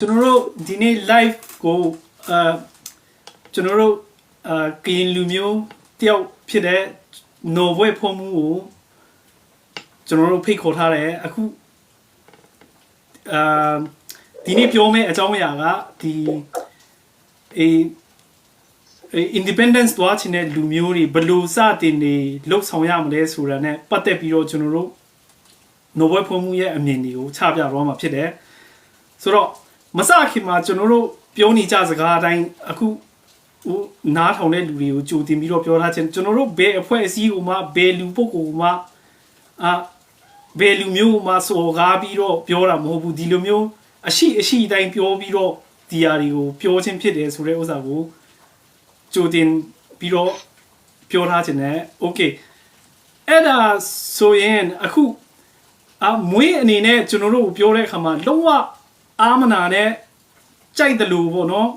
ကျွန်တော်တို့ဒီနေ့ live ကိုကျွန်တော်တို့ကရင်လူမျိုးတယောက်ဖြစ်တဲ့နော်ဘွဲဖုံးမှုကိုကျွန်တော်တို့ဖိတ်ခေါ်ထားတယ်အခုဒီနေ့ပြောမယ့်အကြောင်းအရာကဒီindependence သွားချင်တဲ့လူမျိုးတွေဘယ်လိုစတင်နေလှုပ်ဆောင်ရမလဲဆိုတာနဲ့ပတ်သက်ပြီးတော့ကျွန်တော်တို့နော်ဘွဲဖုံးမှုရဲ့အမြင်တွေကိုချပြတော့မှာဖြစ်တယ်ဆိုတော့မစခင်မှာကျွန်တော်တို့ပြောနေကြစကားအတိုင်းအခုနားထောင်တဲ့လူတွေကိုကြိုတင်ပြီးတော့ပြောထားခြင်းကျွန်တော်တို့ဘယ်အဖွဲ့အစည်းကိုမှဘယ်လူပုဂ္ဂိုလ်မှဘယ်လူမျိုးမှစော်ကားပြီးတော့ပြောတာမဟုတ်ဘူးဒီလိုမျိုးအရှိအတိုင်းပြောပြီးတော့ဒီဟာတွေကိုပြောခြင်းဖြစ်တယ်ဆိုတဲ့ဥစ္စာကိုကြိုတင်ပြီးတော့ပြောထားခြင်းနဲ့ okay အဲ့ဒါဆိုရင်အခုမွေးအနေနဲ့ကျွန်တော်တို့ပြောတဲ့အခါမှာလုံးဝအာမနာနဲ့ကြိုက်တယ်လို့ပေါ့နော်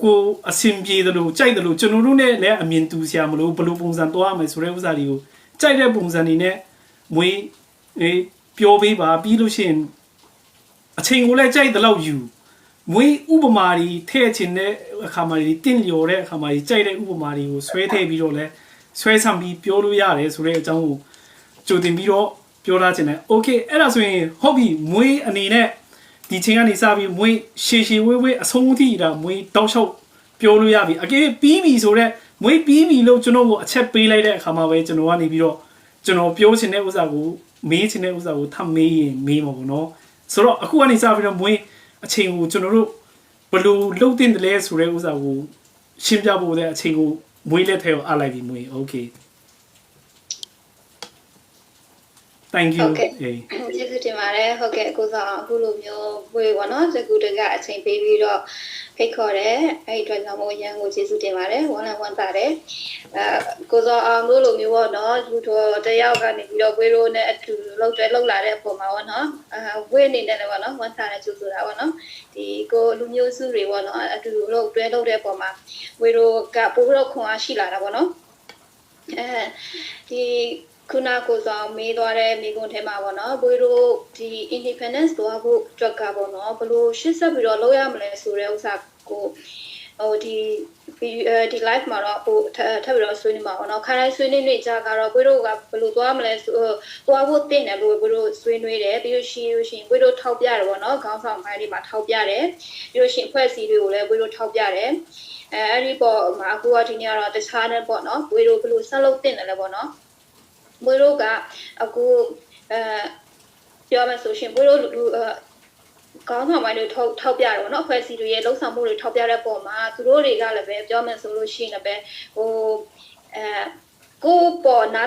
ကိုအစင်ပြေတယ်လို့ကြိုက်တယ်လို့ကျွန်တော်တို့နဲ့လည်းအမြင်တူစရာမလိုဘယ်လိုပုံစံသွားမယ်ဆိုတဲ့ဥစ္စာတွေကိုကြိုက်တဲ့ပုံစံတွေနဲ့မွေးပြောပေးပါပြီးလို့ရှိရင်အချိန်ကိုလည်းကြိုက်တယ်လို့ယူမွေးဥပမာတွေထည့်ချင်တဲ့အခါမှာတင့်လျော်တဲ့အခါမှာကြိုက်တဲ့ဥပမာတွေကိုဆွဲထည့်ပြီးတော့လဲဆွဲဆန့်ပြီးပြောလို့ရတယ်ဆိုတဲ့အကြောင်းကိုကြိုတင်ပြီးတော့ပြောထားခြင်းနဲ့ okay အဲ့ဒါဆိုရင်ဟုတ်ပြီမွေးအနေနဲ့ဒီချိန်ကနေစပြီးမွေးရှည်ဝေးအဆုံးအထိဒါမွေးတောက်လျှောက်ပြောလို့ရပြီအကယ်ပြီးပြီဆိုတော့မွေးပြီးပြီလို့ကျွန်တော်ကိုအချက်ပေးလိုက်တဲ့အခါမှာပဲကျွန်တော်ကနေပြီးတော့ကျွန်တော်ပြောချင်တဲ့ဥစ္စာကိုမေးချင်တဲ့ဥစ္စာကိုထပ်မေးရင်မေးမှာပေါ့နော်ဆိုတော့အခုကနေစပြီးတော့မွေးအချိန်ကိုကျွန်တော်တို့ဘယ်လိုလှုပ်တင်တယ်လဲဆိုတဲ့ဥစ္စာကိုရှင်းပြဖို့တဲ့အချိန်ကိုမွေးလက်ထဲကိုအလိုက်ပြီးမွေး okay thank you ဟုတ်ကဲ့ကျေးဇူးတင်ပါတယ်ဟုတ်ကဲ့ကိုစောအခုလိုမျိုးဝေပေါ့နော်စကူတကအချိန်ပေးပြီးတော့ဖိတ်ခေါ်တယ်အဲ့ဒီအတွက်ကြောင့်မို့ရန်ကိုကျေးဇူးတင်ပါတယ်ဝမ်းလည်းဝမ်းသာတယ်ကိုစောအောင်လို့လိုမျိုးပေါ့နော်လူတော်တယောက်ကနေပြီးတော့ဝေရိုးနဲ့အတူလောက်လာတဲ့အပေါ်မှာပေါ့နော်ဝေအနေနဲ့လည်းပေါ့နော်ဝမ်းသာတဲ့ကျေးဇူးတာပေါ့နော်ဒီကိုလူမျိုးစုတွေပေါ့နော်အတူလောက်တဲ့တဲ့အပေါ်မှာဝေရိုးကပို့ပြီးတော့ခွန်အားရှိလာတာပေါ့နော်ဒီခုနကိုဆောင်မေးသွားတဲ့မိကုန်းထဲမှာပေါ့နော်ဘွေတို့ဒီ independence သွားဖို့အတွက်ကပေါ့နော်ဘလို့ရှင်းဆက်ပြီးတော့လုပ်ရမလဲဆိုတဲ့ဥစ္စာကိုဟိုဒီ live မှာတော့ဟိုထပ်ပြီးတော့ဆွေးနွေးမှာပေါ့နော်ခါတိုင်းဆွေးနွေးနေကြကတော့ဘွေတို့ကဘလို့သွားမလဲဆိုသွားဖို့တင့်တယ်လို့ဘွေတို့ဆွေးနွေးတယ်ပြီးလို့ရှိရင်ဘွေတို့ထောက်ပြတယ်ပေါ့နော်ခေါင်းဆောင်ပိုင်းတွေမှာထောက်ပြတယ်ပြီးလို့ရှိရင်အဖွဲ့အစည်းတွေကိုလည်းဘွေတို့ထောက်ပြတယ်အဲ့ဒီပေါ့မှာအခုကဒီနေ့ကတော့တခြားနဲ့ပေါ့နော်ဘွေတို့ဘလို့ဆက်လုပ်တင့်တယ်လဲပေါ့နော်ဘွေတို့ကအခုပြောမယ်ဆိုရှင်ဘွေတို့ကောင်းဆောင်ပိုင်းတွေထောက်ပြတယ်ပေါ့နော်အဖွဲ့အစည်းတွေရဲ့လှုပ်ဆောင်မှုတွေထောက်ပြတဲ့ပုံမှာသူတို့တွေကလည်းပဲပြောမယ်ဆိုလို့ရှိရင်လည်းပဲဟိုကိုပေါ်နာ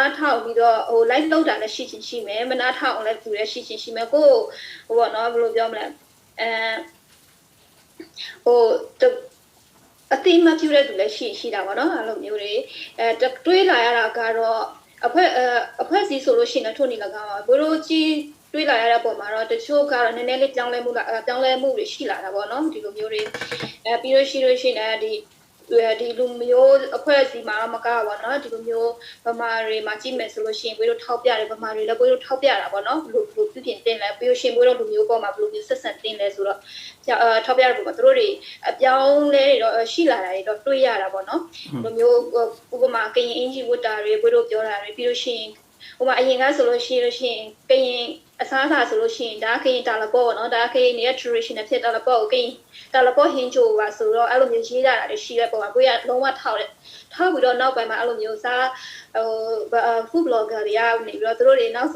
းထောင်ပြီးတော့ဟို live လောက်တာလည်းရှိမယ်မနားထောင်လည်းသူလည်းရှိမယ်ကိုဟိုပေါ့နော်ဘယ်လိုပြောမလဲဟိုအတိမပြူတဲ့သူလည်းရှိတာပေါ့နော်အဲ့လိုမျိုးတွေတွေးလာရတာကတော့အဖွဲ့စီဆိုလို့ရှိရင်ထို့နေ၎င်းပါဘိုးတို့ကြီးတွေးလာရတဲ့ပုံမှာတော့တချို့ကတော့နည်းနည်းလေးပြောင်းလဲမှုတွေရှိလာတာပေါ့နော်ဒီလိုမျိုးတွေပြီးလို့ရှိရင်ဒီလူမျိုးအဖွဲ့အစည်းမှာမကားပါတော့ဒီလိုမျိုးဗမာတွေမှာကြည့်မယ်ဆိုလို့ရှိရင်ဘွေးတို့ထောက်ပြတယ်ဗမာတွေလည်းဘွေးတို့ထောက်ပြတာပေါ့နော်ဘလို့ပြုပြင်တင်လဲပြီးလို့ရှိရင်ဘွေးတို့လူမျိုးပေါ်မှာဘလို့မျိုးဆက်ဆံတင်လဲဆိုတော့ထောက်ပြတဲ့ပုံမှာသူတို့တွေအပြောင်းလဲတော့ရှိလာတာတွေတော့တွေးရတာပေါ့နော်လူမျိုးဥပမာကရင်အင်ဂျီဝတ်တာတွေဘွေးတို့ပြောတာတွေပြီးလို့ရှိရင်ဟိုမှာအရင်ကဆိုလို့ရှိရင်ကရင်အစားအစာဆိုလို့ရှိရင်ဒါကရင်တာလပေါ့နော်ဒါကရင်ရဲ့ traditional ဖြစ်တာလပေါ့ကရင်တာလပေါ့ဟင်းချိုပါဆိုတော့အဲ့လိုမျိုးရေးကြတာတွေရှိတဲ့ပုံမှာကိုရလုံးဝထောက်ပြီးတော့နောက်ပိုင်းမှာအဲ့လိုမျိုးစားဟို food blogger တွေကနေပြီးတော့သူတို့တွေနောက်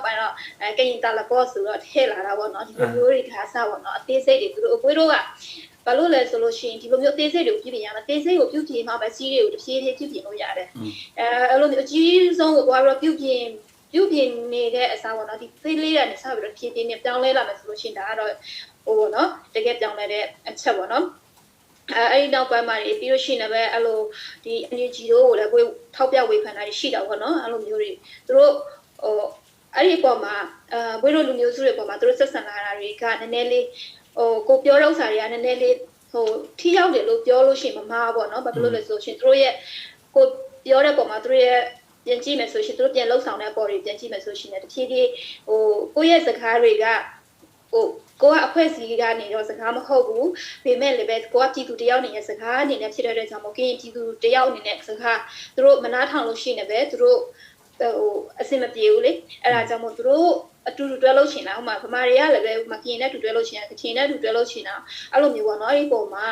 ပိုင်းတော့ကရင်တာလပေါ့ဆိုတော့ထည့်လာတာပေါ့နော်ဒီလိုမျိုးတွေခါစားပေါ့နော်အသေးစိတ်တွေသူတို့အပွေးတို့ကဘာလို့လဲဆိုလို့ရှိရင်ဒီလိုမျိုးအသေးစိတ်တွေကိုပြုပြင်ရမယ်အသေးစိတ်ကိုပြုပြင်မှပဲစီးတွေကိုတစ်ဖြည်းဖြည်းပြုပြင်လို့ရတယ်အဲ့လိုမျိုးအကြီးဆုံးကိုသွားပြီးတော့ပြုပြင်နေတဲ့အစားပေါ့နော်ဒီသေးလေးကနေစပြီးတော့ဖြည်းဖြည်းနဲ့ပြောင်းလဲလာမယ်ဆိုလို့ရှိရင်ဒါကတော့ဟိုပေါ့နော်တကယ်ပြောင်းလဲတဲ့အချက်ပေါ့နော်အဲ့ဒီနောက်ပိုင်းမှာပြီးလို့ရှိရင်လည်းအဲ့လိုဒီ energy တို့ကိုလည်းကိုထောက်ပြဝေဖန်တာရှိတာပေါ့နော်အဲ့လိုမျိုးတွေသူတို့ဟိုအဲ့ဒီပုံမှာဘွေးတို့လူမျိုးစုတွေပုံမှာသူတို့ဆက်ဆံလာတာတွေကနည်းနည်းလေးဟိုကိုပြောတဲ့ဥစ္စာတွေကနည်းနည်းလေးဟိုထိရောက်တယ်လို့ပြောလို့ရှိရင်မမှားပေါ့နော်ဘာဖြစ်လို့လဲဆိုရှင်သူတို့ရဲ့ကိုပြောတဲ့ပုံမှာသူတို့ရဲ့ပြန်ကြည့်မယ်ဆိုရှင်သူတို့ပြန်လှုပ်ဆောင်တဲ့ပေါ်တွေပြန်ကြည့်မယ်ဆိုရှင်လည်းတဖြည်းဖြည်းဟိုကိုယ့်ရဲ့စကားတွေက ကိုအဖွဲ့အစည်းကနေတော့စကားမဟုတ်ဘူးပေမဲ့လည်းပဲကိုကပြည်သူတယောက်အနေနဲ့စကားအနေနဲ့ဖြစ်တဲ့ကြောင့်မို့ကရင်ပြည်သူတယောက်အနေနဲ့စကားသူတို့မနာထောင်လို့ရှိနေပဲသူတို့အစင်မပြေဘူးလေအဲ့ဒါကြောင့်မို့သူတို့အတူတူတွဲလို့ရှင်တာဟိုမှာဗမာတွေကလည်းပဲမကရင်နဲ့တူတွဲလို့ရှင်တာကချင်နဲ့တူတွဲလို့ရှင်တာအဲ့လိုမျိုးပေါ့နော်အဲ့ဒီပုံမှာ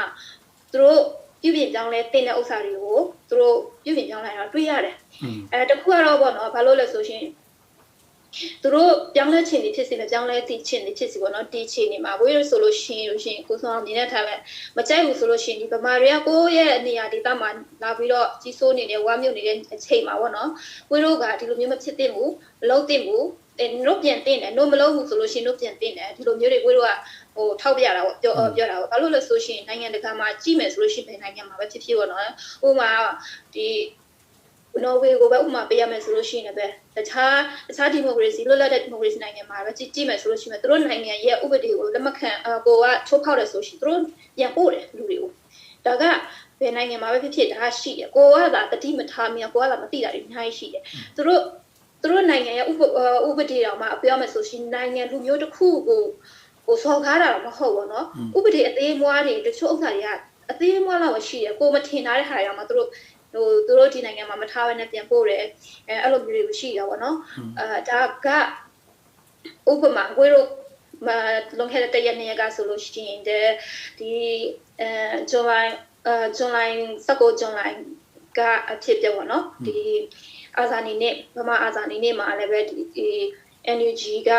သူတို့ပြုပြင်ပြောင်းလဲတင်တဲ့ဥစ္စာတွေကိုသူတို့ပြုပြင်ပြောင်းလဲတော့တွေ့ရတယ်တခုကတော့ပေါ့နော်ဘာလို့လဲဆိုရှင်သူတို့ပြောင်းလဲခြင်းတွေဖြစ်စီမပြောင်းလဲတည်ခြင်းတွေဖြစ်စီပေါ့နော်တည်ခြင်းတွေမှာဝေးလို့ဆိုလို့ရှိရင်ကိုစောအောင်မြင်တဲ့ထားပဲမကြိုက်ဘူးဆိုလို့ရှိရင်ဒီဗမာတွေကကိုယ့်ရဲ့နေရာဒေသမှာလာပြီးတော့ကြီးစိုးနေတဲ့ဝါမြို့နေတဲ့အချိန်မှာပေါ့နော်ဝေးတို့ကဒီလိုမျိုးမဖြစ်သင့်ဘူးမလုပ်သင့်ဘူးနို့ပြန်တင်တယ်နို့မလုပ်ဘူးဆိုလို့ရှိရင်နို့ပြန်တင်တယ်ဒီလိုမျိုးတွေဝေးတို့ကထောက်ပြတာပေါ့ပြောတာပေါ့ဘာလို့လဲဆိုရှင်နိုင်ငံတကာမှာကြည့်မယ်ဆိုလို့ရှိရင်နိုင်ငံမှာပဲဖြစ်ဖြစ်ပေါ့နော်ဥပမာဒီနော်ဝေကိုပဲဥပမာပေးရမယ်ဆိုလို့ရှိရင်လည်းတခြားဒီမိုကရေစီလွတ်လပ်တဲ့ဒီမိုကရေစီနိုင်ငံမှာပဲကြည့်မယ်ဆိုလို့ရှိရင်သူတို့နိုင်ငံရဲ့ဥပဒေကိုလက်မခံကိုကချိုးဖောက်တယ်ဆိုရှင်သူတို့ပြန်ပို့တယ်လူတွေကိုဒါကဘယ်နိုင်ငံမှာပဲဖြစ်ဖြစ်ဒါရှိတယ်ကိုကသာတတိမထားမြကိုကသာမသိတာတွေအများကြီးရှိတယ်သူတို့နိုင်ငံရဲ့ဥပဒေတော်မှာပြောမယ်ဆိုရှင်နိုင်ငံလူမျိုးတစ်ခုကိုစော်ကားတာတော့မဟုတ်ဘူးเนาะဥပဒေအသေးမွားတွေတချို့ဥစ္စာတွေကအသေးမွားလောက်ရှိတယ်ကိုမထင်ထားတဲ့ဟာတွေတော့မှသူတို့ဒီနိုင်ငံမှာမထားဘဲနဲ့ပြန်ပို့တယ်အဲ့လိုမျိုးတွေရှိတာပေါ့နော်ဒါကဥပမာကိုတို့လွန်ခဲ့တဲ့ရက်နေ့ကဆိုလို့ရှိရင်ဒီဇွန်လ19ဇွန်လကအဖြစ်ပြပေါ့နော်ဒီအာဇာနည်နေ့ဗမာအာဇာနည်နေ့မှာလည်းပဲဒီ NUG က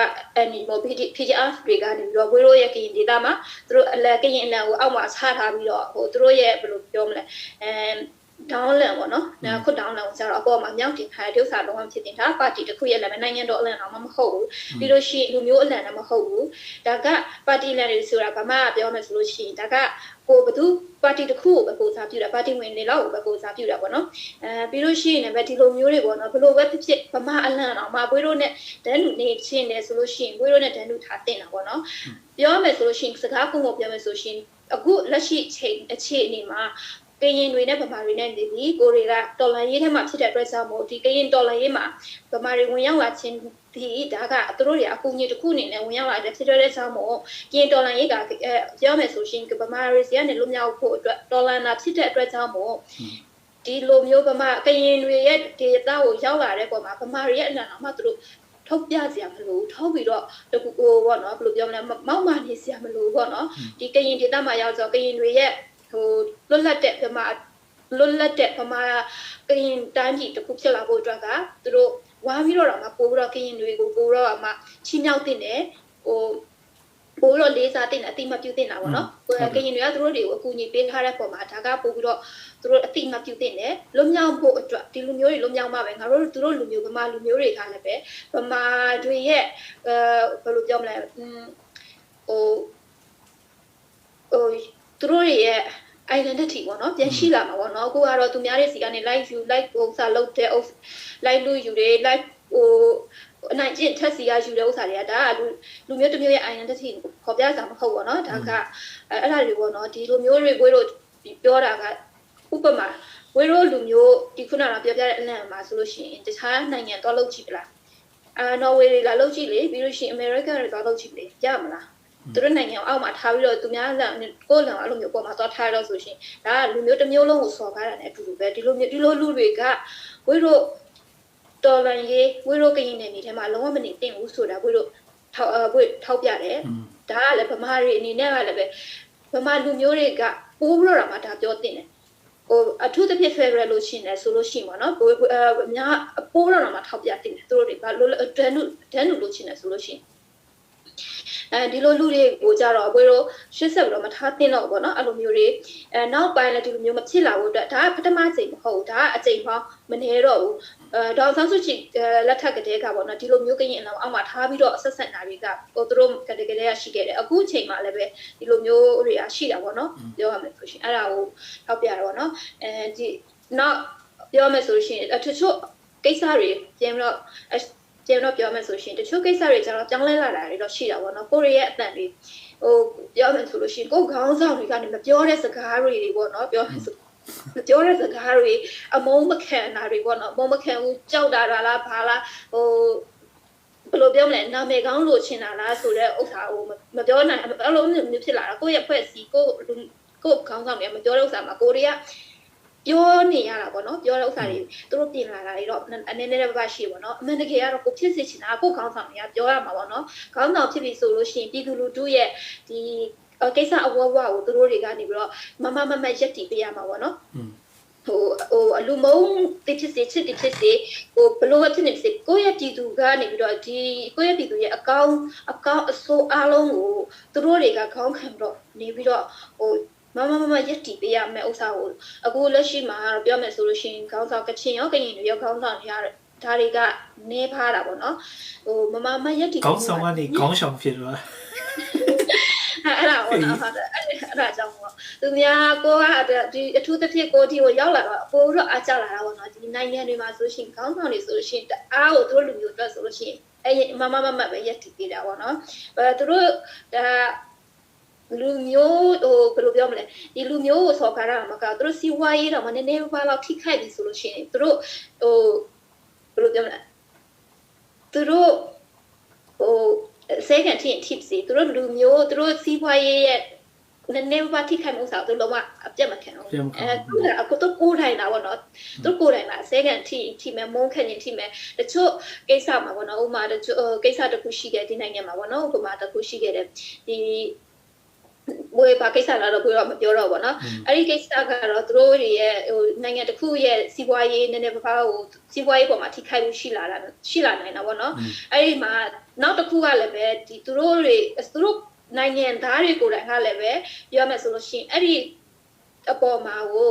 PGR တွေကနေပြီးတော့ဝေရိုးရဲ့ကရင်ဒေသမှာသူတို့ကရင်အလံကိုအောက်မှာချထားပြီးတော့သူတို့ရဲ့ဘယ်လိုပြောမလဲdownland ပေါ့နော်။ခု downland ကိုကျတော့အပေါ်မှာမြောက်တင်ထားတဲ့ဥစ္စာလုံးဝဖြစ်တင်ထားပါတီတစ်ခုရဲ့လည်းနိုင်ငံတော်အလံတော့မဟုတ်ဘူး။ပြီးလို့ရှိရင်လူမျိုးအလံလည်းမဟုတ်ဘူး။ဒါကပါတီလန်တွေဆိုတာဗမာကပြောမယ်ဆိုလို့ရှိရင်ဒါကကိုဘသူပါတီတစ်ခုကိုပဲကိုစားပြုတာပါတီဝင်တွေလောက်ကိုပဲကိုစားပြုတာပေါ့နော်ပြီးလို့ရှိရင်လည်းဒီလိုမျိုးတွေပေါ့နော်ဘလို့ပဲဖြစ်ဖြစ်ဗမာအလံအောင်မှာဘွေးတို့နဲ့တန်းလူနေချင်းတယ်ဆိုလို့ရှိရင်ဘွေးတို့နဲ့တန်းလူထားတင်တာပေါ့နော်ပြောမယ်ဆိုလို့ရှိရင်စကားကုန်ကိုပြောမယ်ဆိုရှင်အခုလက်ရှိအခြေအနေမှာကရင်တွေနဲ့ဗမာတွေနဲ့နေပြီးကိုတွေကတော်လန်ရေးထဲမှာဖြစ်တဲ့အတွက်ကြောင့်မို့ဒီကရင်တော်လန်ရေးမှာဗမာတွေဝင်ရောက်လာခြင်းဒီဒါကသူတို့တွေအကူအညီတစ်ခုအနေနဲ့ဝင်ရောက်လာတဲ့ဖြစ်တဲ့ကြောင့်မို့ကရင်တော်လန်ရေးကပြောမယ်ဆိုရှင်ဗမာတွေစီကနေလွတ်မြောက်ဖို့အတွက်တော်လန်တာဖြစ်တဲ့အတွက်ကြောင့်မို့ဒီလိုမျိုးဗမာကရင်တွေရဲ့ဒေသကိုရောက်လာတဲ့ပုံမှာဗမာတွေရဲ့အနံ့အောင်မှသူတို့ထုတ်ပြစရာမလိုထုတ်ပြီးတော့တကူကိုပေါ့နော်ဘယ်လိုပြောမလဲမောက်မာနေစရာမလိုပေါ့နော်ဒီကရင်ဒေသမှာရောက်တော့ကရင်တွေရဲ့လွတ်လပ်တဲ့ဗမာကရင်တိုင်းပြည်တစ်ခုဖြစ်လာဖို့အတွက်ကသူတို့ဝါပြီးတော့မှပို့ပြီးတော့ကရင်တွေကိုပို့တော့မှချီးမြှောက်တင်တယ်ပို့တော့လေးစားတင်တယ်အတိမပြုတင်တာပေါ့နော်ကရင်တွေကသူတို့တွေကိုအကူအညီပေးထားတဲ့ပုံမှာဒါကပို့ပြီးတော့သူတို့အတိမပြုတင်တယ်လွတ်မြောက်ဖို့အတွက်ဒီလူမျိုးတွေလွတ်မြောက်မှပဲငါတို့သူတို့လူမျိုးဗမာလူမျိုးတွေကလည်းပဲဗမာတွေရဲ့ဘယ်လိုပြောမလဲသူတို့ရဲ့ identity ပေါ့နော်ပြန်ရှိလာမှာပေါ့နော်အခုကတော့သူများတွေစီကနေ like view like ဥစ္စာလုပ်တဲ့ like လူယူတွေ like အနိုင်ကျင့်ထက်စီကယူတဲ့ဥစ္စာတွေကဒါကလူမျိုးတစ်မျိုးရဲ့ identity ကိုခေါ်ပြတာမဟုတ်ဘူးเนาะဒါကအဲ့ဒါတွေပေါ့နော်ဒီလိုမျိုးတွေဘွေးတို့ပြောတာကဥပမာဘွေးတို့လူမျိုးဒီခုနကပြောပြတဲ့အလံမှာဆိုလို့ရှိရင်တခြားနိုင်ငံတော့လုပ်ကြည့်ပလားနော်ဝေတွေလာလုပ်ကြည့်လေပြီးလို့ရှိရင် American တွေတော့လုပ်ကြည့်လေရမလားသူတို့နိုင်ငံအောက်မှာထားပြီးတော့သူများလမ်းကိုယ်လမ်းအဲ့လိုမျိုးပေါ်မှာသွားထားတော့ဆိုရှင်ဒါကလူမျိုးတစ်မျိုးလုံးကိုစော်ကားတာနဲ့အတူတူပဲဒီလိုလူတွေကဝိတို့တော်လန်ရေးဝိတို့ကရင်နယ်မြေထဲမှာလုံးဝမနေတင်ဘူးဆိုတာဝိတို့ထောက်ပြတယ်ဒါကလည်းဗမာတွေအနေနဲ့ကလည်းပဲဗမာလူမျိုးတွေကပိုးပြီးတော့မှဒါပြောတင်တယ်အထူးသဖြင့် Federal လို့ရှိနေဆိုလို့ရှိမှာနော်အများပိုးတော့မှထောက်ပြတင်တယ်သူတို့တွေဘာလို့ဒန်နုလို့ရှိနေဆိုလို့ရှိရင်ဒီလိုလူတွေကိုကြတော့အကွေးတို့ရှစ်ဆက်ပြီးတော့မထားတင်တော့ဘောနော်အဲ့လိုမျိုးတွေနောက်ပိုင်းလည်းဒီလိုမျိုးမဖြစ်လာဘူးအတွက်ဒါကပထမချိန်မဟုတ်ဘူးဒါကအချိန်ပေါင်းမနေတော့ဘူးဒေါ်ဆန်းစုကြည်လက်ထက်ကတည်းကပေါ့နော်ဒီလိုမျိုးကရင်အလောင်းအောက်မှာထားပြီးတော့ဆက်ဆက်နာတွေကသူတို့ကတည်းကရှိခဲ့တယ်အခုချိန်မှာလည်းပဲဒီလိုမျိုးတွေကရှိတာပေါ့နော်ပြောရမယ်ဆိုရှင်အဲ့ဒါကိုထောက်ပြတာပေါ့နော်ဒီနောက်ပြောမယ်ဆိုရှင်တချို့ကိစ္စတွေပြန်ပြီးတော့ကျတော့ပြောမယ်ဆိုရှင်တချို့ကိစ္စတွေကျတော့ပြောင်းလဲလာတာတွေတော့ရှိတာပေါ့နော်ကိုရီးယားအတန်တွေပြောမယ်ဆိုလို့ရှိရင်ကိုခေါင်းဆောင်တွေကနေမပြောတဲ့စကားတွေပေါ့နော်ပြောမယ်ဆိုပြောတဲ့စကားတွေအမုန်းမခံတာတွေပေါ့နော်အမုန်းမခံဘူးကြောက်တာလားဘာလား ဘယ်လိုပြောမလဲနာမည်ကောင်းလို့ချင်တာလားဆိုတဲ့ဥစ္စာကိုမပြောနိုင်အဲ့လိုမျိုးဖြစ်လာတာကိုယ့်ရဲ့ဖွဲ့စည်းကိုခေါင်းဆောင်တွေမပြောတဲ့ဥစ္စာမှာကိုရီးယားပြောနေရတာပေါ့နော်ပြောတဲ့ဥစ္စာတွေသူတို့ပြင်လာတာတွေတော့အနေနဲ့ပဲရှိပေါ့နော်အမှန်တကယ်ကတော့ကိုဖြစ်စေချင်တာကိုခေါင်းဆောင်တွေကပြောရမှာပေါ့နော်ခေါင်းဆောင်ဖြစ်ပြီဆိုလို့ရှိရင်ပြည်သူလူထုရဲ့ဒီကိစ္စအဝဝကိုသူတို့တွေကနေပြီးတော့မရက်တီပေးရမှာပေါ့နော်အလူမုံတိဖြစ်စေချစ်တိဖြစ်စေဘလို့ဖြစ်နေစေကိုယ့်ရဲ့ပြည်သူကနေပြီးတော့ဒီကိုယ့်ရဲ့ပြည်သူရဲ့အကောင့်အဆိုးအားလုံးကိုသူတို့တွေကခေါင်းခံပြီးတော့နေပြီးတော့မရက်တီပေးရမယ်ဥစ္စာကိုအခုလက်ရှိမှာပြောမယ်ဆိုလို့ရှိရင်ခေါင်းဆောင်ကချင်ရောကရင်တွေရောခေါင်းဆောင်တွေရဒါတွေကနေဖားတာပေါ့နော်မရက်တီခေါင်းဆောင်ကနေခေါင်းဆောင်ဖြစ်သွားအဲ့ဒါဟုတ်လားဟုတ်တယ်အဲ့ဒါကြောင့်ပေါ့သူများကိုကဒီအထူးသဖြင့်ကိုဒီကိုရောက်လာတော့ပိုတော့အားကျလာတာပေါ့နော်ဒီနိုင်ငံတွေမှာဆိုရှင်ခေါင်းဆောင်တွေဆိုလို့ရှိရင်အားကိုသူတို့လူမျိုးအတွက်ဆိုလို့ရှိရင်အဲ့မပဲရက်တည်ပေးတာပေါ့နော်သူတို့ဒါလူမျိုးဘယ်လိုပြောမလဲဒီလူမျိုးကိုဆော်ခါရမှာကသူတို့စီဝါရေးတော့မနည်းနည်းပါးလောက်ထိခိုက်ပြီဆိုလို့ရှိရင်သူတို့ဘယ်လိုပြောမလဲသူတို့second tips သူတို့လူမျိုးသူတို့စီးပွားရေးရဲ့နည်းနည်းပါးထိခိုက်မှုစားသူလုံးဝအပြတ်မခံဘူးအခုတော့ကိုယ်ထိုင်တာပေါ့နော်သူကိုယ်ထိုင်တာ secondထိမဲ့မုန်းခံရင်ထိမဲ့တချို့ကိစ္စမှာပေါ့နော်ဥမာတချို့ကိစ္စတစ်ခုရှိခဲ့ဒီနိုင်ငံမှာပေါ့နော်ဥပမာတစ်ခုရှိခဲ့တယ်ဒီဘယ်ပါကိစ္စလာတော့ပြောတော့မပြောတော့ပေါ့နော်အဲ့ဒီကိစ္စကတော့သူတို့ရဲ့နိုင်ငံတစ်ခုရဲ့စီးပွားရေးနည်းနည်းပါးစီးပွားရေးပေါ်မှာထိခိုက်မှုရှိလာနိုင်တာပေါ့နော်အဲ့ဒီမှာနောက်တစ်ခုကလည်းပဲဒီသူတို့နိုင်ငံသားတွေကိုယ်တိုင်ကလည်းပဲပြောမယ်ဆိုလို့ရှိရင်အဲ့ဒီအပေါ်မှာကို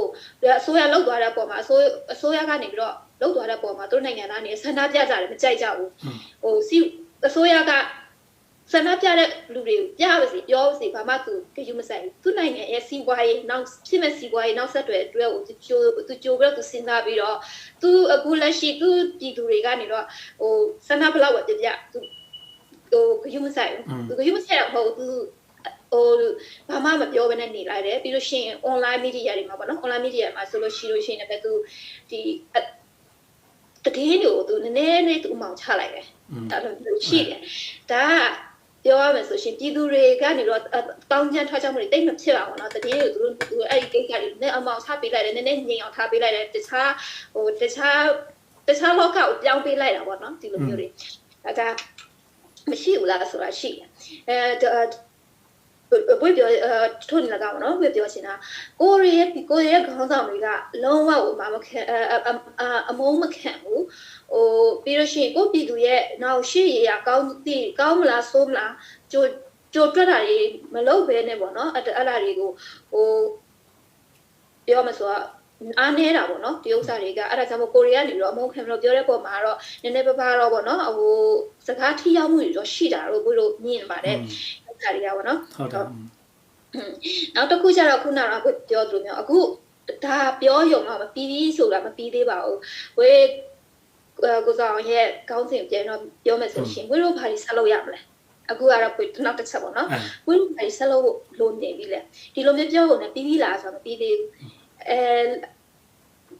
အစိုးရလောက်သွားတဲ့အပေါ်မှာအစိုးရကနေပြီးတော့လောက်သွားတဲ့အပေါ်မှာသူတို့နိုင်ငံသားတွေဆန္ဒပြကြတယ်မကြိုက်ကြဘူးအစိုးရကဆန္ဒပြတဲ့လူတွေပြပါစီပြောပါစီဘာမှသူကြည့်မဆိုင်ဘူးသူနိုင်ငံရဲ့စီးပွားရေးနောက်ဖြစ်မဲ့စီးပွားရေးနောက်ဆက်တွဲအတွက်ကိုသူကြိုပြီးတော့သူစဉ်းစားပြီးတော့သူအခုလက်ရှိသူပြည်သူတွေကနေတော့ဆန္ဒဘလောက်ပဲပြသူကြည့်မဆိုင်ဘူးသူကြည့်မဆိုင်တော့ဟုတ်သူဘာမှမပြောဘဲနဲ့နေလိုက်တယ်ပြီးလို့ရှိရင် online media တွေမှာပေါ့နော် online media မှာဆိုလို့ရှိရင်လည်းသူဒီတတိယကိုသူနည်းနည်းသူအမောင်ချလိုက်တယ်ဒါလို့ရှိတယ်ဒါပြောရမယ်ဆိုရှင်ပြည်သူတွေကနေတော့တောင်းကျမ်းထားကြမှုတွေတိတ်မဖြစ်ပါဘူးเนาะတတိယကိုသူအဲ့ဒီကိစ္စတွေနဲ့အမောင်ချပေးလိုက်တယ်နည်းနည်းငြိမ်အောင်ထားပေးလိုက်တယ်တခြားလောကကိုပြောင်းပေးလိုက်တာပေါ့เนาะဒီလိုမျိုးတွေဒါမရှိဘူးလားဆိုတာရှိတယ်ဘယ်ပြောထုံးလာတာပေါ့နော်ဘယ်ပြောချင်တာကိုရီးယားခေါင်းဆောင်တွေကလုံးဝမခံအမုန်းမခံဘူးပြီးလို့ရှိရင်ကိုပြည်သူရဲ့နောက်ရှေ့ရကောင်းမလားဆိုးမလားကြိုတွက်တာတွေမလုပ်ဘဲနဲ့ပေါ့နော်အဲ့ဒါတွေကိုပြောမှဆိုတော့အားနေတာပေါ့နော်ဒီဥစ္စာတွေကအဲ့ဒါကြောင့်မို့ကိုရီးယားနေတော့အမုန်းခံလို့ပြောတဲ့ပုံမှာတော့နည်းနည်းပါးတော့ပေါ့နော်စကားထိရောက်မှုတွေတော့ရှိတာလို့ဘယ်လိုမြင်ပါတယ်ဥစ္စာတွေကပေါ့နော်ဟုတ်တယ်နောက်တစ်ခုကျတော့ခုနကပြောသလိုမျိုးအခုဒါပြောရုံတော့မပြီးသေးဆိုတာမပြီးသေးပါဘူးဝေးကိုဆောင်ရဲ့ခေါင်းစဉ်ပြန်တော့ပြောမယ်ဆိုရှင်ဝေးတို့ဘာတွေဆက်လုပ်ရမလဲအခုကတော့နောက်တစ်ချက်ပေါ့နော်ဝေးတို့ဘာတွေဆက်လုပ်လို့နေပြီလေဒီလိုမျိုးပြောရုံနဲ့ပြီးပြီလားဆိုတော့မပြီးသေးဘူး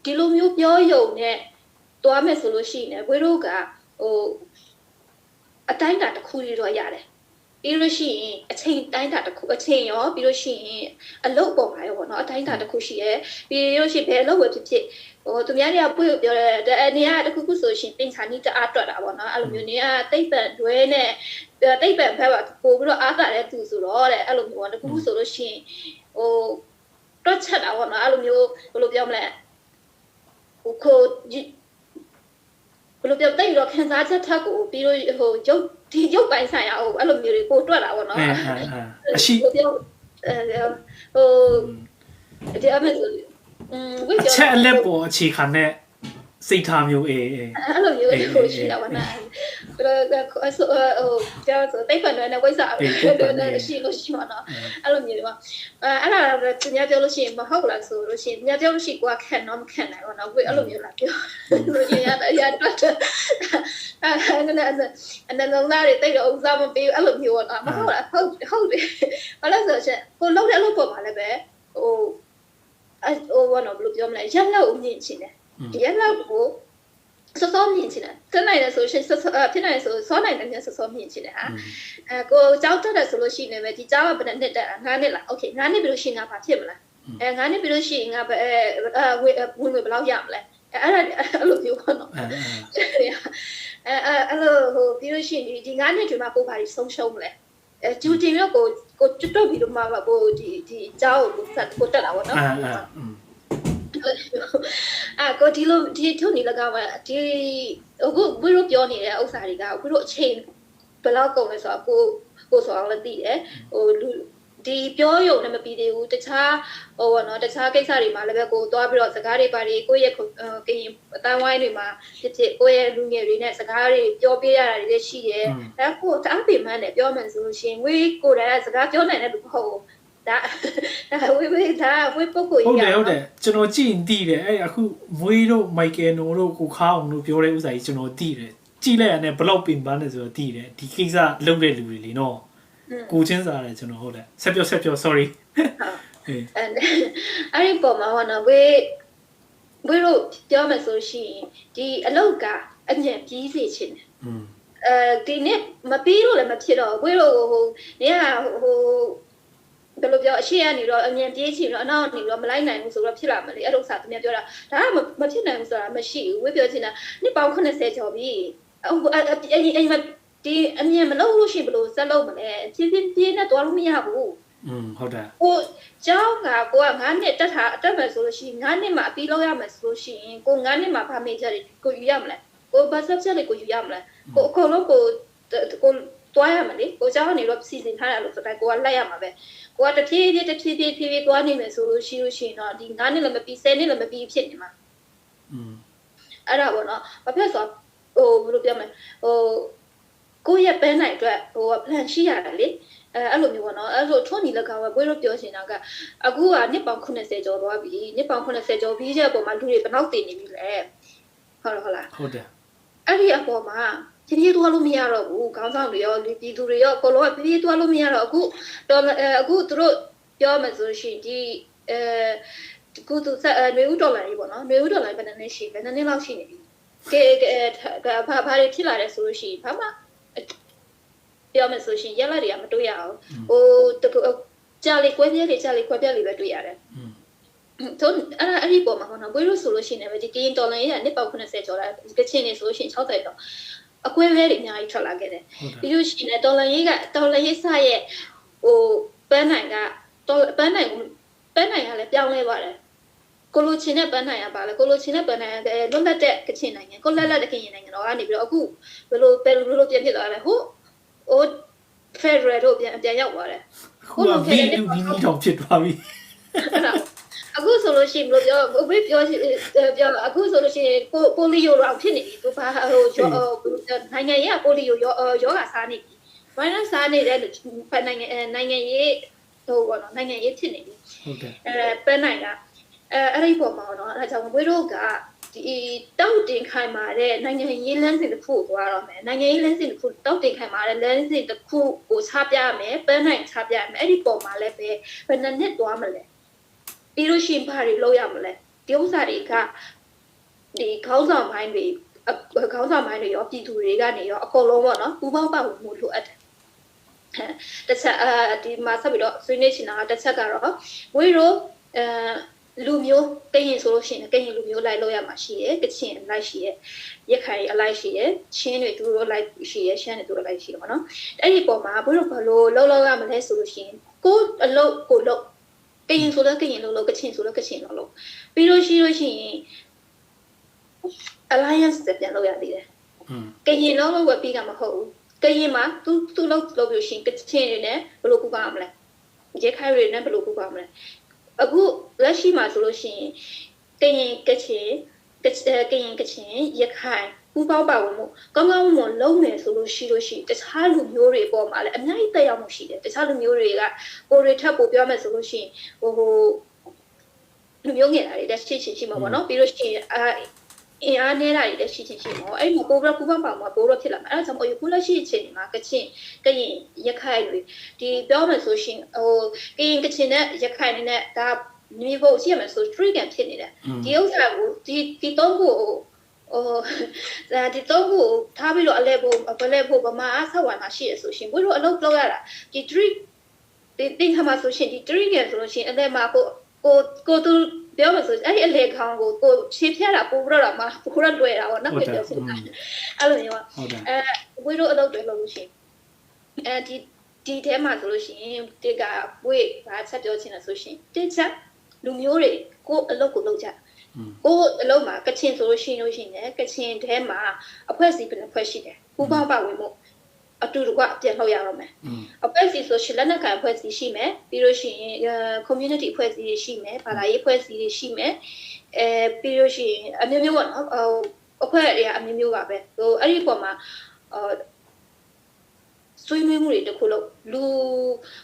ဒီလိုမျိုးပြောရုံနဲ့တွားမယ်ဆိုလို့ရှိရင်ဝေးတို့ကအတိုင်းတာတစ်ခုလေးတော့ရတယ်ပြီးလို့ရှိရင်အချိန်တိုင်းတာတစ်ခုအချိန်ရောပြီးလို့ရှိရင်အလုပ်ပေါ်မှာရောပေါ့နော်အတိုင်းတာတစ်ခုရှိရဲပြီးလို့ရှိရင်ဘယ်အလုပ်ဝယ်ဖြစ်သူများတွေကပွေပြောတဲ့အနေကတစ်ခုဆိုရှင်တင်ချာနီးတအားတွက်တာပေါ့နော်အဲ့လိုမျိုးနေကတိတ်ပံတွဲနဲ့တိတ်ပံဖက်ပါပို့ပြီးတော့အားသာတဲ့သူဆိုတော့တဲ့အဲ့လိုမျိုးတစ်ခုဆိုလို့ရှိရင်တွက်ချက်တာပေါ့နော်အဲ့လိုမျိုးဘယ်လိုပြောမလဲကိုဘယ်လိုပြောတိတ်တော့ခံစားချက်ထက်ကိုပြီးတော့ရုပ်ပိုင်းဆိုင်ရာအဲ့လိုမျိုးတွေပို့တွက်တာပေါ့နော်အရှိပြောဒီအမေအချက်အလက်ပေါ်အခြေခံတဲ့စိတ်ထားမျိုးအဲ့လိုမျိုးကိုရှိတာပါနာကျောင်းဆိုတိတ်ဖန်တွေနဲ့ဝိစာရှိလို့ရှိမှာနော်အဲ့လိုမျိုးတွေပါအဲ့ဒါကညပြောလို့ရှိရင်မဟုတ်လားဆိုလို့ရှိရင်ညပြောလို့ရှိကွာခံတော့မခံနိုင်ဘူးနော်ကိုအဲ့လိုမျိုးလာပြောလို့ရတော့အဲ့လုံးသားတွေတိတ်တော့ဥစားမပေးအဲ့လိုမျိုးပေါ့နော်မဟုတ်လားဟုတ်တယ်ဘာလို့ဆိုတော့ကိုလုံးတဲ့အလုပ်ပေါ်မှာလည်းပဲဘာလို့ပြောမလဲရက်လောက်မြင်ချင်တယ်ရက်လောက်ကို စောစောမြင်ချင်တယ်တက်နိုင်တယ်ဆိုရှင်ဖြစ်နိုင်ဆိုစောနိုင်တယ်မြန်စောစောမြင်ချင်တယ်ဟာကိုကြောက်တက်တယ်ဆိုလို့ရှိနေမယ်ဒီကြောက်ကဘယ်နှစ်တက်9နှစ်လားโอเค9နှစ်ပြီလို့ရှိရင်ငါဘာဖြစ်မလဲ9နှစ်ပြီလို့ရှိရင်ငါဝင်ဘယ်လောက်ရမလဲအဲ့လိုပြောပါတော့အဲ့လိုဟိုပြီးလို့ရှိရင်ဒီ9နှစ်ကျွန်းမှာကိုဘာကြီးဆုံးရှုံးမလဲကျူတင်တော့ကိုတွတ်ပြီးတော့မှကိုဒီကြောက်ကိုတက်လာပါတော့ကိုဒီလိုဒီထုံနေလကမှာဒီအခုဝိရုပြောနေတဲ့ဥစ္စာတွေကဝိရုအချိန်ဘယ်လောက်ကုန်လဲဆိုတော့ကိုဆိုအောင်လည်းသိတယ်ဟိုဒီပြောရုံနဲ့မပြီးသေးဘူးတခြားဟိုဘောနော်တခြားကိစ္စတွေမှာလည်းပဲကိုသွားပြီးတော့စကားတွေပါတွေကိုယ့်ရဲ့ကရင်အတန်းဝိုင်းတွေမှာဖြစ်ဖြစ်ကိုယ့်ရဲ့လူငယ်တွေနဲ့စကားတွေပြောပြရတာတွေလည်းရှိတယ်ဒါကိုတအားပင်မနဲ့ပြောမှန်ဆိုလို့ရှိရင်ဝေးကိုယ်တိုင်စကားပြောနိုင်တဲ့လူမဟုတ်ဘူးဒါဝေးဒါဝေးပုဂ္ဂိုလ်ကြီးဟုတ်တယ်ကျွန်တော်ကြည့်ရင်သိတယ်အဲ့အခုမွေးတို့မိုက်ကယ်နိုတို့ကိုခါအောင်တို့ပြောတဲ့ဥစ္စာကြီးကျွန်တော်သိတယ်ကြည့်လိုက်ရတဲ့ဘလောက်ပင်ပန်းတယ်ဆိုတော့သိတယ်ဒီကိစ္စလုပ်တဲ့လူတွေလीနော်ကိုချင်းစားတယ်ကျွန်တော်ဟုတ်တယ်ဆက်ပြော sorry အဲ့ဒီပုံမှာဟောနော်ဝေးတို့ပြောမှဆိုရှင်ဒီအလုတ်ကအញ្ញံပြီးစေချင်တယ်ဒီနေ့မပြီးလို့လည်းမဖြစ်တော့ဝေးတို့ဟိုနေကဟိုဘယ်လိုပြောအရှိကနေတော့အမြင်ပြေးချင်တော့အနောက်နေတော့မလိုက်နိုင်ဘူးဆိုတော့ဖြစ်လာမလဲအဲ့လိုစာသူများပြောတာဒါကမဖြစ်နိုင်ဘူးဆိုတာမရှိဘူးဝေးပြောချင်တာနှစ်ပေါင်း80ကျော်ပြီအိမ်မှာဒီအမြင်မလုပ်လို့ရှိဘယ်လိုဆက်လုပ်မလဲဖြည်းဖြည်းနဲ့တွားလို့မရဘူးဟုတ်တယ်ကိုကျောင်းကကိုက9နှစ်တက်မယ်ဆိုလို့ရှိရင်9နှစ်မှာအပြီးလောက်ရမယ်ဆိုလို့ရှိရင်ကို9နှစ်မှာဗာမေဂျာတွေကိုယူရမလဲကိုဘာဆက်ချက်တွေကိုယူရမလဲကိုအကုန်လုံးကိုတွားရမလဲကိုကျောင်းကနေတော့စီစဉ်ထားတယ်လို့ဆိုတော့ကိုကလိုက်ရမှာပဲကိုကတဖြည်းဖြည်းတွားနေမယ်ဆိုလို့ရှိရင်တော့ဒီ9နှစ်လည်းမပြီး10နှစ်လည်းမပြီးဖြစ်နေမှာအဲ့ဒါပေါ့နော်ဘာဖြစ်ဆိုဟိုဘယ်လိုပြောမလဲဟိုကိုရဲ့ပန်းနိုင်အတွက်ဟို plan ရှိရတယ်လေအဲ့လိုမျိုးပေါ့နော်အဲ့လိုထွန်းနီလက်ကောင်ပဲဘွေးတို့ပြောရှင်တာကအခုကနှစ်ပေါင်း80ကျော်သွားပြီနှစ်ပေါင်း80ကျော်ပြီးတဲ့အပေါ်မှာလူတွေဘယ်တော့တည်နေပြီလဲဟုတ်လားဟုတ်တယ်အဲ့ဒီအပေါ်မှာဖြည်းဖြည်းသွားလို့မရတော့ဘူးခေါင်းဆောင်တွေရောလူပြည်သူတွေရောအကုန်လုံးကဖြည်းဖြည်းသွားလို့မရတော့အခုသူတို့ပြောမှဆိုရှင်ဒီကုသနေဦးဒေါ်လာကြီးပေါ့နော်နေဦးဒေါ်လာဘယ်နှစ်နှစ်ရှိဘယ်နှစ်နှစ်လောက်ရှိနေပြီဘာတွေဖြစ်လာတယ်ဆိုလို့ရှိရင်ဘာမှပြောမယ်ဆိုရှင်ရက်လက်တွေကမတွေ့ရအောင်ဟိုကြာလေခွဲပြဲလေပဲတွေ့ရတယ်တော့အဲ့ဒီပေါ်မှာဟောနော်ဘွေးလို့ဆိုလို့ရှိရင်လည်းဒီကင်းဒေါ်လာရဲ့နှစ်ပေါက်80ကျော်လာကချင်နေဆိုလို့ရှိရင်60တော့အကွဲပဲတွေအများကြီးထွက်လာခဲ့တယ်ပြီးလို့ရှိရင်ဒေါ်လာရေးစရဲ့ဟိုပန်းနိုင်ကလည်းပြောင်းလဲပါတယ်ကိုလိုချင်တဲ့ပန်းနိုင်ရပါလေကိုလိုချင်တဲ့ပန်းနိုင်ရလွတ်လပ်တဲ့ကချင်နိုင်ငံကိုလက်တဲ့ကချင်နိုင်ငံတော့ကနေပြီးတော့အခုဘယ်လိုပြန်ဖြစ်သွားလဲဟိုဖက်ဒရယ်တို့ပြန်ရောက်သွားတယ်ခုလိုဖြစ်နေပြီတော့ဖြစ်သွားပြီအခုဆိုလို့ရှိရင်ဘယ်လိုပြောအခုဆိုလို့ရှိရင်ပိုလီယိုတော့ဖြစ်နေပြီသူဘာဟိုနိုင်ငံရေးကပိုလီယိုယောဂစားနေပြီဗိုင်းရပ်စ်စားနေတဲ့နိုင်ငံရေးဟိုပေါ့နော်နိုင်ငံရေးဖြစ်နေပြီဟုတ်တယ်ပန်းနိုင်ကအဲ့ဒီပုံမှာတော့အဲဒါကြောင့်ဘွေးတို့ကဒီတောက်တင်ခိုင်မာတဲ့နိုင်ငံရေးလမ်းစဉ်တစ်ခုကိုသွားတော့မယ်နိုင်ငံရေးလမ်းစဉ်တစ်ခုတောက်တင်ခိုင်မာတဲ့လမ်းစဉ်တစ်ခုကိုချပြမယ်ပန်းနိုင်ချပြမယ်အဲ့ဒီပုံမှာလည်းပဲဘယ်နှစ်သွားမလဲပြီးလို့ရှိရင်ဘာတွေလုပ်ရမလဲဒီဥစ္စာတွေကဒီခေါင်းဆောင်ပိုင်းတွေရောပြည်သူတွေကနေရောအကုန်လုံးပေါ့နော်ပူပေါင်းပါဝင်မှုလိုအပ်တယ်တစ်ချက်ဒီမှာဆက်ပြီးတော့ဆွေးနွေးချင်တာကတစ်ချက်ကတော့ဝေးတို့လူမျိုးကရင်ဆိုလို့ရှိရင်ကရင်လူမျိုးလိုက်လို့ရမှာရှိရယ်ကချင်လိုက်ရှိရယ်ရခိုင်အလိုက်ရှိရယ်ချင်းတွေသူတို့လိုက်ရှိရယ်ရှမ်းတွေသူတို့လိုက်ရှိရယ်ပေါ့နော်အဲ့ဒီပုံမှာဘုရားဘလို့လောက်ရမလဲဆိုလို့ရှိရင်ကိုအလုပ်ကိုလုပ်ကရင်ဆိုတော့ကရင်လုပ်ကချင်ဆိုတော့ကချင်လုပ်ပြီးလို့ရှိရင် alliance ပြန်လုပ်ရသေးတယ်ကရင်လုပ်ဝယ်ပြီးကမဟုတ်ဘူးကရင်မှာသူလုပ်လို့ရှိရင်ကချင်တွေနဲ့ဘလို့ကူပါမလဲရခိုင်တွေနဲ့ဘလို့ကူပါမလဲအခုလက်ရှိမှာဆိုလို့ရှိရင်ကရင်ကချင်ရခိုင်ပူပေါင်းပါဝင်မှုကောင်းကောင်းမွန်လုံးမယ်ဆိုလို့ရှိရင်တခြားလူမျိုးတွေပေါ်မှာလည်းအများကြီးတက်ရောက်မှုရှိတယ်တခြားလူမျိုးတွေကကိုရီထပ်ကိုပြောမယ်ဆိုလို့ရှိရင်ဟိုလူမျိုးငယ်တာတွေတက်ရှိမှာပေါ့နော်ပြီးလို့ရှိရင်အင်အားနေတာတွေတက်ရှိမှာအဲ့ဒီမှာပိုးပူပေါင်းပါမှာပိုးတော့ဖြစ်လာမှာအဲ့ဒါကြောင့်အခုလက်ရှိအချိန်ဒီမှာကရင်ရခိုင်တွေဒီပြောမယ်ဆိုရှင်ဟိုကချင်နဲ့ရခိုင်နဲ့ဒါမြေဖို့ရှိရမယ်ဆို street ကန်ဖြစ်နေတယ်ဒီဥစ္စာကိုဒီသုံးခုဟ ဒီတော့ကိုထားပြီးတော့အလဲဖို့ဘလဲဖို့ဗမာဆောက်ဝါမှာရှိရဆိုရှင်ဘွေတို့အလုပ်လုပ်ရတာဒီ tree တင်ခါမှာဆိုရှင်ဒီ tree ကဆိုလို့ရှင်အလဲမှာကိုသူပြောမှဆိုအဲ့ဒီအလဲခေါင်းကိုရှင်းပြတာပို့ပြီးတော့မှပို့ရတွေ့တာပေါ့နော်ပြောစစ်တာအဲ့လိုမျိုးဘွေတို့အလုပ်တွေလုပ်လို့ရှင်ဒီထဲမှာဆိုလို့ရှိရင်တိကဝေးဘာဆက်ပြောချင်လဲဆိုရှင်တိချက်လူမျိုးတွေကိုအလုပ်ကိုလုပ်ကြကိုအလုပ်မှာကချင်ဆိုလို့ရှိရင်ကချင်ထဲမှာအဖွဲ့အစည်းเป็นအဖွဲ့ရှိတယ်ပူပေါင်းပါဝင်မှုအတူတကွအပြည့်လောက်ရတော့မယ်အဖွဲ့အစည်းဆိုရှင်လက်နက်ကိုင်အဖွဲ့အစည်းရှိမယ်ပြီးလို့ရှိရင် community အဖွဲ့အစည်းတွေရှိမယ်ဘာသာရေးအဖွဲ့အစည်းတွေရှိမယ်ပြီးလို့ရှိရင်အမျိုးမျိုးပေါ့နော်အဖွဲ့တွေကအမျိုးမျိုးပါပဲဟိုအဲ့ဒီပုံမှာဆွေးနွေးမှုတွေတခုလို့လူ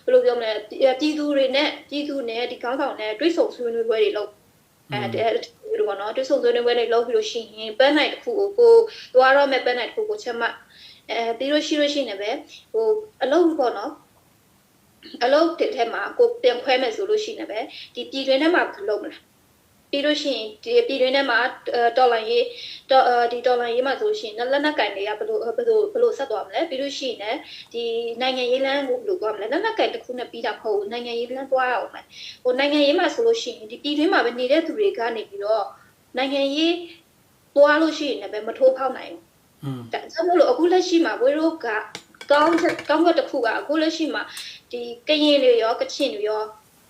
ဘယ်လိုပြောမလဲပြည်သူနဲ့ဒီကောင်းဆောင်နဲ့တွိတ်ဆုံဆွေးနွေးပွဲတွေလုပ်ဒီလိုပေါ့နော်တွိတ်ဆုံဆွေးနွေးပွဲတွေလုပ်ပြီးလို့ရှိရင်ပန်းနိုင်တစ်ခုကိုသွားတော့မဲ့ပန်းနိုင်တစ်ခုကိုချက်မှပြီးလို့ရှိရင်လည်းပဲဟိုအလုပ်ပေါ့နော်အလုပ်တဲ့ထဲမှာကိုပြန်ခွဲမယ်ဆိုလို့ရှိရင်လည်းပဲဒီပြည်တွင်းထဲမှာလုပ်မလားပြီးလို့ရှိရင်ဒီပြည်တွင်းထဲမှာတော်လိုင်းရေးဒီတော်လိုင်းရေးမှာဆိုရှင်လက်နက်ကင်တွေကဘယ်လိုဆက်သွားမလဲပြီးလို့ရှိရင်ဒီနိုင်ငံရေးလမ်းကိုဘယ်လိုသွားမလဲလက်နက်ကင်တစ်ခုနဲ့ပြီးတာမဟုတ်ဘူးနိုင်ငံရေးလမ်းသွားအောင်မယ်ဟိုနိုင်ငံရေးမှာဆိုလို့ရှိရင်ဒီပြည်တွင်းမှာပဲနေတဲ့သူတွေကနေပြီးတော့နိုင်ငံရေးသွားလို့ရှိရင်လည်းမထိုးဖောက်နိုင်ဘူးဒါကြောင့်မို့လို့အခုလက်ရှိမှာဘွေတို့ကကောင်းကတစ်ခုကအခုလက်ရှိမှာဒီကရင်တွေရောကချင်တွေရော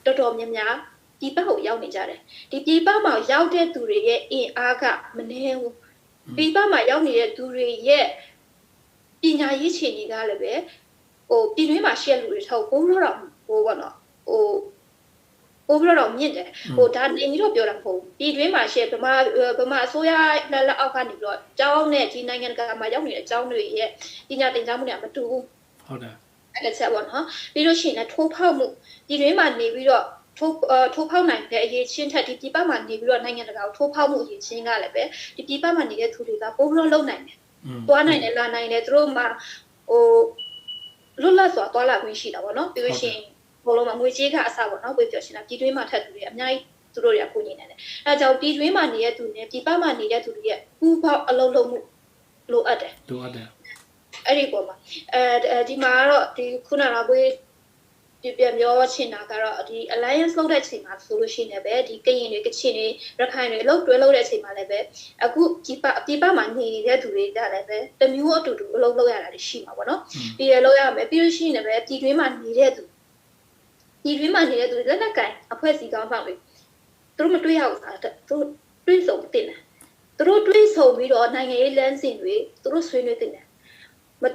တော်တော်များများဒီဘက်ကိုရောက်နေကြတယ်ဒီပြည်ပမှာရောက်တဲ့သူတွေရဲ့အင်အားကမနည်းဘူးပြည်ပမှာရောက်နေတဲ့သူတွေရဲ့ပညာရေးခြေနေကလည်းပဲဟိုပြည်တွင်းမှာရှိတဲ့လူတွေထောက်ပိုးလို့တော့ဟိုပေါ့နော်ဟိုပိုးလို့တော့မြင့်တယ်ဟိုဒါနေပြီးတော့ပြောတာမဟုတ်ဘူးပြည်တွင်းမှာရှိဗမာအစိုးရလက်အောက်ကနေပြီးတော့ကျောင်းနဲ့ဒီနိုင်ငံကမှာရောက်နေတဲ့အကျောင်းတွေရဲ့ပညာသင်ကြားမှုတွေကမတူဘူးဟုတ်တယ်အဲ့ဒါချက်ပေါ့နော်ပြီးလို့ရှိရင်ထိုးဖောက်မှုပြည်တွင်းမှာနေပြီးတော့ထိုးဖောက်နိုင်တဲ့အရေးချင်းထက်ဒီပြည်ပမှာနေပြီးတော့နိုင်ငံတကာကိုထိုးဖောက်မှုအရေးချင်းကလည်းပဲဒီပြည်ပမှာနေတဲ့သူတွေကပိုပြီးတော့လုံနိုင်တယ်။သွားနိုင်တယ်လာနိုင်တယ်သူတို့မှဟိုလွတ်လပ်စွာသွားလာခွင့်ရှိတာပေါ့နော်ပြီးလို့ရှိရင်ဘလုံးမှာငွေကြေးကအစပေါ့နော်ဝေပြောရှင်တာပြည်တွင်းမှာထက်သူတွေအများကြီးသူတို့တွေကကိုနေနေတယ်။အဲဒါကြောင့်ပြည်တွင်းမှာနေတဲ့သူနဲ့ပြည်ပမှာနေတဲ့သူတွေရဲ့ပူးပေါင်းအလုံးလုံးမှုလိုအပ်တယ်။လိုအပ်တယ်။အဲ့ဒီပုံမှာဒီမှာတော့ဒီခုနကဝေပြန်ပြောချင်တာကတော့ဒီ alliance လုပ်တဲ့အချိန်မှာဆိုလို့ရှိရင်လည်းဒီကရင်တွေကချင်တွေရခိုင်တွေအလုပ်တွဲလုပ်တဲ့အချိန်မှာလည်းပဲအခုပြည်ပမှာနေတဲ့သူတွေကလည်းပဲတမျိုးအတူတူအလုပ်လုပ်ရတာရှိမှာပေါ့နော်ပြီးရလုပ်ရမယ်ပြီးလို့ရှိရင်လည်းပြည်တွင်းမှာနေတဲ့သူလက်နက်ကင်အဖွဲ့အစည်းကောင်းဆောင်တွေသူတို့မတွေ့ရဘူးစားသူတို့တွေ့ဆုံတင်တယ်သူတို့တွေ့ဆုံပြီးတော့နိုင်ငံရေးလမ်းစဉ်တွေသူတို့ဆွေးနွေးတင်တယ်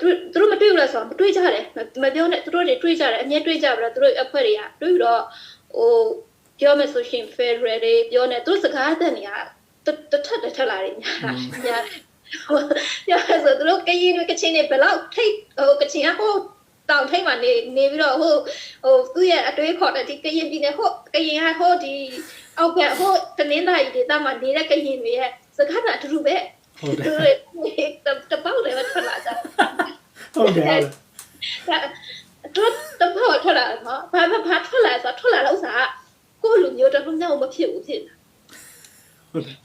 သူတို့မတွေ့ဘူးလားဆိုတော့မတွေ့ကြတယ်မပြောနဲ့သူတို့တွေတွေ့ကြတယ်အမြဲတွေ့ကြပါတော့သူတို့အဖွဲ့တွေကတွေ့ပြီးတော့ဟိုပြောမယ်ဆိုရှင် Federal တွေပြောနေသူတို့စကားတဲ့နေရာတစ်ထက်လာတယ်ညာပြောဆိုသူတို့ကရင်ကချင်တွေဘယ်လောက်ထိတ်ဟိုကချင်ဟိုတောင်ထိတ်မှာနေပြီးတော့ဟိုသူ့ရဲ့အတွေးခေါ်တဲ့ဒီကရင်ပြည်နယ်ဟိုကရင်ဟိုဒီအောက်ကဟိုတနင်္လာရီဒေသမှာနေတဲ့ကရင်တွေရဲ့စကားကအတူတူပဲဟုတ်တယ်တပေါက်လည်းထွက်လာကြဟုတ်တယ်သူတပေါက်ထွက်လာနော်ဘာထွက်လာဆိုထွက်လာတော့ဥစားကိုလူမျိုးတော်များမဖြစ်ဘူးဖြစ်တာ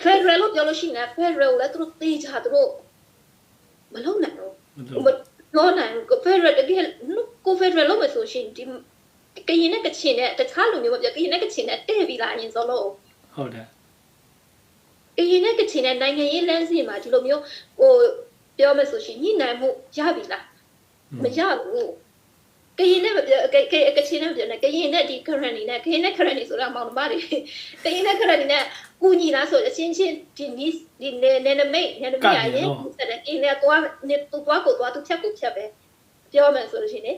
ဖက်ဒရယ်လို့ပြောလို့ရှိရင်ဖက်ဒရယ်လည်းသူတို့တေးကြသူတို့မလုံးနိုင်ဘူးမလုံးနိုင်ဘူးဖက်ဒရယ်တကယ်ကိုဖက်ဒရယ်လို့မဆိုရှင်ဒီကရင်နဲ့ကချင်နဲ့တခြားလူမျိုးမပြောကရင်နဲ့ကချင်နဲ့တဲ့ပြီလားအရင်စောလို့ဟုတ်တယ်ကရင်နဲ့ကချင်နဲ့နိုင်ငံရေးလမ်းစဉ်မှာဒီလိုမျိုးဟိုပြောမယ်ဆိုရှင်ညှိနှိုင်းမှုရပြီလားမရဘူးကရင်နဲ့မပြောကချင်နဲ့မပြောနဲ့ကရင်နဲ့ဒီ current နဲ့ကရင်နဲ့ current ဆိုတာမောင်နှမတွေကရင်နဲ့ current နဲ့ကူညီလားဆိုအချင်းချင်းဒီနေနမိတ်ရဲ့စတဲ့ကရင်နဲ့သွားကိုသူချက်ပဲပြောမယ်ဆိုလို့ရှိရင်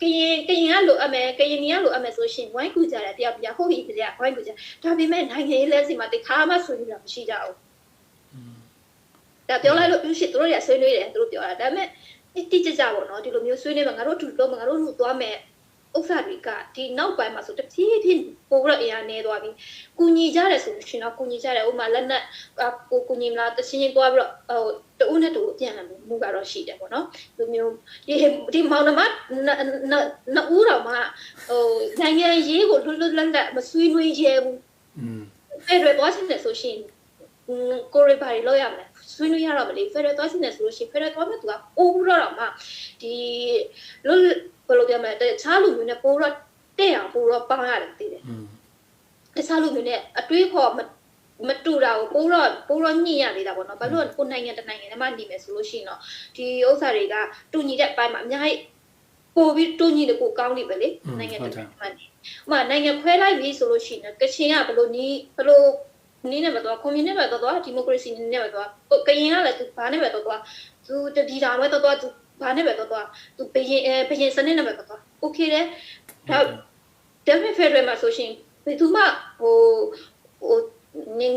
ကရင်ကလိုအပ်မယ်ကရင်ကလိုအပ်မယ်ဆိုရှင်ဝိုင်းကူကြတယ်တရားပြဟိုပြီးပြဝိုင်းကူကြဒါပေမဲ့နိုင်ငံရေးလက်စီမှာတခါမှဆွေးနွေးတာမရှိကြဘူးဒါပြောလိုက်လို့ပြုရှိသူတို့ရဆွေးနွေးတယ်သူတို့ပြောတာဒါပေမဲ့တိကျကြပေါ့နော်ဒီလိုမျိုးဆွေးနွေးမှာငါတို့ထူလို့ငါတို့လူသွားမယ်ဥစ္စာတွေကဒီနောက်ပိုင်းမှာဆိုတဖြည်းဖြည်းပိုပြီးတော့အရာနေသွားပြီကုညီကြတယ်ဆိုလို့ရှင်တော့ကုညီကြတယ်ဥမာလက်နက်ကိုကုညီမလားတချင်းချင်းသွားပြီးတော့ဟိုတူနဲ့တူပြန်လာမှုကတော့ရှိတယ်ပေါ့နော်ဒီမျိုးဒီမောင်နှမနှစ်ဦးတော်မှဟိုနိုင်ငံရေးကိုလွတ်လပ်မဆွေးနွေးရဲဘူးအဲ့တော့သွားချင်တယ်ဆိုရှင်ဝ ကိုရီဘာတွေလောက်ရမလဲဆွေးနွေးရတော့မလေဖက်ဒရယ်သွားစီနေဆိုလို့ရှိရင်ဖက်ဒရယ်သွားမဲ့သူကပို့ပြီးတော့မှဒီလို့ဘယ်လိုပြောမလဲတခြားလူမျိုးနဲ့ပို့တော့တဲ့အောင်ပို့တော့ပေါင်းရတယ်သိတယ်တခြားလူမျိုးနဲ့အတွေးခေါ်မတူတာကိုပို့တော့ညှိရသေးတာပေါ့နော်ဘာလို့ကိုနိုင်ငံတနိုင်ငံနဲ့မှနေမယ်ဆိုလို့ရှိရင်တော့ဒီဥစ္စာတွေကတူညီတဲ့အပိုင်းမှာအများကြီးပို့ပြီးတူညီတယ်ကိုကောင်းနေပဲလေနိုင်ငံတနိုင်ငံမှာနေဥပမာနိုင်ငံခွဲလိုက်ပြီဆိုလို့ရှိရင်ကချင်ကဘယ်လိုနီးနေမှာတော့ကွန်မြူနစ်ပဲတော့ဒီမိုကရေစီနေမှာတော့ကရင်ကလည်းသူဘာနဲ့ပဲတော့သူတတိတာပဲတော့သူဘာနဲ့ပဲတော့သူဘယင်စနစ်နဲ့ပဲတော့โอเคတယ်ဒါဒါပေမဲ့ Federal မှာဆိုရှင်ဘယ်သူမှဟို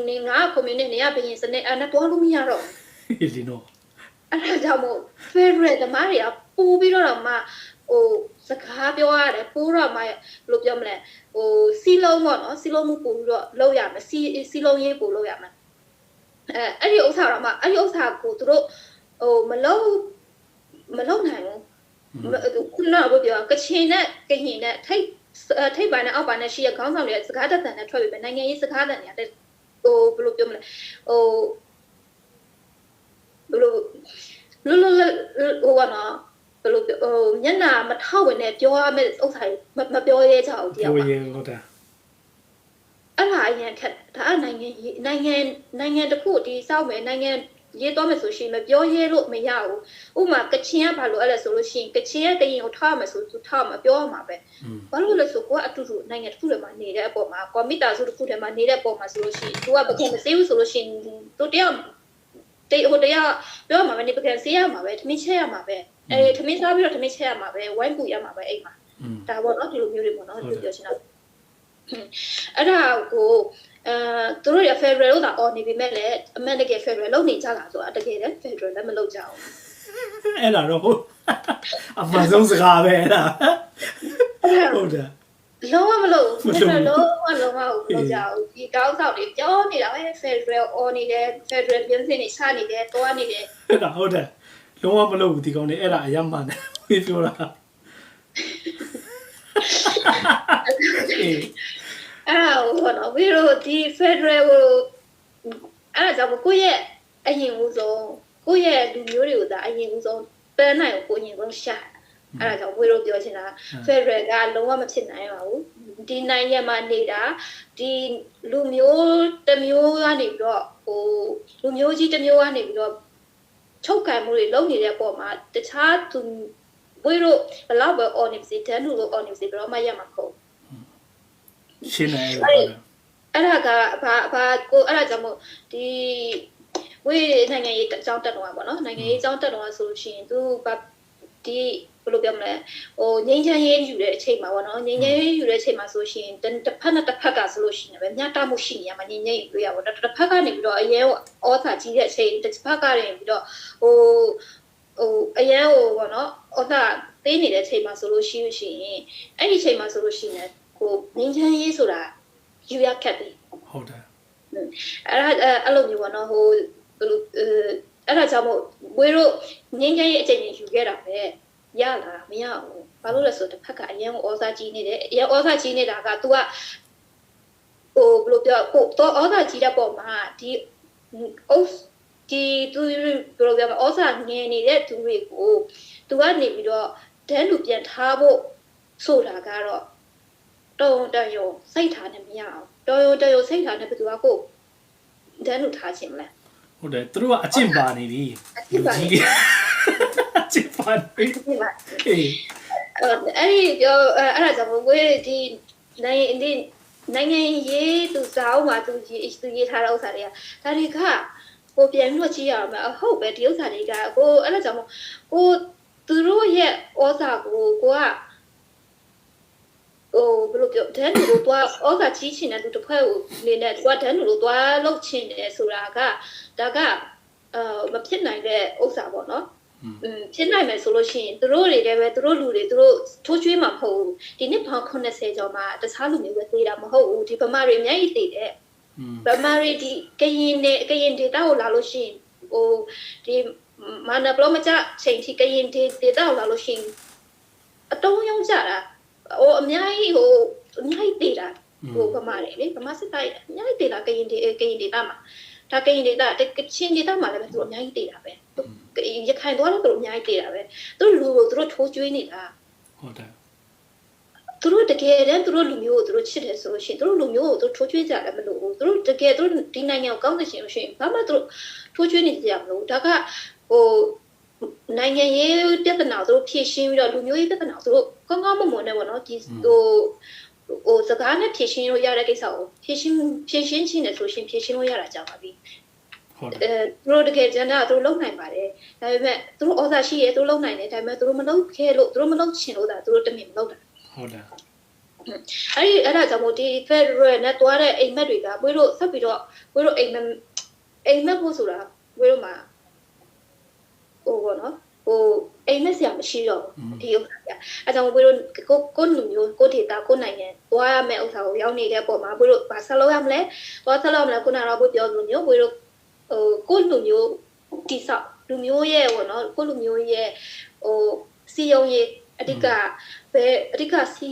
နေငါကွန်မြူနစ်နေရဘယင်စနစ်အဲ့နဲ့တော့လို့မရတော့လီနိုအဲ့ဒါကြောင့်မို့ Federal ဓမ္မတွေကပို့ပြီးတော့မှစကားပြောရတယ်ပို့တော့မှဘယ်လိုပြောမလဲစီလုံးပေါ့နော်စီလုံးမှုပို့ပြီးတော့လောက်ရမယ်စီလုံးရေးပို့လောက်ရမယ်အဲ့ဒီဥစ္စာတော့မှအဲ့ဒီဥစ္စာကိုသူတို့မလုံးနိုင်ဘူးခုနကပြောကချင်နဲ့ကရင်နဲ့ထိပ်ပိုင်းနဲ့အောက်ပိုင်းနဲ့ရှိရခေါင်းဆောင်တွေစကားတတ်တယ်နဲ့ထွက်ပြီးပဲနိုင်ငံရေးစကားတတ်တယ်ဘယ်လိုပြောမလဲဘယ်လိုကတော့ဘယ်လိုမျက်နှာမထောက်ဝင်နဲ့ပြောရမယ့်ဥစ္စာမပြောရဲကြဘူးတရားပါဟုတ်တယ်အဲ့ဒါအရင်ခက်ဒါနိုင်ငံတစ်ခုဒီစောက်မယ်နိုင်ငံရေးတော့မယ်ဆိုရှင်မပြောရဲလို့မရဘူးဥပမာကချင်ကဘာလို့အဲ့လဲဆိုလို့ရှိရင်ကချင်ကရင်ကိုထားမှာဆိုသူထားမှာပြောရမှာပဲဘာလို့လဲဆိုကိုကအတူတူနိုင်ငံတစ်ခုထဲမှာနေတဲ့အပေါ်မှာကွန်ပျူတာဆိုတစ်ခုထဲမှာနေတဲ့အပေါ်မှာဆိုလို့ရှိရင်သူကပကံမစေးဘူးဆိုလို့ရှိရင်သူတရားပြောမှာပဲနေပကံစေးရမှာပဲထမင်းချက်ရမှာပဲထမင်းစားပြီးတော့ထမင်းချက်ရမှာပဲဝိုင်းပူရမှာပဲအိမ်မှာဒါပေါ့နော်ဒီလိုမျိုးတွေပေါ့နော်ပြောချင်တာအဲ့ဒါကိုသူတို့ရ Federal လို့သာအော်နေပြီမဲ့လည်းအမှန်တကယ် Federal လုပ်နေကြတာဆိုတာတကယ်လည်း Federal လည်းမလုပ်ကြဘူးအဲ့ဒါတော့အမှန်ဆုံးစကားပဲအဲ့ဒါဟုတ်တယ်လုံးဝမလုပ်ဘူး Federal လုံးဝမလုပ်ကြဘူးဒီကောင်းဆောင်တွေပြောနေတာပဲ Federal အော်နေတယ် Federal ပြင်ဆင်နေချနေတယ်တွားနေတယ်အဲ့ဒါဟုတ်တယ်လုံးဝမလုပ်ဘူးဒီကောင်တွေအဲ့ဒါအယမ်းမှန်တယ်ပြောတာဟုတ်တော့ဝီရိုဒီ Federal ကိုအဲ့ဒါကြောင့်ကိုယ့်ရဲ့အရင်ဦးဆုံးကိုယ့်ရဲ့လူမျိုးတွေကိုသာအရင်ဦးဆုံးပန်းနိုင်ကိုအရင်ဆုံးရှာအဲ့ဒါကြောင့်ဝီရိုပြောချင်တာ Federal ကလုံးဝမဖြစ်နိုင်ပါဘူးဒီနိုင်ငံမှာနေတာဒီလူမျိုးတစ်မျိုးကနေပြီးတော့လူမျိုးကြီးတစ်မျိုးကနေပြီးတော့ချုပ်ကန်မှုတွေလုပ်နေတဲ့အပေါ်မှာတခြားသူဝီရိုဘလောက်ပဲ honest တန်းလို့ honest ဘယ်တော့မှရမှာမဟုတ်ရှင်းနေအဲ့ဒါကဘာကိုအဲ့ဒါကြောင့်မို့ဒီဝေးနိုင်ငံရေးအကြောင်းတက်တော့ပါနော်နိုင်ငံရေးအကြောင်းတက်တော့ဆိုလို့ရှိရင်သူဒီဘယ်လိုပြောမလဲငိမ့်ချမ်းရေးယူတဲ့အချိန်မှာပေါ့နော်ငိမ့်ချမ်းရေးယူတဲ့အချိန်မှာဆိုရှင်တစ်ဖက်နဲ့တစ်ဖက်ကဆိုလို့ရှိရင်ပဲမျှတမှုရှိနေရမှာငိမ့်ချမ်းရေးတွေ့ရပါတော့တစ်ဖက်ကနေပြီးတော့အရင်ဩစာကြီးတဲ့အချိန်တစ်ဖက်ကနေပြီးတော့အရင်ပေါ့နော်ဩစာသေးနေတဲ့အချိန်မှာဆိုလို့ရှိရင်အဲ့ဒီအချိန်မှာဆိုလို့ရှိရင်ကိုငင်းချမ်းရေးဆိုတာယူရခက်တယ်ဟုတ်တယ်အဲ့လိုမျိုးပေါ့နော်ဘယ်လိုအဲ့ဒါကြောင့်မို့ဝေးတို့ငင်းချမ်းရေးအချိန်ကြီးယူခဲ့တာပဲရလာမရဘူးဘာလို့လဲဆိုတော့တစ်ဖက်ကအရင်ဩစာကြီးနေတယ်အရင်ဩစာကြီးနေတာက तू ကဘယ်လိုပြောကိုတော့ဩစာကြီးတဲ့ပုံမှာဒီသူဘယ်လိုပြောမလဲဩစာငင်းနေတဲ့သူတွေကို तू ကနေပြီးတော့ဒန်းလူပြန်ထားဖို့ဆိုတာကတော့တော်ရုံစိတ်ထားနဲ့မရအောင်တော်ရုံစိတ်ထားနဲ့ဘယ်သူကကိုဒန်းလို့ထားခြင်းမလဲဟုတ်တယ်သူတို့ကအကျင့်ပါနေပြီအကျင့်ပါနေအေးအဲ့ဒီပြောအဲ့ဒါကြောင့်ဝေးဒီနိုင်ငံရေးသူစာအုပ်မှာသူရေးထားတဲ့ဥစ္စာတွေကဒါတွေကကိုပြန်ပြီးတော့ကြည့်ရအောင်ဟုတ်ပဲဒီဥစ္စာတွေကကိုအဲ့ဒါကြောင့်ကိုသူတို့ရဲ့ဩစာကိုကဘယ်လိုပြောဒန်းလူတို့သွားဩစာကြီးချင်တဲ့သူတစ်ဖွဲ့ကိုနေနဲ့သူကဒန်းလူတို့သွားလှုပ်ချင်တယ်ဆိုတာကဒါကမဖြစ်နိုင်တဲ့ဥစ္စာပေါ့နော်ဖြစ်နိုင်မယ်ဆိုလို့ရှိရင်သူတို့တွေလည်းပဲသူတို့လူတွေသူတို့ထိုးချွေးမှာမဟုတ်ဘူးဒီနှစ်ပေါင်း80ကျော်မှာတခြားလူမျိုးပဲသေးတာမဟုတ်ဘူးဒီဗမာတွေအများကြီးသေးတယ်ဗမာတွေဒီကရင်ဒေတာကိုလာလို့ရှိရင်ဒီမာနပလောမချချိန်ထိကရင်ဒေတာကိုလာလို့ရှိရင်အတုံးယုံကြတာအများကြီးသေးတာဗမာတွေလေဗမာစစ်သားအများကြီးသေးတာကရင်ဒေတာမှာ ဒါကရင်ဒေတာချင်းဒေတာမှာလည်းသူတို့အများကြီးတည်တာပဲရခိုင်သွားတော့သူတို့အများကြီးတည်တာပဲသူတို့လူကိုသူတို့ထိုးကျွေးနေတာဟုတ်တယ်သူတို့တကယ်တမ်းသူတို့လူမျိုးကိုသူတို့ချစ်တယ်ဆိုလို့ရှိရင်သူတို့လူမျိုးကိုသူတို့ထိုးကျွေးကြတယ်မလို့သူတို့တကယ်သူတို့ဒီနိုင်ငံကိုကောင်းတဲ့ရှင်လို့ရှိရင်ဘာမှသူတို့ထိုးကျွေးနေကြရမလို့ဒါကဟိုနိုင်ငံရေးပြဿနာသူတို့ဖြေရှင်းပြီးတော့လူမျိုးရေးပြဿနာသူတို့ကောင်းကောင်းမွန်မွန်နဲ့ပေါ့နော်ဒီဟိုစကားနဲ့ဖြေရှင်းလို့ရတဲ့ကိစ္စကိုဖြေရှင်းချင်းနဲ့ဆိုရှင်ဖြေရှင်းလို့ရတာကြောက်ပါပြီဟုတ်တယ်သူတို့တကယ်ကျန်တာသူတို့လုံနိုင်ပါတယ်ဒါပေမဲ့သူတို့ဩဇာရှိရဲသူတို့လုံနိုင်တယ်ဒါပေမဲ့သူတို့မလုံခဲလို့သူတို့မလုံချင်လို့ဒါသူတို့တမင်မလုံတာဟုတ်တယ်အဲ့ဒါကြောင့်မို့ဒီ Federal နဲ့တွားတဲ့အိမ်မက်တွေကဘွေးတို့ဆက်ပြီးတော့ဘွေးတို့အိမ်မက်ဖို့ဆိုတာဘွေးတို့မှာဟိုပေါ့နော်ဟိုအိမ်မက်ဆရာမရှိတော့ဒီဥစ္စာကအဲကြောင့်ဘွေးတို့ကိုလူမျိုးကိုဒေတာကိုနိုင်ငံတွားရမယ့်ဥစ္စာကိုရောက်နေတဲ့ပုံမှာဘွေးတို့ဘာဆက်လုပ်ရမလဲတွားဆက်လုပ်ရမလဲခုနကတော့ဘွေးပြောလို့မျိုးဘွေးတို့ကိုလူမျိုးတိဆောက်လူမျိုးရဲ့ပေါ့နော်ကိုလူမျိုးရဲ့ဟိုစီယုံရေးအဓိကပဲအဓိကစီ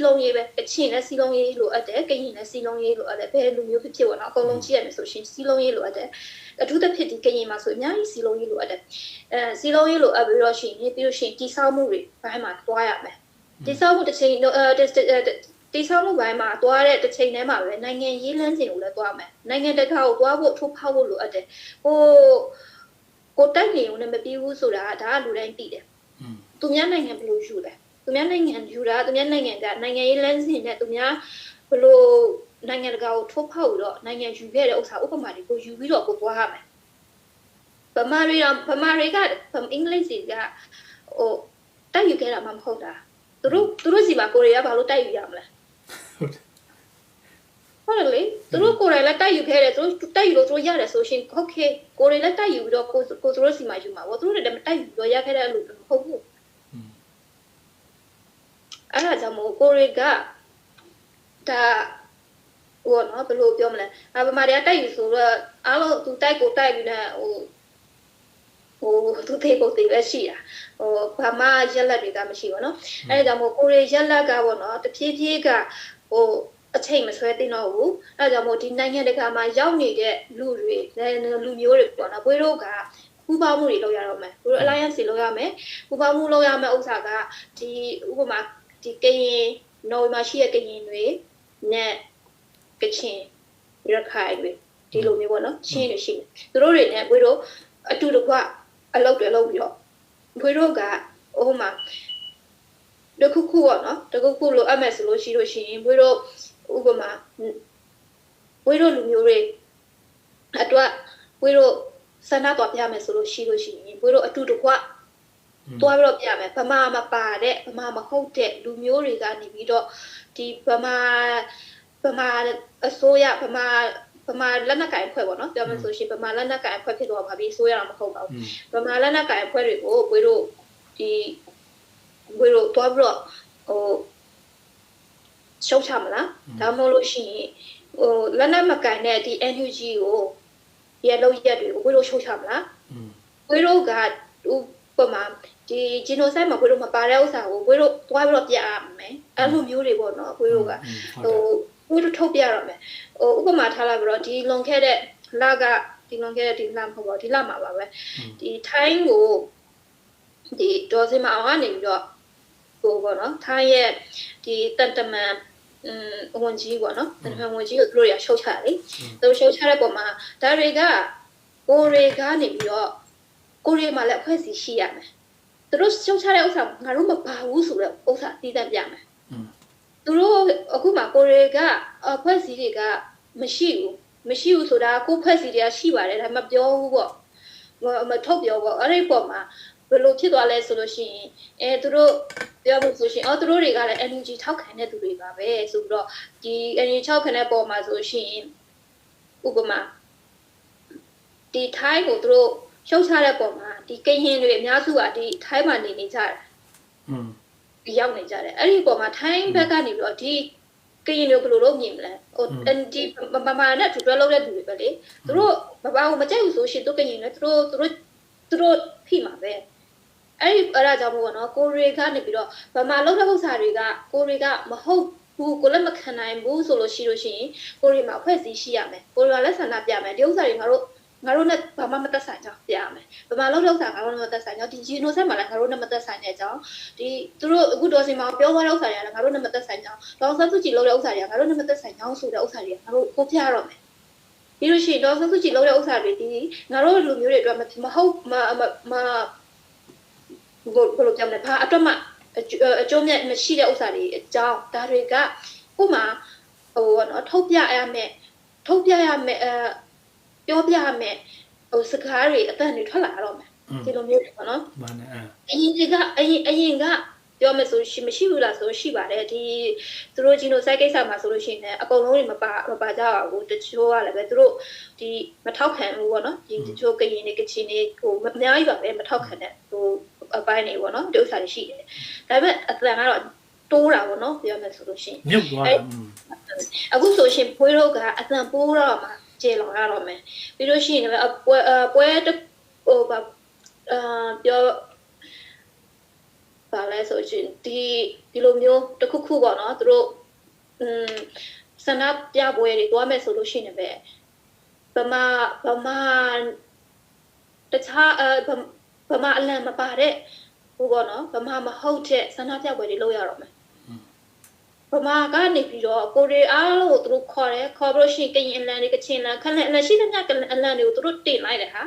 လုံးရေးပဲအချင်းနဲ့စီလုံးရေးလိုအပ်တယ်ကရင်နဲ့စီလုံးရေးလိုအပ်တယ်ဘယ်လူမျိုးဖြစ်ပေါ့နော်အကုန်လုံးကြည့်ရမယ်ဆိုရှင်စီလုံးရေးလိုအပ်တယ်အထူးသဖြင့်ဒီကရင်မှာဆိုအများကြီးစီလုံးရေးလိုအပ်တယ်စီလုံးရေးလိုအပ်ပြီးတော့ရှင်ပြီးလို့ရှင်တိဆောက်မှုတွေဘိုင်းမှာတွားရမယ်တိဆောက်မှုတစ်ချိန်တိဆောက်မှုဘိုင်းမှာတွားတဲ့တစ်ချိန်တည်းမှာပဲနိုင်ငံရေးလမ်းစဉ်ကိုလည်းတွားမယ်နိုင်ငံတကာကိုတွားဖို့ထိုးဖောက်ဖို့လိုအပ်တယ်ကိုတိုက်နေုံနဲ့မပြီးဘူးဆိုတာဒါကလူတိုင်းသိတယ်သူများနိုင်ငံဘယ်လိုယူလဲသူများနိုင်ငံယူတာသူများနိုင်ငံကနိုင်ငံရေးလမ်းစဉ်နဲ့သူများဘယ်လိုနိုင်ငံတကာကိုထိုးဖောက်ပြီးတော့နိုင်ငံယူခဲ့တဲ့ဥစ္စာဥပမာတွေကိုယူပြီးတော့ကိုသွားရမယ်ဗမာတွေက အင်္ဂလိပ်စီကဟိုတိုက်ယူခဲ့တာမှမဟုတ်တာသူတို့စီမှာကိုရီးယားဘာလို့တိုက်ယူရမလဲဟုတ်တယ်လေသူတို့ကိုယ်တိုင်လည်းတိုက်ယူခဲ့တယ်သူတို့တိုက်ယူလို့သူတို့ရတယ်ဆိုရှင်โอเคကိုယ်တိုင်လည်းတိုက်ယူပြီးတော့ကိုသူတို့စီမှာယူမှာပေါ့သူတို့လည်းမတိုက်ယူတော့ရခဲ့တဲ့လို့မဟုတ်ဘူးအဲ့ဒါကြောင့်မို့ကိုရီကဒါဟိုနော်ဘယ်လိုပြောမလဲဗမာတွေကတိုက်ယူဆိုတော့အားလုံးသူတိုက်ကိုတိုက်ပြီးတော့ဟိုသူသေးကိုသေးပဲရှိတာဟိုဗမာရက်လက်တွေကမရှိဘူးနော်အဲ့ဒါကြောင့်မို့ကိုရီရက်လက်ကပေါ့နော်တဖြည်းဖြည်းကဟိုအချိန်မဆွဲသိတော့ဘူးအဲ့ဒါကြောင့်မို့ဒီနိုင်ငံတကာမှာရောက်နေတဲ့လူတွေလူမျိုးတွေပေါ့နော်ဘွေးတို့ကပူပေါင်းမှုတွေလုပ်ရတော့မယ်ဘွေးတို့ alliance တွေလုပ်ရမယ်ပူပေါင်းမှုလုပ်ရမယ်ဥစ္စာကဒီဥပမာဒီကရင်နော်မှာရှိတဲ့ကရင်တွေနဲ့ကချင်ရခိုင်တွေဒီလိုမျိုးပေါ့နော်ချင်းတွေရှိတယ်သူတို့တွေနဲ့ဘွေးတို့အတူတကွအလုပ်တွေလုပ်ပြီးတော့ဘွေးတို့ကဟိုမှာတခုခုပေါ့နော်တခုခုလိုအပ်မယ်ဆိုလို့ရှိရင်ဘွေးတို့ဥပမာဘွေးတို့လူမျိုးတွေအတွက်ဘွေးတို့စန္ဒတော်ပြမယ်ဆိုလို့ရှိရင်ဘွေးတို့အတူတကွတွားပြီးတော့ပြမယ်ဗမာမပါတဲ့ဗမာမဟုတ်တဲ့လူမျိုးတွေကနေပြီးတော့ဒီဗမာအစိုးရဗမာလက်နက်ကိုင်အဖွဲ့ပေါ့နော်ပြောမယ်ဆိုရှင်ဗမာလက်နက်ကိုင်အဖွဲ့ဖြစ်တော့ပါပြီဆိုရတာမဟုတ်ပါဘူးဗမာလက်နက်ကိုင်အဖွဲ့တွေကိုဘွေးတို့တွားပြီးတော့ဟိုရှုပ်ချမလားဒါမှမဟုတ်လို့ရှိရင်ဟိုလက်နက်မကိုင်တဲ့ဒီ NUG ကိုရဲ့လောက်ရက်တွေကိုဘွေးတို့ရှုပ်ချမလားဘွေးတို့ကဥပမာဒီဂျီနိုဆိုက်မှာဘွေးတို့မပါတဲ့ဥစ္စာကိုဘွေးတို့တွားပြီးတော့ပြရမယ်အဲ့လိုမျိုးတွေပေါ့နော်ဘွေးတို့ကဟိုဘွေးတို့ထုတ်ပြရမယ်ဟိုဥပမာထားလိုက်ပြီးတော့ဒီလွန်ခဲ့တဲ့လမဟုတ်ပါဘူးဒီလမှာပါပဲဒီထိုင်းကိုဒီဒေါ်စင်မအောင်ကနေပြီးတော့ဟိုပေါ့နော်ထိုင်းရဲ့ဒီတန်တမန်ဝန်ကြီးပေါ့နော်တန်တမန်ဝန်ကြီးကိုသူတို့ရရှုတ်ချတယ်သူရှုတ်ချတဲ့ပုံမှာဒါတွေကကိုရီကနေပြီးတော့ကိုရီမှာလည်းအဖွဲ့အစည်းရှိရမယ်သူတို့ရှုတ်ချတဲ့ဥစ္စာငါတို့မပါဘူးဆိုတော့ဥစ္စာသိတတ်ပြမယ်သူတို့အခုမှကိုရီကအဖွဲ့အစည်းတွေကမရှိဘူးဆိုတာကိုအဖွဲ့အစည်းတွေကရှိပါတယ်ဒါမှမပြောဘူးပေါ့မထုတ်ပြောပေါ့အဲ့ဒီပုံမှာဘယ်လိုဖြစ်သွားလဲဆိုလို့ရှိရင်သူတို့ပြောဖို့ဆိုရှင်သူတို့တွေကလည်း NUG ထောက်ခံတဲ့သူတွေပါပဲဆိုပြီးတော့ဒီ NUG ထောက်ခံတဲ့ပုံမှာဆိုရှင်ဥပမာဒီထိုင်းကိုသူတို့ရှုတ်ချတဲ့ပုံမှာဒီကရင်တွေအများစုကဒီထိုင်းမှာနေကြတယ်ရောက်နေကြတယ်အဲ့ဒီပုံမှာထိုင်းဘက်ကနေပြီးတော့ဒီကရင်တွေဘယ်လိုလုပ်မြင်မလဲဟိုဒီမမနဲ့တူတွဲလုပ်တဲ့သူတွေပဲလေသူတို့ဘာကိုမကြိုက်ဘူးဆိုရှင်သူကရင်တွေသူတို့ဖိမှာပဲအဲ့ဒါကြောင့်မို့ပေါ့နော်ကိုရီကနေပြီးတော့ဗမာလောက်တဲ့ဥစ္စာတွေကကိုရီကမဟုတ် ဘူးကိုလည်းမခံနိုင်ဘူးဆိုလို့ရှိလို့ရှိရင်ကိုရီမှာဖွဲ့စည်းရှိရမယ်ကိုရီကလည်းဆန္ဒပြမယ်ဒီဥစ္စာတွေငါတို့နဲ့ဘာမှမသက်ဆိုင်ကြောင်းပြရမယ်ဘာမှလုံးလုံးစားငါတို့နဲ့မသက်ဆိုင်ကြောင်းဒီဂျီနိုဆက်မှာလည်းငါတို့နဲ့မသက်ဆိုင်တဲ့အကြောင်းဒီသူတို့အခုတော်စီမှာပြောသွားတဲ့ဥစ္စာတွေကလည်းငါတို့နဲ့မသက်ဆိုင်ကြောင်းဒေါအောင်ဆန်းစုကြည်လုပ်တဲ့ဥစ္စာတွေကငါတို့နဲ့မသက်ဆိုင်ကြောင်းဆိုတဲ့ဥစ္စာတွေကငါတို့ကိုပြရတော့မယ်ပြီးလို့ရှိရင်ဒေါအောင်ဆန်းစုကြည်လုပ်တဲ့ဥစ္စာတွေဒီငါတို့လူမျိုးတွေအတွက်မဟုတ်မဘယ်လိုပြောမလဲဘာအတွက်မှအကျိုးမြတ်မရှိတဲ့ဥစ္စာတွေအကြောင်းဒါတွေကဥမာဟိုနော်ထုတ်ပြရမယ်ပြောပြရမယ်ဟိုစကားတွေအတန်တွေထွက်လာတော့မယ်ဒီလိုမျိုးပေါ့နော်မှန်တယ်အရင်ကပြောမယ်ဆိုမရှိဘူးလားဆိုရှိပါတယ်ဒီသူတို့ဂျီနိုဆိုက်ကိစ္စမှာဆိုလို့ရှိရင်အကုန်လုံးတွေမပါကြပါဘူးတချို့ကလည်းပဲသူတို့ဒီမထောက်ခံဘူးပေါ့နော်ဒီတချို့ကရင်တွေကချင်နေဟိုအများကြီးပါပဲမထောက်ခံတဲ့ဟိုအပိုင်းနေပေါ့နော်ဒီဥစ္စာတွေရှိတယ်ဒါပေမဲ့အတန်ကတော့တိုးတာပေါ့နော်ပြောမယ်ဆိုလို့ရှိရင်မြုပ်သွားတယ်အခုဆိုရှင်ဖွေးတော့ကအတန်ပိုးတော့မှာကျေလောင်ရတော့မယ်ပြီးလို့ရှိရင်လည်းပွဲဟိုပြောပါလဲဆိုရှင်ဒီလိုမျိုးတစ်ခုပေါ့နော်သူတို့ဆန္ဒပြပွဲတွေတွားမယ်ဆိုလို့ရှိရင်ပဲဗမာတခြားဗမာအလံမပါတဲ့ဟိုပေါ့နော်ဗမာမဟုတ်တဲ့ဆန္ဒပြပွဲတွေလုပ်ရတော့မယ်ဗမာကနေပြီးတော့ကိုရီအားလို့သူတို့ခေါ်ပြီးလို့ရှိရင်ကရင်အလံတွေကချင်လံခက်လက်အလံရှိတဲ့ညအလံတွေကိုသူတို့တင်လိုက်တယ်ဟာ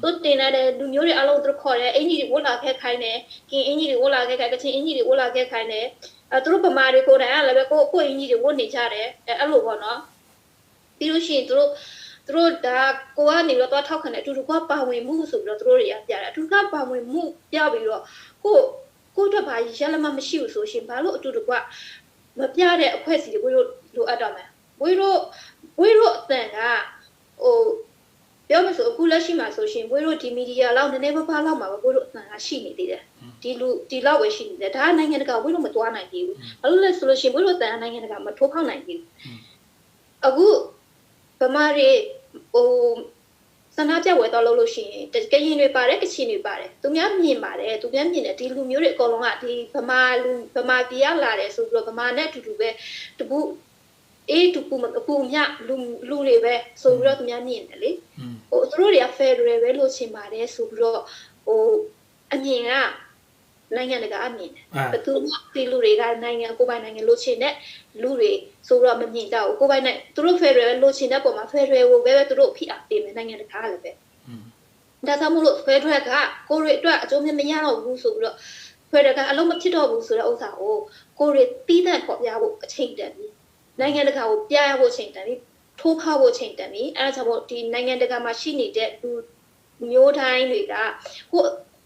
သူတင်လိုက်တဲ့လူမျိုးတွေအားလုံးသူတို့ခေါ်တယ်အင်ကြီးတွေဝတ်လာခဲ့ခိုင်းတယ်ကင်အင်ကြီးတွေဝတ်လာခဲ့ခိုင်းကချင်အင်ကြီးတွေဝတ်လာခဲ့ခိုင်းတယ်သူတို့ဗမာတွေကိုယ်တိုင်ကလည်းပဲကိုအင်ကြီးတွေဝတ်နေကြတယ်အဲ့လိုပေါ့နော်ပြီးလို့ရှိရင်သူတို့ဒါကိုကနေပြီးတော့ထောက်ခံတဲ့အတူတူကပါဝင်မှုဆိုပြီးတော့သူတို့တွေကပြတယ်အတူတူကပါဝင်မှုပြပြီးတော့ကိုအတွက်ဘာရလမမရှိဘူးဆိုရှင်ဘာလို့အတူတူကမပြတဲ့အဖွဲ့အစည်းတွေလိုအပ်တော့မယ်ဝေးတို့အတန်ကဟိုပြောမဆိုအခုလက်ရှိမှာဆိုရှင်ဝေးတို့ဒီမီဒီယာလောက်နည်းနည်းပါးလောက်မှာပဲဝေးတို့အတန်ကရှိနေသေးတယ်ဒီလောက်ပဲရှိနေတယ်ဒါကနိုင်ငံတကာဝေးတို့မတွားနိုင်သေးဘူးဘာလို့လဲဆိုလို့ရှင်ဝေးတို့အတန်ကနိုင်ငံတကာမထိုးဖောက်နိုင်သေးဘူးအခုဗမာတွေဟိုဆန္ဒပြပွဲတော့လုပ်လို့ရှိရင်ကရင်တွေပါတယ်ကချင်တွေပါတယ်သူများမြင်ပါတယ်သူများမြင်တယ်ဒီလူမျိုးတွေအကုန်လုံးကဒီဗမာပြည်ရောက်လာတယ်ဆိုပြီးတော့ဗမာနဲ့အတူတူပဲတပူတူပူမြလူတွေပဲဆိုပြီးတော့သူများမြင်တယ်လေဟိုသူတို့တွေက Federal ပဲလို့ချင်ပါတယ်ဆိုပြီးတော့ဟိုအမြင်ကနိုင်ငံတကာအမြင်တယ်ဘယ်သူမှဒီလူတွေကနိုင်ငံကိုပိုင်နိုင်ငံလို့ချင်တဲ့လူတွေဆိုတော့မမြင်ကြဘူးကိုပိုင်နဲ့သူတို့ Federal လို့ချင်တဲ့ပုံမှာ Federal ကိုပဲသူတို့ဖိအားပေးမယ်နိုင်ငံတကာလည်းပဲဒါကြောင့်မို့လို့ Federal ကကိုရီအတွက်အကျိုးမရတော့ဘူးဆိုပြီးတော့ Federal ကအလုံးမဖြစ်တော့ဘူးဆိုတဲ့ဥစ္စာကိုကိုရီတီးတဲ့ပေါ်ပြဖို့အချိန်တန်ပြီနိုင်ငံတကာကိုပြရဖို့အချိန်တန်ပြီထိုးဖောက်ဖို့အချိန်တန်ပြီအဲဒါကြောင့်မို့ဒီနိုင်ငံတကာမှာရှိနေတဲ့လူမျိုးတိုင်းတွေကကို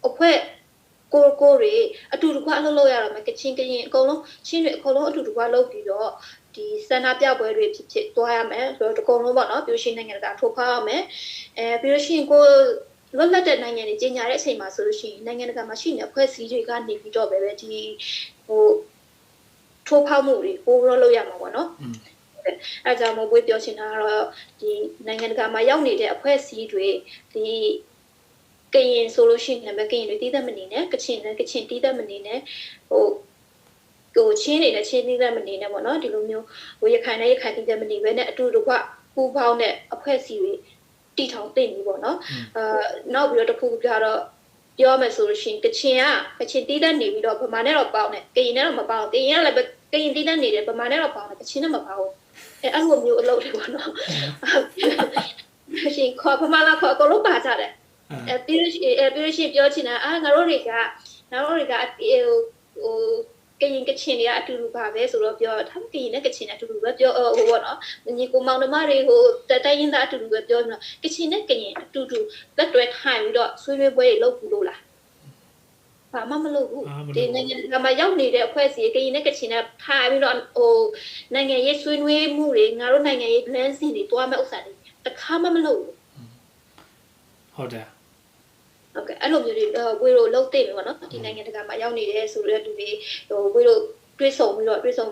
အဖွဲ့ကိုတွေအတူတူကအလုပ်လုပ်ရတော့မယ်ကချင်းကရင်အကုန်လုံးချင်းတွေအကုန်လုံးအတူတူကလုပ်ပြီးတော့ဒီစန္ဒပြပွဲတွေဖြစ်သွားရမယ်ဆိုတော့အကုန်လုံးပေါ့နော်ပြောရှင်းနိုင်ငံတကာထိုးဖောက်ရမယ်ပြီးလို့ရှိရင်ကိုလွတ်လပ်တဲ့နိုင်ငံတွေကြီးညာတဲ့အချိန်မှာဆိုလို့ရှိရင်နိုင်ငံတကာမှာရှိနေတဲ့အဖွဲ့အစည်းတွေကနေပြီးတော့ပဲဒီဟိုထိုးဖောက်မှုတွေပိုးလုပ်ရမှာပေါ့နော်အဲကြောင့်မို့ဝေးပြောချင်တာကတော့ဒီနိုင်ငံတကာမှာရောက်နေတဲ့အဖွဲ့အစည်းတွေဒီကရင်ဆိုလို့ရှိရင်လည်းကရင်တွေတည်တတ်မနေနဲ့ကချင်လည်းကချင်တည်တတ်မနေနဲ့ဟိုချင်းတွေလည်းချင်းတည်တတ်မနေနဲ့ပေါ့နော်ဒီလိုမျိုးဟိုရခိုင်နဲ့ရခိုင်တည်တတ်မနေပဲနဲ့အတူတူကပူပေါင်းတဲ့အဖွဲ့အစည်းတွေတီထောင်သိနေပေါ့နော်နောက်ပြီးတော့တစ်ခုပြတော့ပြောမယ်ဆိုလို့ရှိရင်ကချင်တည်တတ်နေပြီးတော့ဗမာနဲ့တော့ပေါင်းတယ်ကရင်နဲ့တော့မပေါင်းကရင်ကလည်းကရင်တည်တတ်နေတယ်ဗမာနဲ့တော့ပေါင်းတယ်ကချင်နဲ့မပေါင်းအဲ့လိုမျိုးအလုပ်တွေပေါ့နော်ရှင်ခေါ်ဗမာလာခေါ်အကုန်လုံးပါကြတယ်ပြီးလို့ရှိရင်ပြောချင်တာငါတို့တွေကဟိုကရင်ကချင်တွေကအတူတူပါပဲဆိုတော့ပြောထားကရင်နဲ့ကချင်နဲ့အတူတူပဲပြောဟိုပေါ့နော်ညီကိုမောင်နှမတွေဟိုတိုင်းရင်းသားအတူတူပဲပြောပြီးတော့ကချင်နဲ့ကရင်အတူတူလက်တွဲထိုင်ပြီးတော့ဆွေးနွေးပွဲတွေလုပ်ဘူးလို့လားဘာမှမလုပ်ဘူးဒီနိုင်ငံကမှရောက်နေတဲ့အဖွဲ့အစည်းကရင်နဲ့ကချင်နဲ့ထိုင်ပြီးတော့ဟိုနိုင်ငံရေးဆွေးနွေးမှုတွေငါတို့နိုင်ငံရေး plan စီတွေတွားမဲ့ဥစ္စာတွေတခါမှမလုပ်ဘူးဟုတ်တယ်ဟုတ်ကဲ့အဲ့လိုမျိုးတွေဝေးလို့လုံးသိပြီပေါ့နော်ဒီနိုင်ငံတကာမှာရောက်နေတယ်ဆိုတော့သူတွေဟိုဝေးလို့တွဲဆုံပြီးတော့ပြီးတော့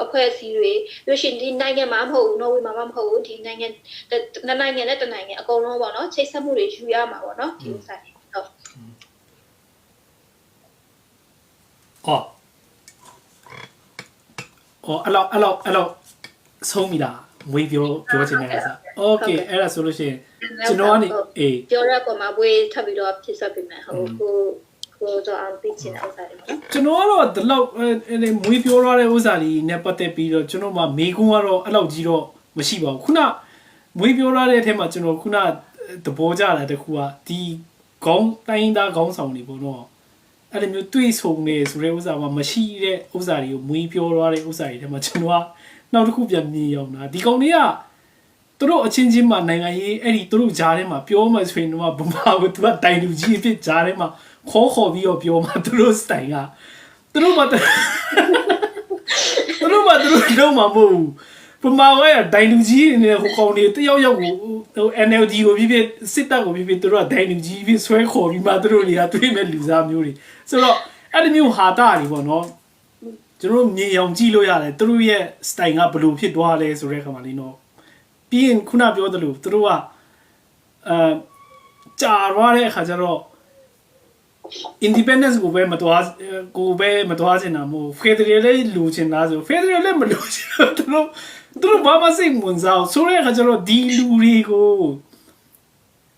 အဖွဲ့အစည်းတွေပြီးရှင်ဒီနိုင်ငံမှာမဟုတ်ဘူးနော်ဝေးမှာမဟုတ်ဘူးဒီနိုင်ငံနိုင်ငံနဲ့တနိုင်ငံအကုန်လုံးပေါ့နော်ချိတ်ဆက်မှုတွေယူရမှာပေါ့နော်ဒီဥစ္စာတွေဟုတ် အဲ့လောက်ဆုံးပြီလားမွေးပြောချင်တဲ့စားโอเคအဲ့ဒါဆိုလို့ရှိရင်ကျွန်တော်ကနေအေးပြောရပေါ်မှာဝေးထပ်ပြီးတော့ဖြစ်ဆက်ပြီးမယ်ကိုတော့အောင်သိချင်တဲ့ဥစ္စာတွေပေါ့နော်ကျွန်တော်ကတော့ဒီလောက်မွေးပြောရတဲ့ဥစ္စာတွေနဲ့ပတ်သက်ပြီးတော့ကျွန်တော်မှမေကွန်းကတော့အဲ့လောက်ကြီးတော့မရှိပါဘူးခုနမွေးပြောရတဲ့အထက်မှာကျွန်တော်ခုနသဘောကျတာတခုကဒီခေါင်းတိုင်းသားခေါင်းဆောင်တွေပေါ့နော်အဲ့လိုမျိုးတွေးဆုံနေဆိုတဲ့ဥစ္စာမှာမရှိတဲ့ဥစ္စာတွေကိုမွေးပြောရတဲ့ဥစ္စာတွေထဲမှာကျွန်တော်ကနောက်တစ်ခုပြန်မြင်အောင်တာဒီကောင်တွေကသူတို့အချင်းချင်းမှာနိုင်ငံရေးအဲ့ဒီသူတို့ဂျားထဲမှာပြောမှဆိုရင်တော့ဗမာကိုသူကတိုင်လူကြီးအဖြစ်ဂျားထဲမှာခေါ်ပြီးတော့ပြောမှသူတို့စတိုင်ကသူတို့လုံးမှာမဟုတ်ဘူးဗမာကတိုင်လူကြီးနေဟိုကောင်တွေတယောက်ကိုဟို NLD ကိုဖြစ်စစ်တပ်ကိုဖြစ်သူတို့ကတိုင်လူကြီးဖြစ်ဆွဲခေါ်ပြီးမှသူတို့တွေကတွေ့မဲ့လူစားမျိုးတွေဆိုတော့အဲ့ဒီမျိုးဟာတာတွေပေါ့နော်ကျွန်တော်မြင်အောင်ကြည့်လို့ရတယ်သူတို့ရဲ့ style ကဘယ်လိုဖြစ်သွားလဲဆိုတဲ့ခါမှာလေးနော်ပြီးရင်ခုနပြောသလိုသူတို့ကကြာရွားတဲ့အခါကျတော့ independence ကိုပဲမသွားချင်တာမို့ federal လေးလူချင်တာဆို federal လေးမလူချင်တော့သူတို့ဘာမှစိတ်ဝင်စားဆိုတဲ့အခါကျတော့ဒီလူတွေကို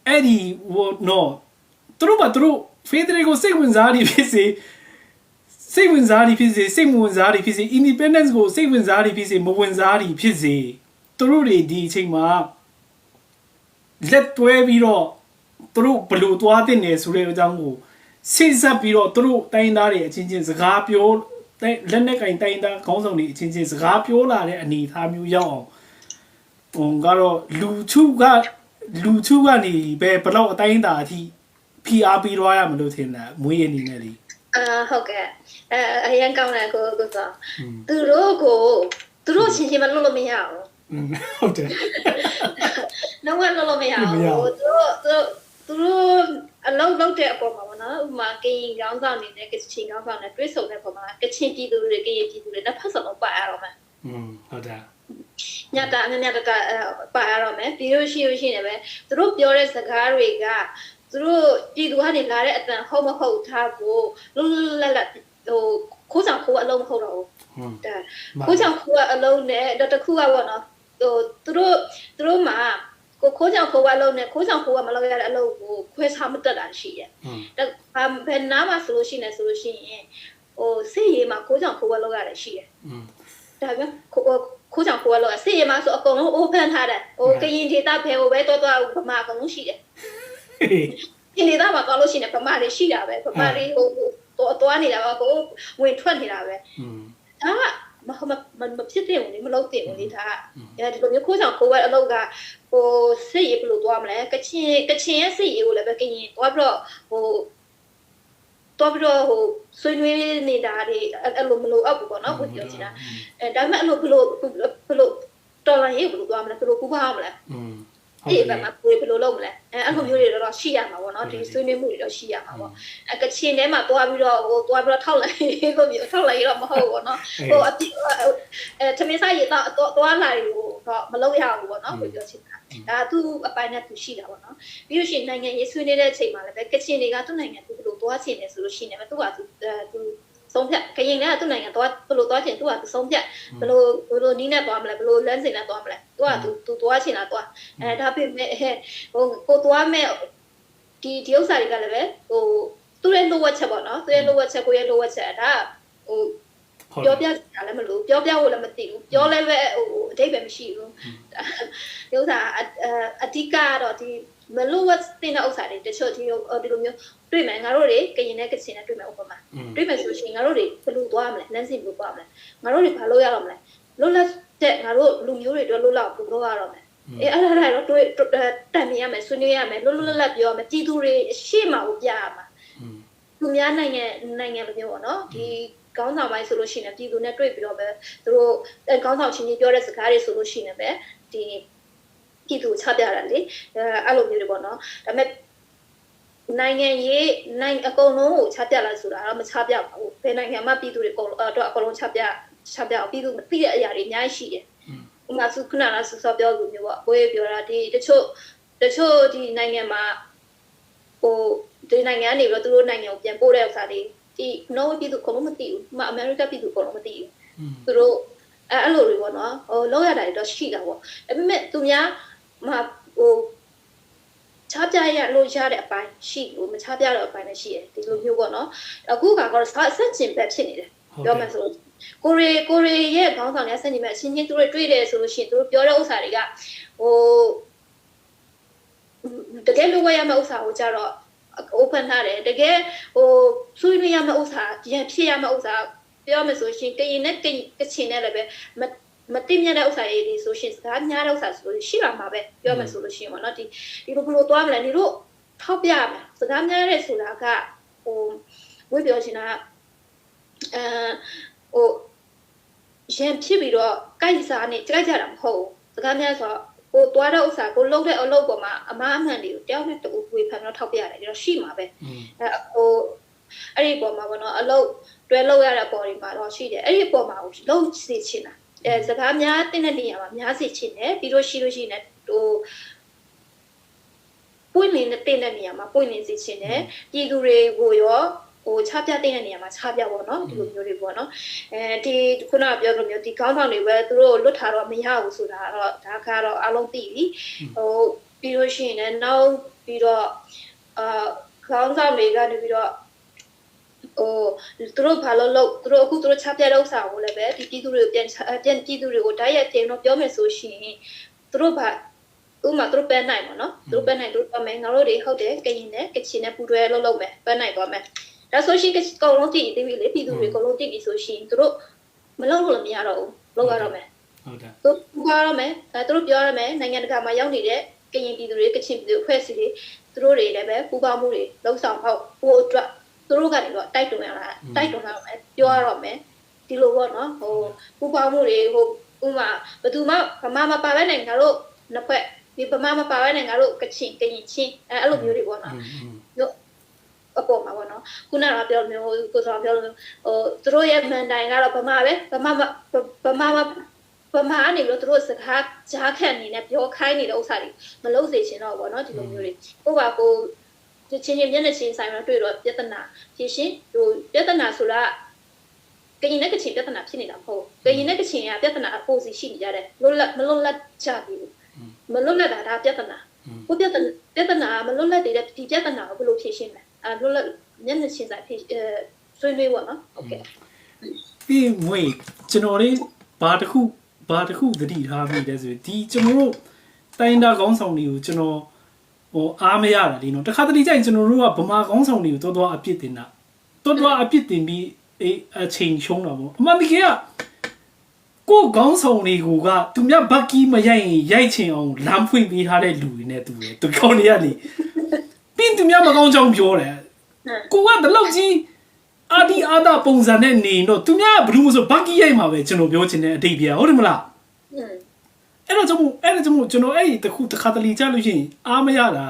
အဲ့ဒီဟိုနော်သူတို့ federal ကိုစိတ်ဝင်စားနေဖြစ်စေစိတ်ဝင်စားနေဖြစ်စေစိတ်မဝင်စားနေဖြစ်စေ independence ကိုစိတ်ဝင်စားနေဖြစ်စေမဝင်စားနေဖြစ်စေသူတို့တွေဒီအချိန်မှာလက်တွဲပြီးတော့သူတို့ဘလို့သွားတဲ့နေဆိုတဲ့အကြောင်းကိုစိတ်ဆက်ပြီးတော့သူတို့တိုင်းသားတွေအချင်းချင်းစကားပြောလက်နဲ့ကင်တိုင်းသားခေါင်းဆောင်တွေအချင်းချင်းစကားပြောလာတဲ့အနေအထားမျိုးရောက်အောင်ကတော့လူထုကနေပဲဘလောက်အတိုင်းသားအထိဖိအားပေးသွားရမလို့ထင်တယ်မွေးရနေနဲ့လေဟုတ်ကဲ့အရင်ကောင်းတယ်ကိုဆိုသူတို့ချင်းချင်းမလုပ်လို့မရဘူးဟုတ်တယ်လုံးဝလုပ်လို့မရဘူးသူတို့အလုံးလုံးတဲ့အပေါ်မှာပေါ့နော်ဥပမာကရင်ကောင်းဆောင်နေတဲ့ကချင်ကောင်းဆောင်နဲ့တွဲဆုံတဲ့ပုံမှာကချင်ပြည်သူတွေကရင်ပြည်သူတွေနဲ့ဖတ်ဆောင်ပါရတော့မယ်ဟုတ်တယ်ညတာပါရတော့မယ်ပြီးလို့ရှိနေပဲသူတို့ပြောတဲ့စကားတွေကသူတို့ပြည်သူကနေလာတဲ့အတန်ဟုတ်မဟုတ်ထားကိုလွတ်လပ်ဟိုခိုးဆောင်ခိုးအလုံးမဟုတ်တော့ဘူးဒါခိုးဆောင်ခိုးအလုံးနဲ့တခုကပေါ့နော်ဟိုသူတို့မှာခိုးဆောင်ခိုးအလုံးနဲ့ခိုးဆောင်ခိုးမလုပ်ရတဲ့အလုံးကိုခွဲခြားမတက်တာရှိရဲ့ဒါဘယ်နားမှာဆိုလို့ရှိရင်ဟိုစစ်ရေးမှာခိုးဆောင်ခိုးအလုံးရတယ်ရှိရဲ့ဒါပဲခိုးဆောင်ခိုးအလုံးစစ်ရေးမှာဆိုအကုန်လုံး open ထားတယ်ဟိုကရင်ဒေတာဖယ်ဟိုပဲတော့ဗမာအကုန်လုံးရှိတယ်ဒီနေသားမှာကောင်းလို့ရှိနေဗမာတွေရှိတာပဲဗမာတွေဟိုတော့နေတာပါကိုဝင်ထွက်နေတာပဲဒါကမဖြစ်တဲ့ဝင်မလုပ်တဲ့ဝင်လေးဒါအဲဒီလိုမျိုးခိုးဆောင်ခိုးဝဲအလုပ်ကဟိုစိတ်ရဘလို့သွားမလဲကချင်ရဲ့စိတ်ရကိုလည်းပဲကရင်သွားပြီးတော့ဟိုဆွေးနွေးနေတာတွေအဲ့လိုမလို့အောက်ဘူးပေါ့နော်ကိုပြောချင်တာဒါပေမဲ့အဲ့လိုဘလို့တော်လာရေးဘလို့သွားမလဲဘလို့ပူပါအောင်မလဲဒီဘက်မှာဘယ်လိုလုပ်မလဲအဲ့လိုမျိုးတွေတော့ရှိရမှာပေါ့နော်ဒီဆွေးနွေးမှုတွေတော့ရှိရမှာပေါ့ကချင်ထဲမှာသွားပြီးတော့ထောက်လိုက်လို့မျိုးထောက်လိုက်တော့မဟုတ်ဘူးပေါ့နော်ဟိုသမင်းစားရတော့သွားလာတွေကိုတော့မလုပ်ရဘူးပေါ့နော်ကိုပြောချင်တာဒါသူ့အပိုင်းနဲ့သူရှိတာပေါ့နော်ပြီးလို့ရှိရင်နိုင်ငံရေးဆွေးနွေးတဲ့အချိန်မှာလည်းပဲကချင်တွေကသူ့နိုင်ငံသူဘယ်လိုသွားချင်တယ်ဆိုလို့ရှိရင်လည်းသူကသူဆုံးဖြတ်ကရင်ကသူ့နိုင်ငံသွားဘယ်လိုသွားချင်သူကသူဆုံးဖြတ်ဘယ်လိုနီးနဲ့သွားမလဲဘယ်လိုလမ်းစဉ်နဲ့သွားမလဲသူသွားချင်တာသွားဒါပေမဲ့ဟိုကိုသွားမဲ့ဒီဥစ္စာတွေကလည်းပဲဟိုသူ့ရဲ့လိုဝက်ချက်ပေါ့နော်သူ့ရဲ့လိုဝက်ချက်ကိုရဲ့လိုဝက်ချက်ဒါဟိုပြောပြတာလည်းမလို့ပြောပြဖို့လည်းမသိဘူးပြောလည်းပဲဟိုအဓိပ္ပာယ်မရှိဘူးဒီဥစ္စာအဓိကကတော့ဒီမလို့ဝတ်တင်တဲ့ဥစ္စာတွေတချို့ဒီလိုမျိုးတွေ့မယ်ငါတို့တွေကရင်နဲ့ကချင်နဲ့တွေ့မယ်ဥပမာတွေ့မယ်ဆိုရှင်ငါတို့တွေဘယ်လိုသွားမလဲလမ်းစဉ်ဘယ်လိုသွားမလဲငါတို့တွေဘာလုပ်ရအောင်မလဲလွတ်လပ်တဲ့ငါတို့လူမျိုးတွေတော့လွတ်လပ်ဘူးလုပ်ရတော့မယ်အဲ့ဒါတော့တွေ့တန်မြင်ရမယ်ဆွေးနွေးရမယ်လွတ်လပ်ပြောရမယ်ပြည်သူတွေရှေ့မှာကိုပြရမှာလူများနိုင်ငံလိုမျိုးပေါ့နော်ဒီကောင်းဆောင်ပိုင်းဆိုလို့ရှိရင်ပြည်သူနဲ့တွေ့ပြီးတော့ပဲသူတို့ကောင်းဆောင်ချင်းကြီးပြောတဲ့စကားတွေဆိုလို့ရှိရင်ပဲဒီပြည်သူချပြတာလေအဲ့လိုမျိုးတွေပေါ့နော်ဒါပေမဲ့နိုင်ငံရေးအကုန်လုံးကိုချပြလိုက်ဆိုတာတော့မချပြပါဘူးဘယ်နိုင်ငံမှာပြည်သူတွေအကုန်လုံးချပြအောင်ပြည်သူမသိတဲ့အရာတွေအများကြီးရှိတယ်ဥပမာခုနကဆောပြောလိုမျိုးပေါ့ဘွေးပြောတာဒီတချို့ဒီနိုင်ငံမှာဟိုဒီနိုင်ငံကနေပြီးတော့သူတို့နိုင်ငံကိုပြန်ပို့တဲ့ဥစ္စာတွေဒီနော်ပြည်သူအကုန်လုံးမသိဘူးအမေရိကပြည်သူအကုန်လုံးမသိဘူးသူတို့ အဲ့လိုတွေပေါ့နော်လောက်ရတာတွေတော့ရှိတာပေါ့ဒါပေမဲ့သူများချားပြရလို့ရတဲ့အပိုင်းရှိလို့မချားပြတော့အပိုင်းလည်းရှိတယ်ဒီလိုမျိုးပေါ့နော်အခုကတော့ဆက်ကျင်ဘက်ဖြစ်နေတယ်ပြောမှဆိုကိုရီရဲ့ခေါင်းဆောင်နဲ့ဆက်ညီမဲ့အချင်းချင်းသူတို့တွေ့တယ်ဆိုလို့ရှိရင်သူတို့ပြောတဲ့ဥစ္စာတွေကတကယ်လို့ဝယ်ရမယ့်ဥစ္စာကိုကြတော့ open ထားတယ်တကယ်ဆွေးနွေးရမယ့်ဥစ္စာရန်ဖြစ်ရမယ့်ဥစ္စာပြောမှဆိုရှင်ကရင်နဲ့ကချင်နဲ့လည်းပဲမသိမြတ်တဲ့ဥစ္စာတွေဆိုရှင်စကားများတဲ့ဥစ္စာဆိုလို့ရှိလာမှာပဲပြောမှဆိုလို့ရှိရင်ပေါ့နော်ဒီလိုဘယ်လိုသွားမလဲဒီတို့ထောက်ပြမယ်စကားများတဲ့ဆိုတာကဝေးပြောချင်တာရန်ဖြစ်ပြီးတော့ကိုက်စားနဲ့ကြိုက်ကြတာမဟုတ်ဘူးစကားများဆိုကိုသွားတဲ့ဥစ္စာကိုလုံးတဲ့အလုပ်ပေါ်မှာအမားအမှန်တွေကိုတယောက်နဲ့တူဝေဖန်တော့ထောက်ပြရတယ်တော့ရှိမှာပဲအဲ့ဒီပေါ်မှာပေါ့နော်အလုပ်တွဲလုပ်ရတဲ့ပေါ်တွေမှာတော့ရှိတယ်အဲ့ဒီပေါ်မှာလုံးစီချင်တာစကားများတဲ့နေရာမှာများစီချင်တယ်ပြီးတော့ရှိလို့ရှိနေပွင့်နေတဲ့နေရာမှာပွင့်နေစီချင်တယ်ပြည်သူတွေကိုရောချပြတဲ့နေရာမှာချပြပေါ့နော်ဒီလိုမျိုးတွေပေါ့နော်ဒီခုနကပြောလိုမျိုးဒီခေါင်းဆောင်တွေပဲသူတို့လွတ်ထားတော့မရဘူးဆိုတာတော့ဒါကတော့အလုံးသိပြီပြီးလို့ရှိရင်လည်းနောက်ပြီးတော့ခေါင်းဆောင်တွေကနေပြီးတော့သူတို့ဘာလို့လို့သူတို့အခုသူတို့ချပြတဲ့ဥစ္စာကိုလည်းပဲဒီပြည်သူတွေကိုပြန်ပြည်သူတွေကိုတိုက်ရိုက်တင်တော့ပြောမယ်ဆိုရှင်သူတို့ဘာဥမာသူတို့ပန်းနိုင်ပေါ့နော်သူတို့ပန်းနိုင်သူတို့ပမယ်ငါတို့တွေဟုတ်တယ်ကရင်နဲ့ကချင်နဲ့ပူတွဲလုပ်မယ်ပန်းနိုင်သွားမယ်ဒါဆိုရှင်ကောင်လုံးတည်တည်ပြီလေပြည်သူတွေကောင်လုံးတည်ပြီဆိုရှင်သူတို့မလုပ်လို့လည်းမရတော့ဘူးလုပ်ရတော့မယ်ဟုတ်တယ်သူပြောရမယ်သူတို့ပြောရမယ်နိုင်ငံတကာမှာရောက်နေတဲ့ကရင်ပြည်သူတွေကချင်ပြည်သူအဖွဲ့အစည်းတွေသူတို့တွေလည်းပဲပူပေါင်းမှုတွေလှုပ်ဆောင်ဖို့ဟိုအတွက်သူတို့ကနေတော့တိုက်တွန်းရတာတိုက်တွန်းရမယ်ပြောရတော့မယ်ဒီလိုပေါ့နော်ပူပေါင်းမှုတွေဥမာဘယ်သူမှဗမာမပါဘဲနဲ့ငါတို့နှစ်ဖက်ဒီဗမာမပါဘဲနဲ့ငါတို့ကချင်ချင်းအဲ့လိုမျိုးတွေပေါ့နော်အပေါ်မှာပေါ့နော်ခုနကပြောမျိုးကိုစောပြောလို့သူတို့ရဲ့မန်တိုင်ကတော့ဗမာပဲဗမာအနေလို့သူတို့စကားကြားခန့်နေနဲ့ပြောခိုင်းနေတဲ့ဥစ္စာတွေမလုပ်စေချင်တော့ဘောနော်ဒီလိုမျိုးတွေကိုပါကိုချင်းမျက်နှာချင်းဆိုင်မှာတွေ့တော့ပြဿနာဖြစ်ရှင်ပြဿနာဆိုတာကရင်နဲ့ကချင်ပြဿနာဖြစ်နေတာမဟုတ်ကရင်နဲ့ကချင်ကပြဿနာအပေါ်စီရှိနေကြတယ်မလွတ်လပ်ကြပြီမလွတ်လပ်တာဒါပြဿနာကိုပြဿနာမလွတ်လပ်တဲ့ဒီပြဿနာကိုဘယ်လိုဖြေရှင်းမလဲလွတ်လပ်မျက်နှာချင်းဆိုင်ဆွေးနွေးပေါ့နော်โอเคပြီးငွေကျွန်တော်လေးဘာတစ်ခုသတိထားမိတယ်ဆိုဒီကျွန်တော်တို့တိုင်းတာကောင်းဆောင်တွေကိုကျွန်တော်အားမရတာဒီနော်တခါတလေကျရင်ကျွန်တော်တို့ကဗမာကောင်းဆောင်တွေကိုတော်အပြစ်တင်တာတော်အပြစ်တင်ပြီးအချိန်ရှုံးတာပေါ့အမှန်တကယ်ကကိုကောင်းဆောင်တွေကသူများဘက်ကီးမရိုက်ရင်ရိုက်ချင်အောင်လမ်းဖွင့်ပေးထားတဲ့လူတွေနဲ့တူတယ်သူကောင်းနေရလေပြီးသူများမကောင်းကြောင်းပြောတယ်ကိုကတလောက်ကြီးအာဒီအာတာပုံစံနဲ့နေတော့သူများဘယ်လိုဆိုဘက်ကီးရိုက်မှာပဲကျွန်တော်ပြောချင်တဲ့အတိတ်ပြဟုတ်တယ်မလားအဲ့တော့ကျွန်တော်အဲ့ဒီတခါတလေကြားလို့ရှိရင်အားမရတာ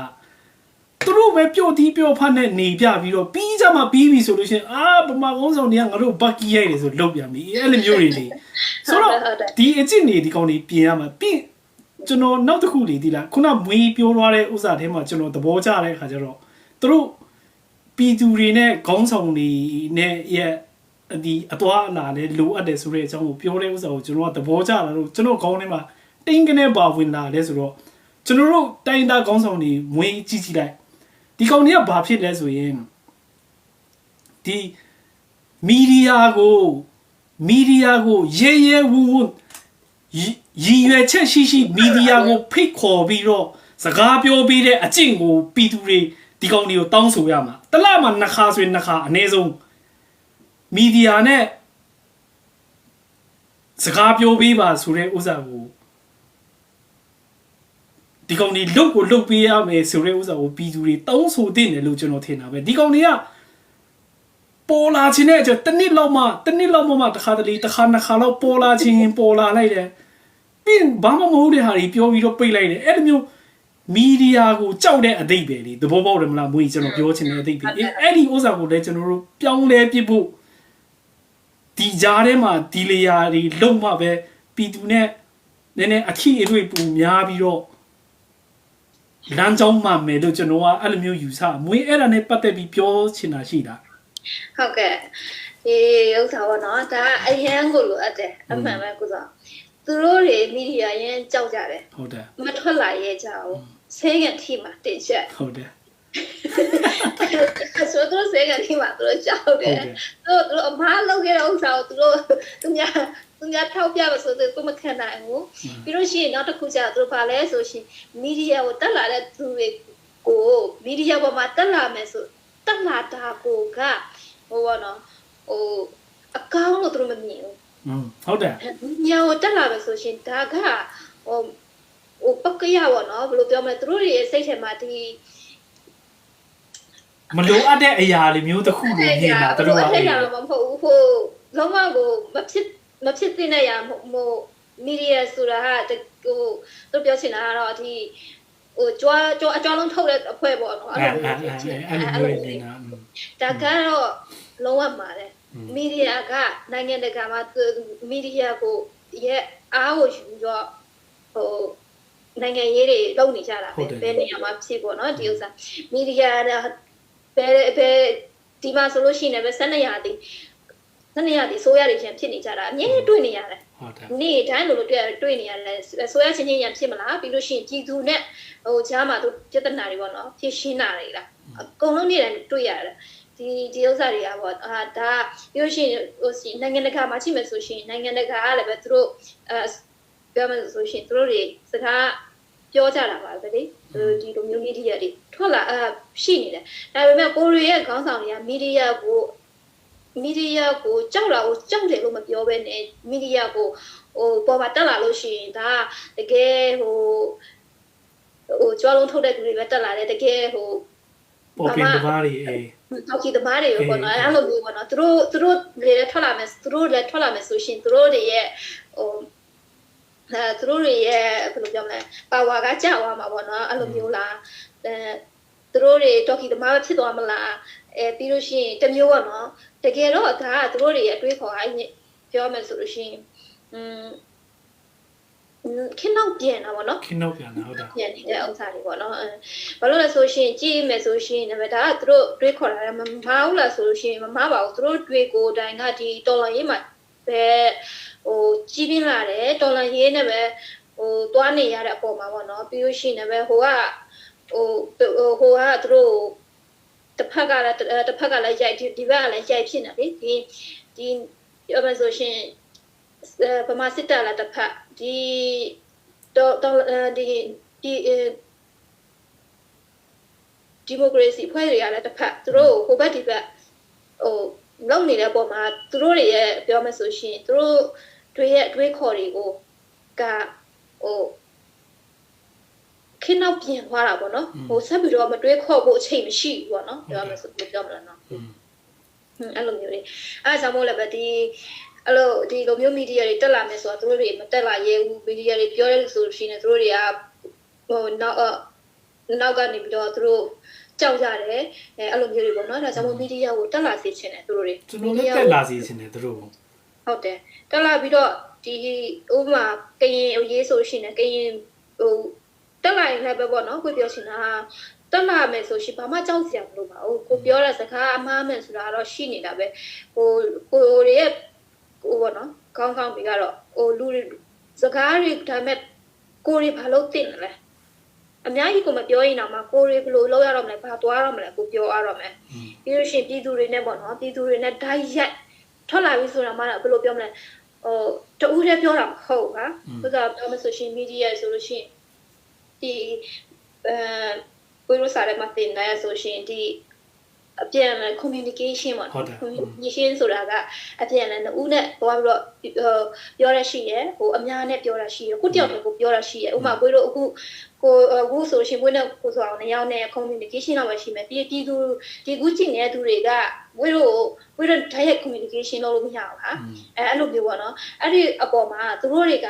သူတို့ပဲပျော့တီးပျော့ဖတ်နဲ့နေပြပြီးတော့ပြီးကြမှာပြီးပြီဆိုလို့ရှိရင်ဗမာကုန်းဆောင်တွေကငါတို့ဘက်ကီးရိုက်တယ်ဆိုလောက်ပြန်ပြီအဲ့လိုမျိုးတွေလေဆိုတော့ဒီအကျင့်နေဒီကောင်တွေပြင်ရမှာပြီးကျွန်တော်နောက်တစ်ခုလေဒီလားခုနမွေးပြောသွားတဲ့ဥစ္စာထဲမှာကျွန်တော်သဘောကျတဲ့အခါကျတော့သူတို့ပြည်သူတွေနဲ့ခေါင်းဆောင်တွေနဲ့ရဲ့ဒီအသွားအလာနဲ့လိုအပ်တယ်ဆိုတဲ့အကြောင်းကိုပြောတဲ့ဥစ္စာကိုကျွန်တော်ကသဘောကျလာတော့ကျွန်တော်ခေါင်းထဲမှာတင်းကနေပါဝင်လာတယ်ဆိုတော့ကျွန်တော်တို့တိုင်းသားခေါင်းဆောင်တွေမွေးကြည့်လိုက်ဒီကောင်တွေကဘာဖြစ်လဲဆိုရင်ဒီမီဒီယာကိုရဲဝူရည်ရွယ်ချက်ရှိမီဒီယာကိုဖိတ်ခေါ်ပြီးတော့စကားပြောပြီးတဲ့အကျင့်ကိုပြည်သူတွေဒီကောင်တွေကိုတောင်းဆိုရမှာတလမှာနှစ်ခါဆိုရင်နှစ်ခါအနည်းဆုံးမီဒီယာနဲ့စကားပြောပေးပါဆိုတဲ့ဥစ္စာကိုဒီကောင်တွေလုတ်ပေးရမယ်ဆိုတဲ့ဥစ္စာကိုပြည်သူတွေတောင်းဆိုတင်တယ်လို့ကျွန်တော်ထင်တာပဲဒီကောင်တွေကပေါ်လာခြင်းနဲ့တနစ်လောက်မှတစ်ခါနှစ်ခါလောက်ပေါ်လာလိုက်တယ်ပြီးဘာမှမဟုတ်တဲ့ဟာတွေပြောပြီးတော့ပိတ်လိုက်တယ်အဲ့လိုမျိုးမီဒီယာကိုကြောက်တဲ့အတိတ်ပဲလေသဘောပေါက်တယ်မလားမွေးကျွန်တော်ပြောချင်တဲ့အတိတ်ပဲအဲ့ဒီဥစ္စာကိုလည်းကျွန်တော်တို့ပြောင်းလဲပြဖို့ဒီကြားထဲမှာဒီလေယာတွေလုံမှပဲပြည်သူနဲ့နည်းနည်းအထီးအတွေ့ပူများပြီးတော့လမ်းကြောင်းမှမယ်လို့ကျွန်တော်ကအဲ့လိုမျိုးယူဆမွေးအဲ့ဒါနဲ့ပတ်သက်ပြီးပြောချင်တာရှိတာဟုတ်ကဲ့ဒီ ဥစ္စာပေါ့နော်ဒါအရန်ကိုလိုအပ်တယ်အမှန်ပဲကိုစားသူတို့တွေမီဒီယာရန်ကြောက်ကြတယ် ဟုတ်တယ် မထွက်လာရဲ့ကြအောင်ဆေးကန်ထိမှာတင်ချက် ဟုတ်တယ် ဆိုတော့ဆေးကန်ထိမှာသူတို့ကြောက်တယ်သူတို့အမားလုပ်ခဲ့တဲ့ဥစ္စာကိုသူများထောက်ပြပါဆိုသူမခံနိုင်ဘူးပြီးလို့ရှိရင်နောက်တစ်ခုကျသူတို့ပါလဲဆိုရှင်မီဒီယာကိုတက်လာတဲ့သူတွေကိုမီဒီယာပေါ်မှာတက်လာမယ်ဆိုတက်လာတာကိုကဟိုဘောနော်ဟိုအကောင်းလို့သူတို့မမြင်ဘူးဟုတ်တယ်ညောတက်လာမယ်ဆိုရှင်ဒါကဟိုပကရပေါ့နော်ဘယ်လိုပြောမလဲသူတို့ရဲ့စိတ်ထဲမှာဒီမလိုအပ်တဲ့အရာတွေမျိုးတစ်ခုလိုမြင်တာတို့ကအဲ့ဒါတော့မဟုတ်ဘူးဟိုလုံးဝကိုမဖြစ်သင့်တဲ့ຢာဟိုမီဒီယာဆိုတာဟာဟိုသူပြောချင်တာကတော့ဒီဟိုကြွားအကြွားလုံးထုတ်တဲ့အဖွဲပေါ့နော်အဲ့လိုမျိုးနေတာဒါကတော့လုံးဝမှာတယ်မီဒီယာကနိုင်ငံတကာမှာမီဒီယာကိုရဲ့အားကိုယူတော့ဟိုနိုင်ငံရေးတွေလုပ်နေကြတာပဲဘယ်နေရာမှာဖြစ်ပေါ့နော်ဒီဥစ္စာမီဒီယာဘယ်ဒီမှာဆိုလို့ရှိရင်ပဲ12ရာသီဆိုရတွေချင်းဖြစ်နေကြတာအမြဲတွေ့နေရတယ်ဟုတ်တယ်နေ့တိုင်းလိုတွေ့နေရတယ်ဆိုရချင်းချင်းရဖြစ်မလားပြီးလို့ရှိရင်ပြည်သူနဲ့ဟိုကြားမှာသူပြဿနာတွေပေါ့နော်ဖြစ်ရှင်းတာတွေလားအကုန်လုံးနေ့တိုင်းတွေ့ရတယ်ဒီဥစ္စာတွေကပေါ့ဒါပြီးလို့ရှိရင်ဟိုနိုင်ငံတကာမှာရှိမယ်ဆိုရှင်နိုင်ငံတကာကလည်းပဲသူတို့ပြောမယ်ဆိုရှင်သူတို့တွေစကားပြောကြတာပါပဲလေဒီလိုမျိုးမီဒီယာတွေထွက်လာရှိနေတယ်ဒါပေမဲ့ကိုရီးယားခေါင်းဆောင်တွေကမီဒီယာကိုကြောက်တာကိုကြောက်တယ်လို့မပြောဘဲနဲ့မီဒီယာကိုဟိုပေါ်မှာတက်လာလို့ရှိရင်ဒါတကယ်ဟိုကြွားလုံးထုတ်တဲ့သူတွေပဲတက်လာတယ်တကယ်ဟိုပေါ်ပင်သမားတွေတောက်ကြီးသမားတွေပေါ့နော်အဲ့လိုမျိုးပေါ့နော်သူတို့လည်းထွက်လာမယ်ဆိုရှင်သူတို့တွေရဲ့ဟိုသူတို့တွေရဲ့ဘယ်လိုပြောမလဲပါဝါကကြာသွားမှာပေါ့နော်အဲ့လိုမျိုးလားသူတို့တွေတောက်ကြီးသမားဖြစ်သွားမလားပြီးလို့ရှိရင်တမျိုးပေါ့နော်တကယ်တော့ဒါကသူတို့တွေရဲ့အတွေးခေါ်အဲ့ပြောမယ်ဆိုလို့ရှိရင်ခင်းနောက်ပြန်တာပေါ့နော်ခင်းနောက်ပြန်တာဟုတ်တာပြန်နေတဲ့ဥစ္စာတွေပေါ့နော်ဘာလို့လဲဆိုရှင်ကြည့်မယ်ဆိုရှင်ဒါပေမဲ့ဒါကသူတို့တွေးခေါ်တာမမှားဘူးလားဆိုလို့ရှိရင်မမှားပါဘူးသူတို့တွေကိုယ်တိုင်ကဒီတော်လိုင်းရေးမှာပဲဟိုကြီးပြင်းလာတယ်တော်လိုင်းရေးနဲ့ပဲဟိုတွားနေရတဲ့အပေါ်မှာပေါ့နော်ပြီးလို့ရှိရင်လည်းဟိုကသူတို့တစ်ဖက်ကလည်းရိုက်ဒီဘက်ကလည်းရိုက်ဖြစ်နေလေဒီပြောမှဆိုရှင်ပမာစစ်တာလာတစ်ဖက်ဒီမိုကရေစီဖွဲ့ရတဲ့တစ်ဖက်သူတို့ဟိုဘက်ဒီဘက်ဟိုလုံနေတဲ့ပုံမှာသူတို့တွေရဲ့ပြောမှဆိုရှင်သူတို့တွေရဲ့အတွေးခေါ်တွေကိုကဟိုခင်းနောက်ပြင်သွားတာပေါ့နော်ဟိုဆက်ပြီးတော့မတွေးခေါ်ဖို့အချိန်မရှိဘူးပေါ့နော်ပြောမှဆိုပြောမလားနော်အဲ့လိုမျိုးလေးအဲ့ဒါကြောင့်မို့လည်းပဲဒီလိုမျိုးမီဒီယာတွေတက်လာမယ်ဆိုတော့သူတို့တွေမတက်လာရဲဘူးမီဒီယာတွေပြောရဲဆိုလို့ရှိရင်သူတို့တွေကဟိုနောက်ကနေပြီးတော့သူတို့ကြောက်ကြတယ်အဲ့လိုမျိုးတွေပေါ့နော်ဒါကြောင့်မို့မီဒီယာကိုတက်လာစေချင်တယ်သူတို့တွေကျွန်တော်လည်းတက်လာစေချင်တယ်သူတို့ဟုတ်တယ်တက်လာပြီးတော့ဒီဥပမာကရင်ရေးဆိုရှင်ကရင်ဟိုတက်လာရင်လည်းပဲပေါ့နော်ကိုပြောချင်တာတက်လာမယ်ဆိုရှင်ဘာမှကြောက်စရာမလိုပါဘူးကိုပြောတဲ့စကားအမှားမှန်ဆိုတာတော့ရှိနေတာပဲကိုရဲ့ဟိုပေါ့နော်ခေါင်းတွေကတော့ဟိုလူတွေစကားတွေဒါမဲ့ကိုတွေဘာလို့သိနေလဲအများကြီးကိုမပြောရင်တော့မှကိုတွေဘယ်လိုလုပ်ရတော့မလဲဘာသွားရတော့မလဲကိုပြောရတော့မယ်ပြီးလို့ရှိရင်ပြည်သူတွေနဲ့ပေါ့နော်ပြည်သူတွေနဲ့ဓာတ်ရိုက်ထွက်လာပြီဆိုတာမှတော့ဘယ်လိုပြောမလဲဟိုတူးတဲ့ပြောတာမဟုတ်ပါဘူးဒါပြောမဆိုရှင်မီဒီယာဆိုလို့ရှိရင်ဒီကိုရိုးစားတဲ့မှာတင်နေရဆိုရှင်ဒီအပြန်အလှန် communication ပေါ့ communication ဆိုတာကအပြန်အလှန်ဦးနဲ့သွားပြီးတော့ပြောရရှိရယ်ဟိုအများနဲ့ပြောရရှိရယ်ကိုတယောက်တည်းကိုပြောရရှိရယ်ဥပမာကိုတို့အခုဆိုရှင်ကိုနဲ့ကိုဆိုအောင်နှစ်ယောက်နဲ့ communication တော့ပဲရှိမယ်ပြည်သူဒီကူးကြည့်နေတဲ့သူတွေကကိုတို့ direct communication လုပ်လို့မရဘူးဟာအဲ့လိုမျိုးပေါ့နော်အဲ့ဒီအပေါ်မှာသူတို့တွေက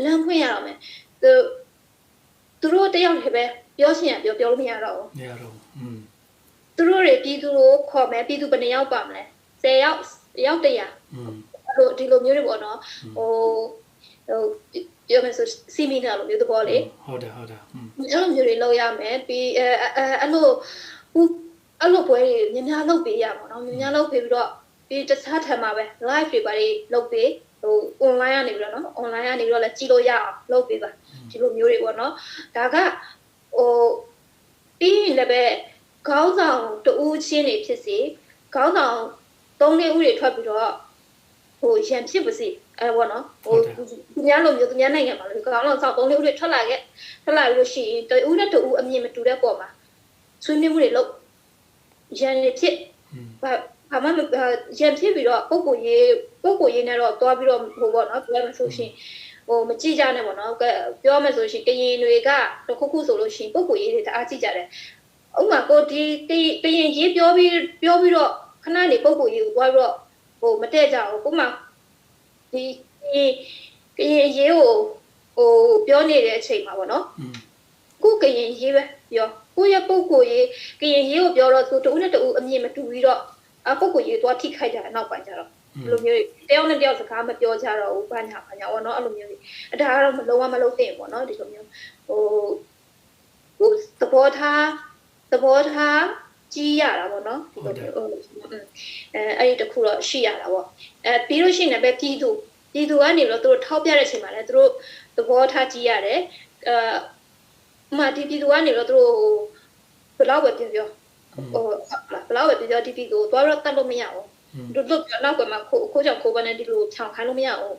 လမ်းဖွင့်ရအောင်မယ်သူတို့တယောက်တည်းပဲပြောချင်ရပြောလို့မရတော့ဘူးမရတော့ဘူးသူတို့တွေပြည်သူကိုခေါ်မယ်ပြည်သူဘယ်နှယောက်ပါမလဲ10ယောက်100ဒီလိုမျိုးတွေပေါ့နော်ဟိုပြောမယ်ဆိုစီမီနာလိုမျိုးသဘောလေဟုတ်တယ်အဲ့လိုမျိုးတွေလုပ်ရမယ်ပြီးအဲ့လိုပွဲတွေများများလုပ်ပေးရမှာနော်များများလုပ်ပေးပြီးတော့ ပြီးတခြားထပ်မှာပဲ live တွေပါလုပ်ပေးဟို online ကနေပြီးတော့နော် online ကနေပြီးတော့လည်းကြည့်လို့ရအောင်လုပ်ပေးပါဒီလိုမျိုးတွေပေါ့နော်ဒါကဟိုပြီးရင်လည်းပဲခေါင်းဆောင်တူးချင်းတွေဖြစ်စေခေါင်းဆောင်3 ဦးတွေထွက်ပြီးတော့ဟိုရန်ဖြစ်ပါစေပေါ့နော်ဟိုသူများလိုမျိုးသူများနိုင်ငံမှာလို့ခေါင်းဆောင်3 ဦးတွေထွက်လာလို့ရှိရင်တူးနဲ့တူးအမြင်မတူတဲ့ပုံမှာဆွေးနွေးမှုတွေလုပ်ရန်ဖြစ်ဘာမှရန်ဖြစ်ပြီးတော့ပုံကိုရေးနဲ့တော့တွားပြီးတော့ဟိုပေါ့နော်ပြောမှဆိုရှင်ဟိုမကြည့်ကြနဲ့ပေါ့နော်ပြောမှဆိုရှင်ကရင်တွေကတခုခုဆိုလို့ရှိရင်ပုံကိုရေးတွေတအားကြည့်ကြတယ်ဥမာကိုဒီကရင်ရေးပြောပြီးတော့ခဏနေပုံကိုရေးကိုတွားပြီးတော့ဟိုမတည့်ကြဘူးဥမာဒီကရင်ရေးကိုဟိုပြောနေတဲ့အချိန်မှာပေါ့နော်ကိုကရင်ရေးပဲပြောကိုရဲ့ပုံကိုရေးကရင်ရေးကိုပြောတော့သူတူနဲ့တူအမြင်မတူပြီးတော့ပုဂ္ဂိုလ်ရေးသွားထိခိုက်ကြတယ်နောက်ပိုင်းကျတော့လိုမျိုးတယောက်နဲ့တယောက်စကားမပြောကြတော့ဘူးဘာညာပေါ့နော်အဲ့လိုမျိုးကြီးအဒါကတော့မလုံးဝမလုံးသင့်ပေါ့နော်ဒီလိုမျိုးဟိုသဘောထားကြီးရတာပေါ့နော်ဒီလိုမျိုးအဲ့ဒီတခုတော့ရှိရတာပေါ့ပြီးလို့ရှိရင်လည်းပြည်သူကနေတော့သူတို့ထောက်ပြတဲ့အချိန်မှာလည်းသူတို့သဘောထားကြီးရတယ်မှဒီပြည်သူကနေတော့သူတို့ဘယ်လောက်ပဲပြောဟိုဘလောက်ပဲပြောဒီကိုသွားတော့တတ်လို့မရဘူးတို့ပြောနောက်ကမှခိုးကြောင်ခိုးပန်းနေဒီလိုဖြောင်းခိုင်းလို့မရဘူး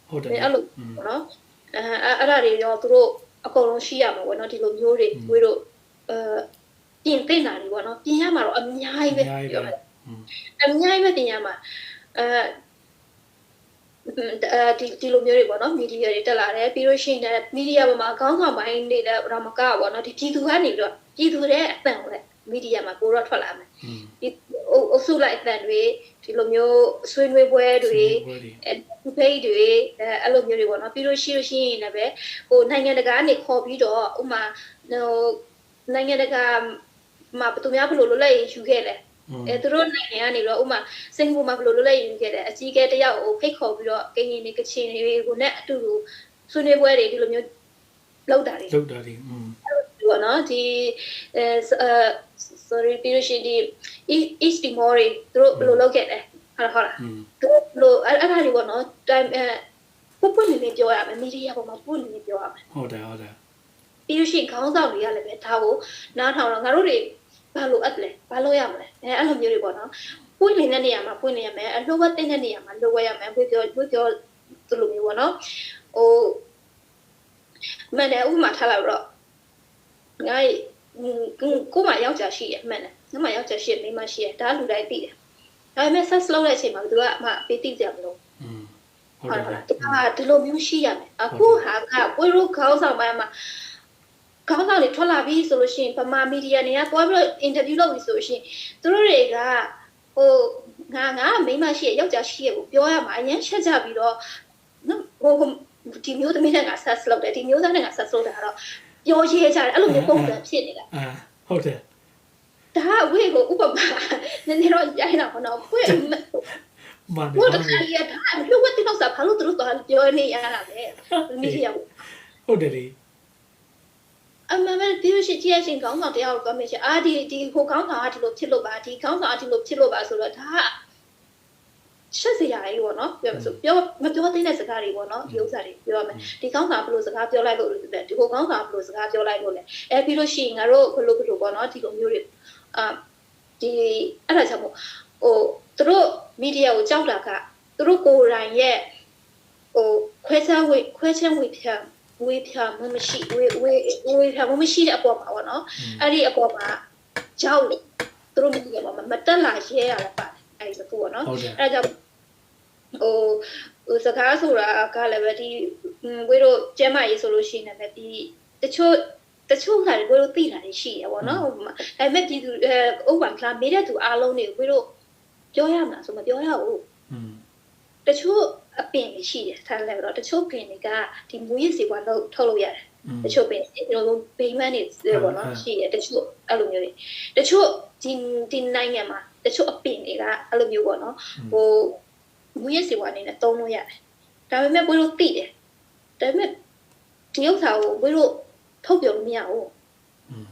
ဟုတ်တယ်အဲ့လိုနော်အဲ့ဒါတွေရောသူတို့အကုန်လုံးရှိရမှာပေါ့နော်ဒီလိုမျိုးတွေဝေးတို့ပြင်သိနေတာတွေပေါ့နော်ပြင်ရမှာတော့အများကြီးပဲပြောတယ်အများကြီးပဲပြင်ရမှာဒီလိုမျိုးတွေပေါ့နော်မီဒီယာတွေတက်လာတယ်ပြီးလို့ရှိရင်မီဒီယာပေါ်မှာခေါင်းဆောင်ပိုင်းတွေလည်းတော့မကပေါ့နော်ဒီပြည်သူကနေပြီးတော့ပြည်သူရဲ့အသံကိုလည်းမီဒီယာမှာကိုတော့ထွက်လာမယ်ဒီအုပ်စုလိုက်အသံတွေဒီလိုမျိုးဆွေးနွေးပွဲတွေဒီဖေးတွေအဲ့လိုမျိုးတွေပေါ့နော်ပြီးလို့ရှိရင်လည်းပဲဟိုနိုင်ငံတကာကနေခေါ်ပြီးတော့ဥမာဟိုနိုင်ငံတကာမှာဘယ်သူများဘယ်လိုလုပ်လိုက်ယူခဲ့လဲသူတို့နိုင်ငံကနေတော့ဥမာစင်ကာပူမှာဘယ်လိုလုပ်လိုက်ယူခဲ့တယ်အကြီးအကဲတယောက်ကိုဖိတ်ခေါ်ပြီးတော့ကရင်တွေကချင်တွေကိုနဲ့အတူတူဆွေးနွေးပွဲတွေဒီလိုမျိုးလုပ်တာတွေပေါ့နော်ဒီsorry ပြီးလို့ရှိရင်ဒီ East Timor တွေသူတို့ဘယ်လိုလုပ်ခဲ့လဲဟုတ်လားသူတို့အဲ့ဒါတွေပေါ့နော်တိုင်းပုတ်နေပြောရမယ်မီဒီယာပေါ်မှာပုတ်နေပြောရမယ်ဟုတ်တယ်ပြီးလို့ရှိရင်ခေါင်းဆောင်တွေကလည်းပဲဒါကိုနားထောင်တော့ငါတို့တွေဘာလို့အပ်လဲဘာလို့ရမလဲအဲ့လိုမျိုးတွေပေါ့နော်ပွင့်နေတဲ့နေရာမှာပွင့်နေရမယ်အလှဝက်တဲ့နေရာမှာလှဝက်ရမယ်ပြောသူလိုမျိုးပေါ့နော်ဟိုမနေ့ဥမာထားလိုက်တော့ငါကိုမယောက်ျားရှိရမှန်တယ်ငါမယောက်ျားရှိမိန်းမရှိရဒါလူတိုင်းသိတယ်ဒါပေမဲ့ sex လုပ်တဲ့အချိန်မှာသူကအမပေးသိကြမလို့ဟုတ်လားဒီလိုမျိုးရှိရမယ်အခုဟာကပွေးရိုးခေါင်းဆောင်ပိုင်းမှာခေါင်းဆောင်တွေထွက်လာပြီဆိုလို့ရှိရင်ဗမာမီဒီယာတွေကသွားပြီးတော့အင်တာဗျူးလုပ်ပြီဆိုလို့ရှိရင်သူတို့တွေကဟိုငါမိန်းမရှိရယောက်ျားရှိရကိုပြောရမှာအရင်ချက်ကြပြီးတော့ဟိုဒီမျိုးသမီးတွေက sex လုပ်တယ်ဒီမျိုးသားတွေက sex လုပ်တာကတော့ပြောရဲကြတယ်အဲ့လိုမျိုးပုံစံဖြစ်နေတာဟုတ်တယ်ဒါဝေကိုဥပမာနည်းနည်းတော့ရိုင်းတာပေါ့နော်ဝေဘုရားကြီးကဒါလူဝတ်တိတော့စားဘာလို့သူတို့ပြောနေရတာလဲမီဒီယာဟုတ်တယ်လေအမှန်ပဲဒီလိုရှိကြည့်ရချင်းခေါင်းဆောင်တရားကိုပြောမယ်ရှင်ဒီဟိုခေါင်းဆောင်ကဒီလိုဖြစ်လို့ပါဒီခေါင်းဆောင်ကဒီလိုဖြစ်လို့ပါဆိုတော့ဒါရှက်စရာကြီးပေါ့နော်ပြောမပြောသေးတဲ့စကားတွေပေါ့နော်ဒီဥစ္စာတွေပြောရမယ်ဒီခေါင်းဆောင်ဘယ်လိုစကားပြောလိုက်လို့လဲဒီဟိုခေါင်းဆောင်ဘယ်လိုစကားပြောလိုက်လို့လဲပြီးလို့ရှိရင်ငါတို့ဘယ်လိုပေါ့နော်ဒီလိုမျိုးတွေဒီအဲ့ဒါကြောင့်မို့ဟိုသူတို့မီဒီယာကိုကြောက်တာကသူတို့ကိုယ်တိုင်ရဲ့ဟိုခွဲချမ်းဝေဖြာမမရှိဝေဖြာမမရှိတဲ့အပေါ်မှာပေါ့နော်အဲ့ဒီအပေါ်မှာကြောက်လို့သူတို့မီဒီယာမှာမတက်လာရဲရတာပါတယ်အဲ့ဒီပေါ့နော်အဲ့ဒါကြောင့်ဟိုစကားဆိုတာကလည်းပဲဒီဝေးတို့ကျဲမရေးဆိုလို့ရှိရင်လည်းဒီတချို့ဟာတွေတို့သိတာရှိရပါတော့။ဒါပေမဲ့ဒီဥပမာကမေးတဲ့သူအားလုံးတွေဝေးတို့ပြောရမှာဆိုမပြောရဘူး။တချို့အပင်တွေရှိတယ်ထားလဲတော့တချို့ပင်တွေကဒီမူရစ်စီကွာထုတ်လို့ရတယ်။တချို့ပင်ဒီလိုဘိမန်းတွေပေါ့နော်ရှိတယ်တချို့အဲ့လိုမျိုးတွေ။တချို့ဒီနိုင်ငံမှာတချို့အပင်တွေကအဲ့လိုမျိုးပေါ့နော်။ဟိုမူရစ်စီကွာအနေနဲ့သုံးလို့ရတယ်။ဒါပေမဲ့ဝေးတို့သိတယ်။ဒါပေမဲ့ဒီဥစ္စာကိုဝေးတို့ထုတ်ပြောလို့မရဘူး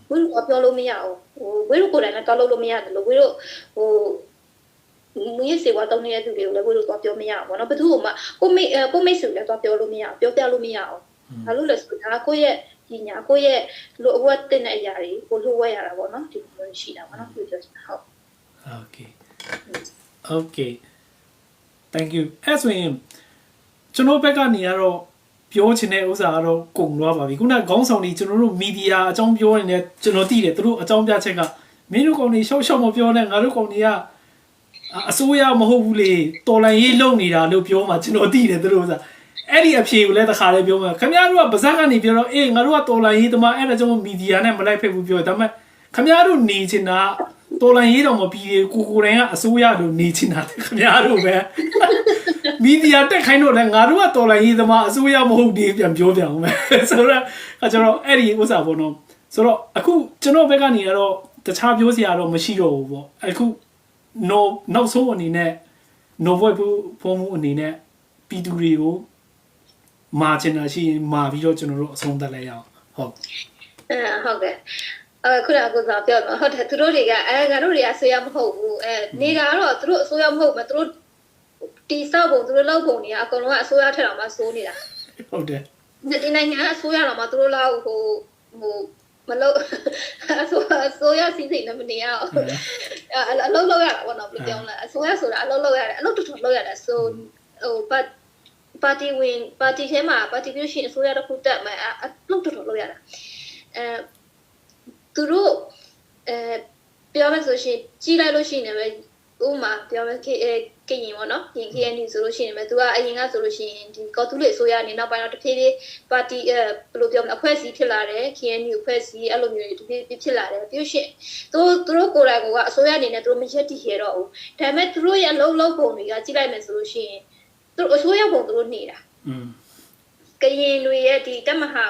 ဝေးတို့ပြောလို့မရဘူးဟိုဝေးတို့ကိုယ်တိုင်လည်းတောက်လို့မရတယ်လို့ဝေးတို့ဟို မင်းစေဝါတောင်းနေတဲ့သူတွေကိုလည်းဘယ်လိုတော့ပြောမရဘူးเนาะဘယ်သူမှကိုမိတ်ဆွေလည်းတော့ပြောလို့မရပြောပြလို့မရအောင်ဘာလို့လဲဆိုတာကိုယ့်ရဲ့ဒီညာကိုယ့်ရဲ့လိုအပ်တဲ့အရာတွေကိုလိုဝဲရတာပေါ့เนาะဒီလိုရှိတာပေါ့เนาะပြောချင်တာဟုတ် okay thank you အဲ့ဆိုရင်ကျွန်တော်ဘက်ကနေကတော့ပြောချင်တဲ့ဥစ္စာကတော့ကုန်သွားပါပြီခုနကခေါင်းဆောင်တွေကျွန်တော်တို့မီဒီယာအကြောင်းပြောနေတယ်ကျွန်တော်သိတယ်သူတို့အကြောင်းပြချက်ကမင်းတို့ကောင်တွေရှော့ရှော့မပြောနဲ့ငါတို့ကောင်တွေကအစိုးရမဟုတ်ဘူးလေတော်လိုင်းရေးလုံနေတာလို့ပြောမှကျွန်တော်သိတယ်သူတို့ဥစ္စာအဲ့ဒီအဖြေကိုလည်းတစ်ခါလေးပြောမှာခင်ဗျားတို့ကဗဇက်ကနေပြောတော့အေးငါတို့ကတော်လိုင်းရေးသမားအဲ့ဒါကြောင့်မီဒီယာနဲ့မလိုက်ဖက်ဘူးပြောဒါပေမဲ့ခင်ဗျားတို့နေချင်တာတော်လိုင်းရေးတော့မပြီးကိုတိုင်းကအစိုးရလို့နေချင်တာခင်ဗျားတို့ပဲမီဒီယာတက်ခိုင်းတော့လည်းငါတို့ကတော်လိုင်းရေးသမားအစိုးရမဟုတ်သေးပြန်ပြောပြအောင်မယ်ဆိုတော့ကျွန်တော်အဲ့ဒီဥစ္စာပေါ့နော်ဆိုတော့အခုကျွန်တော်ဘက်ကနေကတော့တခြားပြောစရာတော့မရှိတော့ဘူးပေါ့အခုနောက်ဆုံးအနေနဲ့ novel ပုံမှုအနေနဲ့ပြည်သူတွေကိုမာချင်တာရှိရင်မာပြီးတော့ကျွန်တော်တို့အဆုံးသတ်လိုက်ရအောင်ဟုတ်ဟုတ်ကဲ့ခုနကကိုစားပြောတော့ဟုတ်တယ်သူတို့တွေကငါတို့တွေကဆွေးရမဟုတ်ဘူးနေတာကတော့သူတို့အစိုးရမဟုတ်ဘူးသူတို့တီဆောက်ပုံသူတို့လောက်ပုံတွေကအကုန်လုံးကအစိုးရထက်တောင်မှစိုးနေတာဟုတ်တယ်ဒီနိုင်ငံအစိုးရတော်မှာသူတို့လောက်ဟိုမလို့အစိုးရစီးစိမ်နဲ့မနေရအောင်အလုပ်လုပ်ရတာပေါ့နော်ဘယ်လိုပြောလဲအစိုးရဆိုတာအလုပ်လုပ်ရတယ်အလုပ်တော်တော်လုပ်ရတယ်ဆိုဟိုပါတီထဲမှာပါတီပြုရှင်အစိုးရတစ်ခုတက်မှာအလုပ်တော်တော်လုပ်ရတာသူတို့ပြောမယ်ဆိုရှင်ကြီးလိုက်လို့ရှိနေပဲဥမာပြောမယ်ကရင်ပေါ့နော်ဒီ KNU ဆိုလို့ရှိရင်ပဲသူကအရင်ကဆိုလို့ရှိရင်ဒီကော်တူးလေအစိုးရအနေနောက်ပိုင်းတော့တဖြည်းဖြည်းပါတီဘယ်လိုပြောမလဲအဖွဲ့အစည်းဖြစ်လာတယ် KNU အဖွဲ့အစည်းအဲ့လိုမျိုးတွေတဖြည်းဖြည်းဖြစ်လာတယ်ပြီးရှင်သူတို့ကိုယ်တိုင်ကအစိုးရအနေနဲ့သူတို့မရက်တည်ရတော့ဘူးဒါပေမဲ့သူတို့ရဲ့အလုံးပုံတွေကကြီးလိုက်မယ်ဆိုလို့ရှိရင်သူတို့အစိုးရပုံသူတို့နေတာကရင်တွေရဲ့ဒီတက်မဟာ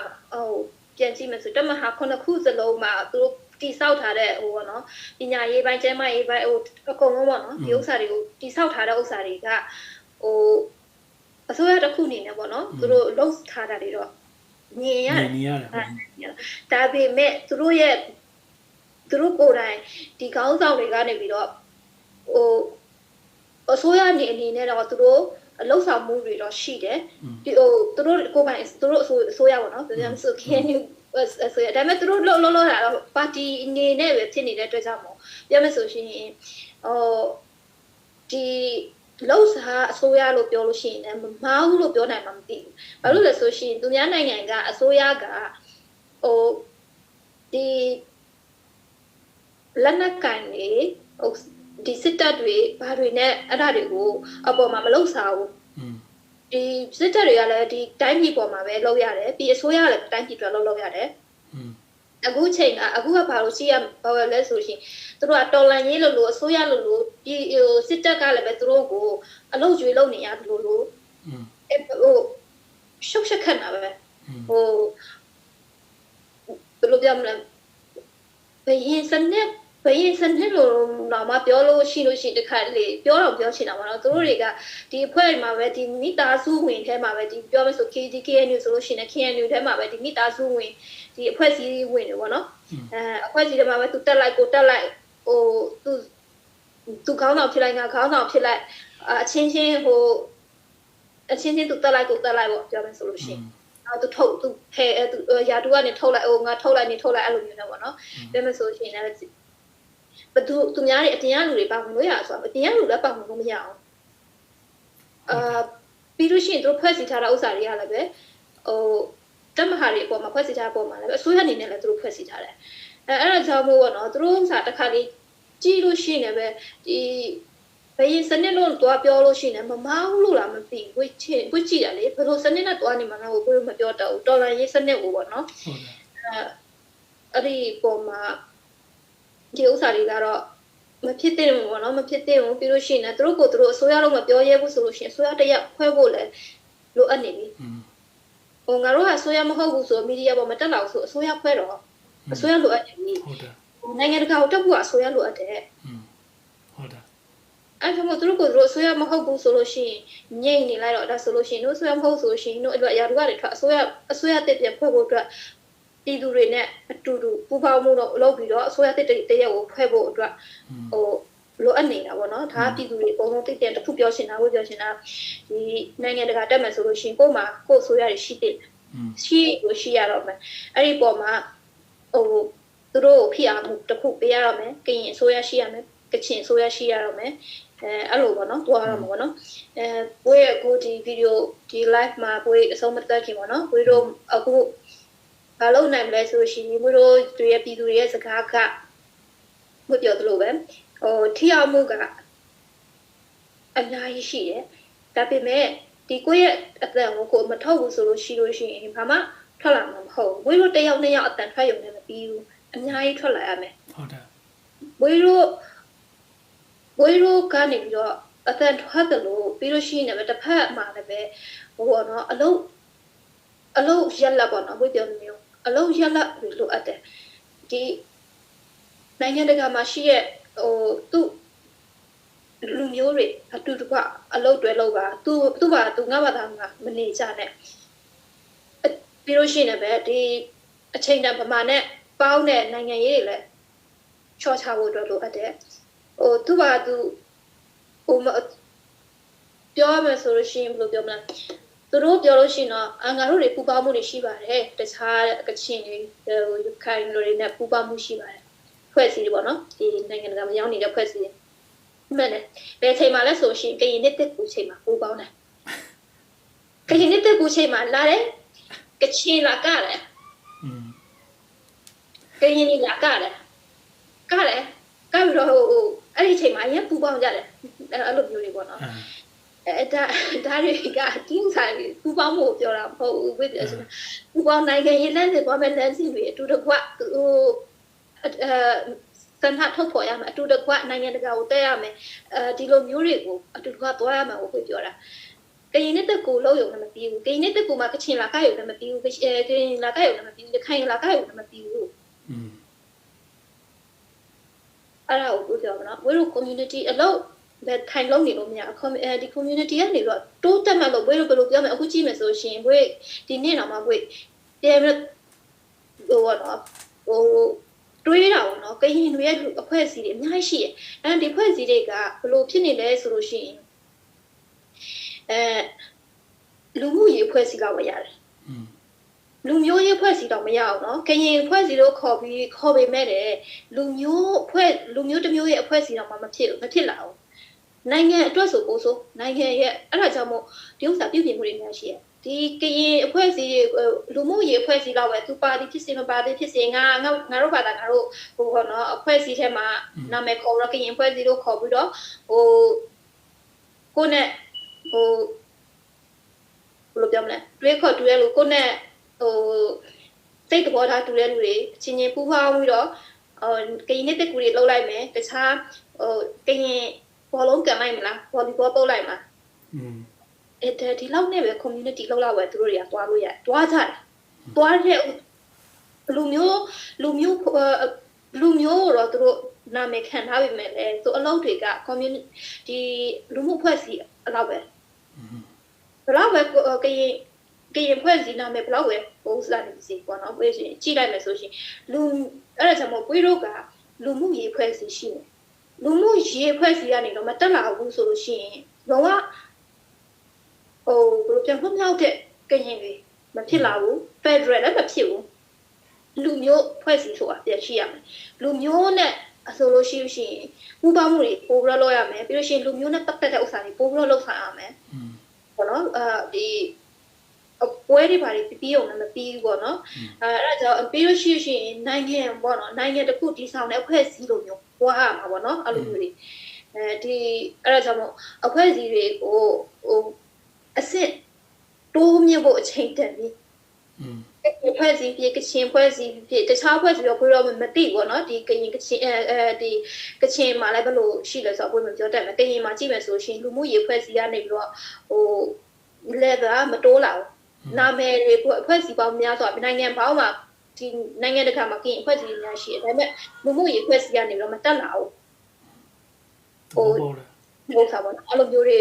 ပြန်ကြည့်မယ်ဆိုတက်မဟာ9ခုစလုံးမှာသူတို့တီဆောက်ထားတဲ့ဟိုပေါ့နော်ပညာရေးပိုင်းကျန်းမာရေးပိုင်းဟိုအကုန်လုံးပေါ့နော်ဒီဥစ္စာတွေကိုတီဆောက်ထားတဲ့ဥစ္စာတွေကဟိုအစိုးရတစ်ခုအနေနဲ့ပေါ့နော်သူတို့လှုပ်ထားတာတွေတော့မြင်ရတယ်ဒါပေမဲ့သူတို့ကိုယ်တိုင်ဒီခေါင်းဆောင်တွေကနေပြီးတော့ဟိုအစိုးရအနေနဲ့တော့သူတို့အလုပ်ဆောင်မှုတွေတော့ရှိတယ်ဒီဟိုသူတို့ကိုယ်ပိုင်သူတို့အစိုးရပေါ့နော်ပြောရမယ်ဆို KNUဆိုရဒါပေမဲ့သူတို့လောတာတော့ပါတီအနေနဲ့ပဲဖြစ်နေတဲ့အတွက်ကြောင့်မို့ပြောမယ်ဆိုရှင်ဟိုဒီလောက်စားအစိုးရလို့ပြောလို့ရှိရင်လည်းမမားဘူးလို့ပြောနိုင်မှာမသိဘူးဘာလို့လဲဆိုရှင်သူများနိုင်ငံကအစိုးရကဟိုဒီလက်နက်ကန်နေဟိုဒီစစ်တပ်တွေဘာတွေနဲ့အဲ့ဒါတွေကိုအပေါ်မှာမလောက်စားဘူးဒီစစ်တပ်တွေကလည်းဒီတိုင်းပြည်ပေါ်မှာပဲလုပ်ရတယ်ပြီးအစိုးရကလည်းတိုင်းပြည်တွေလုပ်ရတယ်အခုချိန်ကအခုကဘာလို့ရှိရဘာလဲဆိုရှင်သူတို့ကတော်လန်ရေးလို့အစိုးရလို့ဒီဟိုစစ်တပ်ကလည်းပဲသူတို့ကိုအလုပ်ကျွေးလုပ်နေရတယ်လို့ဟိုရှုပ်ရှက်ခတ်တာပဲဟိုဘယ်လိုပြောမလဲဘယ်စနစ်လို့တော့မပြောလို့ရှိတခါလေပြောတော့ပြောချင်တာပါတော့သူတို့တွေကဒီအဖွဲ့မှာပဲဒီမိသားစုဝင်ထဲမှာပဲဒီပြောမယ်ဆို KNU ဆိုလို့ရှိရင် KNU ထဲမှာပဲဒီမိသားစုဝင်ဒီအဖွဲ့စည်းဝင်တွေပေါ့နော်အဖွဲ့စည်းထဲမှာပဲသူတက်လိုက်ဟိုသူခေါင်းဆောင်ဖြစ်လိုက်ငါခေါင်းဆောင်ဖြစ်လိုက်အချင်းချင်းသူတက်လိုက်ပေါ့ပြောမယ်ဆိုလို့ရှိရင်သူရာတူကနေထုတ်လိုက်ဟိုငါထုတ်လိုက်နေထုတ်လိုက်အဲ့လိုမျိုးနဲ့ပေါ့နော်ပြောမယ်ဆိုရှင်လည်းသူများတွေအတင်ရလူတွေပါဝင်လို့ရဆိုတော့အတင်ရလူလည်းပါဝင်လို့မရအောင်ပြီးလို့ရှိရင်သူတို့ဖွဲ့စည်းထားတဲ့ဥစ္စာတွေကလည်းပဲဟိုတက်မဟာတွေအပေါ်မှာဖွဲ့စည်းထားတဲ့အပေါ်မှာလည်းအစိုးရအနေနဲ့လည်းသူတို့ဖွဲ့စည်းထားတယ်အဲ့ဒါကြောင့်မို့ပေါ့နော်သူတို့ဥစ္စာတစ်ခါလေးကြည့်လို့ရှိရင်လည်းဒီဘယ်စနစ်လို့တွားပြောလို့ရှိရင်မမဟုတ်လို့လားမသိဘူးဝကြည့်ရလေဘယ်လိုစနစ်နဲ့တွားနေမှာလဲကိုမပြောတော့ဘူးတော်လန်ရေးစနစ်ကိုပေါ့နော်အဲ့ဒီပုံမှာဒီဥစ္စာတွေကတော့မဖြစ်သင့်ဘူးပေါ့နော်မဖြစ်သင့်ဘူးပြီးလို့ရှိရင်သူတို့အစိုးရလုံးမပြောရဲဘူးဆိုလို့ရှိရင်အစိုးရတရက်ခွဲဖို့လည်းလိုအပ်နေပြီဟိုငါတို့ကအစိုးရမဟုတ်ဘူးဆိုမီဒီယာပေါ်မှာတက်လာဆိုအစိုးရခွဲတော့အစိုးရလိုအပ်တယ်ဟုတ်တယ်နိုင်ငံတကာကိုတက်ဖို့အစိုးရလိုအပ်တယ်ဟုတ်တယ်အဲ့ဒါမှသူတို့အစိုးရမဟုတ်ဘူးဆိုလို့ရှိရင်ငြိမ့်နေလိုက်တော့ဒါဆိုလို့ရှိရင်တို့အစိုးရမဟုတ်ဆိုလို့ရှိရင်တို့အဲ့လိုအရာတွေကနေထွက်အစိုးရတက်ပြန်ဖွဲ့ဖို့အတွက်ပြည်သူတွေနဲ့အတူတူပူးပေါင်းမှုတော့လုပ်ပြီးတော့အစိုးရတက်တရက်ကိုဖွဲ့ဖို့အတွက်ဟို လိုအပ်နေတာပေါ့နော်ဒါပြည်သူတွေအကုန်လုံးသိတဲ့တစ်ခုပြောချင်တာကိုပြောချင်တာဒီနိုင်ငံတကာတက်မယ်ဆိုလို့ရှိရင်ကို့မှာကို့ဆိုရရရှိတယ်ရှိကိုရှိရတော့မယ်အဲ့ဒီပေါ်မှာဟိုသူတို့ဖြစ်အောင်တစ်ခုပေးရတော့မယ်ကရင်ဆိုရရှိရမယ်ကချင်ဆိုရရှိရတော့မယ်အဲ့လိုပေါ့နော်တွားရမှာပေါ့နော်ဘွေကိုဒီဗီဒီယိုဒီ live မှာဘွေအဆုံးမတက်ခင်ပေါ့နော်ဘွေတို့အခုဘာလို့နိုင်မလဲဆိုရှင်ဘွေတို့တွေရဲ့ပြည်သူတွေရဲ့စကားကဘွေပြောသလိုပဲဟိုထီအောင်မှုကအများကြီးရှိတယ်ဒါပေမဲ့ဒီကိုယ့်ရဲ့အတန်ကိုမထုတ်ဘူးဆိုလို့ရှိလို့ရှိရင်ဘာမှထွက်လာမှာမဟုတ်ဘူးဘွေတို့တယောက်နဲ့ယောက်အတန်ထွက်ရုံနဲ့မပြီးဘူးအများကြီးထွက်လာရမယ်ဟုတ်တယ်ဘွေတို့ကနေပြီးတော့အတန်ထွက်တယ်လို့ပြီးလို့ရှိရင်လည်းတစ်ဖက်မှာလည်းပဲဟိုပေါ့နော်အလုံးရက်လက်ပေါ့နော်ဘွေပြောမျိုးအလုံးရက်လက်လို့အပ်တယ်ဒီနိုင်ငံတကာမှာရှိရဲ့ဟိုသူလူမျိုးတွေအတူတကွအလုံးတွဲလို့ပါသူ့ဘာသူငါဘာသာငါမနေကြနဲ့ပြီးလို့ရှိရင်လည်းဒီအချိန်တန်ပမာနဲ့ပေါင်းတဲ့နိုင်ငံရေးတွေလည်းချော့ချဖို့အတွက်လိုအပ်တယ်ဟိုသူ့ဘာသူဟိုပြောရမယ်ဆိုလို့ရှိရင်ဘယ်လိုပြောမလဲသူတို့ပြောလို့ရှိရင်တော့ငါတို့တွေပူပေါင်းမှုတွေရှိပါတယ်တခြားကချင်တွေဟိုခိုင်လိုတွေနဲ့ပူပေါင်းမှုရှိပါတယ်ဖွဲ့စည်းတယ်ပေါ့နော်ဒီနိုင်ငံတကာမှာရောက်နေတဲ့ဖွဲ့စည်းတယ်မှန်တယ်ဘယ်ချိန်မှလဲဆိုရှင်ကရင်နှစ်သက်ကူချိန်မှာပူပေါင်းတယ်ကရင်နှစ်သက်ကူချိန်မှာလာတယ်ကချင်လာကတယ်ကရင်လာကတယ်ကပြီးတော့ဟိုအဲ့ဒီချိန်မှာအရင်ပူပေါင်းကြတယ်အဲ့လိုမျိုးတွေပေါ့နော်ဒါတွေကတင်းဆိုင်ပူပေါင်းမှုပြောတာမဟုတ်ဘူးဝိသေပူပေါင်းနိုင်ငံရေးလမ်းစဉ်ပေါ်မဲ့လမ်းစဉ်တွေအတူတကွဟိုစံထထုတ်ဖော်ရမယ်အတူတကွနိုင်ငံတကာကိုတက်ရမယ်ဒီလိုမျိုးတွေကိုအတူတကွသွားရမယ်ကိုပြောတာကရင်နဲ့တက်ကိုလောက်ရုံနဲ့မပြီးဘူးကရင်နဲ့တက်ကိုမှကချင်လာကရုံနဲ့မပြီးဘူးကရင်လာကရုံနဲ့မပြီးဘူးခိုင်လာကရုံနဲ့မပြီးဘူးအဲ့ဒါကိုပြောမှာနော်ဝေးတို့ community အလုပ်ပဲထိုင်လုံးနေလို့မရဒီ community ကနေတော့တိုးတက်မှလို့ဝေးတို့ဘယ်လိုပြောမလဲအခုကြည့်မယ်ဆိုရှင်ဝေးဒီနေ့တော့မှဝေးပြန်ပြီးဟိုတော့ဟိုတွေးတာပေါ့နော်ကရင်တွေရဲ့အဖွဲ့အစည်းတွေအများကြီးရှိတယ်အဲဒီအဖွဲ့အစည်းတွေကဘယ်လိုဖြစ်နေလဲဆိုလို့ရှိရင်လူမှုရေးအဖွဲ့အစည်းတော့မရတယ်လူမျိုးရေးဖွဲ့စည်းတော့မရအောင်နော်ကရင်ဖွဲ့စည်းလို့ခေါ်ပေးမဲ့တယ်လူမျိုးတစ်မျိုးရဲ့အဖွဲ့စည်းတော့မှမဖြစ်လာဘူးနိုင်ငံအတွက်ဆိုပို့ဆိုနိုင်ငံရဲ့အဲ့ဒါကြောင့်မို့ဒီဥစ္စာပြုပြင်မှုတွေများရှိရဲ့ဒီကရင်အဖွဲ့စည်းလူမှုရေးအဖွဲ့စည်းတော့ပဲသူပါတီဖြစ်စေမပါတီဖြစ်စေငါတို့ဘာသာငါတို့ဟိုပေါ့နော်အဖွဲ့စည်းထဲမှာနာမည်ခေါ်တော့ကရင်အဖွဲ့စည်းလို့ခေါ်ပြီးတော့ဟိုကိုနဲ့ဟိုဘယ်လိုပြောမလဲတွေးခေါ်တူရဲလို့ကိုနဲ့ဟိုစိတ်တဘောထားတူတဲ့လူတွေချင်းချင်းပူးပေါင်းပြီးတော့ကရင်နဲ့တက်ကူတွေလှုပ်လိုက်မယ်တခြားကရင်ဘောလုံးကန်လိုက်မလားဗော်လီဘောပုတ်လိုက်မလားဒီလောက်နဲ့ပဲ community လှုပ်လောက်ပဲသူတို့တွေကတွားလို့ရတယ်တွားကြတယ်တွားတဲ့လူမျိုးတော့သူတို့နာမည်ခံထားပြီမဲ့လေသူအလုပ်တွေက community ဒီလူမှုဖွဲ့စည်းအလောက်ပဲဘယ်လောက်ပဲကရင်ဖွဲ့စည်းနာမည်ဘယ်လောက်ပဲပုံစံနေစီပေါ့နော်ပြေးရှင်ကြည့်လိုက်မယ်ဆိုရှင်လူအဲ့ဒါကြောင့်မို့ပြေးတို့ကလူမှုရေးဖွဲ့စည်းရှိတယ်လူမှုရေးဖွဲ့စည်းကနေတော့မတက်လာဘူးဆိုလို့ရှိရင်တော့ဟိုဘယ်လိုပြန်ဖွင့်မြောက်တဲ့ကရင်တွေမဖြစ်လာဘူး Federal လည်းမဖြစ်ဘူးလူမျိုးဖွဲ့စည်းဆိုတာပြန်ရှိရမယ်လူမျိုးနဲ့အဆိုလို့ရှိရင်ပူပေါင်းမှုတွေပို့ပြီးတော့လုပ်ရမယ်ပြီးလို့ရှိရင်လူမျိုးနဲ့ပတ်သက်တဲ့ဥစ္စာတွေပို့ပြီးတော့လုပ်ဆောင်ရမယ်ပေါ့နော်ဒီပွဲတွေဘာတွေပြီးအောင်လည်းမပြီးဘူးပေါ့နော်အဲ့ဒါကြောင့်ပြီးလို့ရှိရင်နိုင်ငံပေါ့နော်နိုင်ငံတစ်ခုတည်ဆောင်တဲ့အဖွဲ့အစည်းလိုမျိုးပွားရမှာပေါ့နော်အဲ့လိုမျိုးတွေဒီအဲ့ဒါကြောင့်မို့အဖွဲ့အစည်းတွေကိုဟိုအစ်စ်တိုးမြင့်ဖို့အချိန်တန်ပြီဖွဲ့စည်းဖြစ်ကချင်ဖွဲ့စည်းဖြစ်တခြားဖွဲ့စည်းတော့ဘယ်တော့မှမသိဘူးเนาะဒီကရင်ကချင်ဒီကချင်မှာလည်းဘယ်လိုရှိလဲဆိုတော့ဘယ်မှာပြောတတ်မလဲကရင်မှာကြည့်မယ်ဆိုရှင်လူမှုရေးဖွဲ့စည်းကနေပြီးတော့ဟို level မတိုးလာဘူးနာမည်တွေဖွဲ့စည်းပေါင်းများဆိုတော့နိုင်ငံပေါင်းမှာဒီနိုင်ငံတကာမှာကရင်ဖွဲ့စည်းများရှိတယ်ဒါပေမဲ့လူမှုရေးဖွဲ့စည်းကနေပြီးတော့မတက်လာဘူးဟိုစားပါအဲ့လိုမျိုးတွေ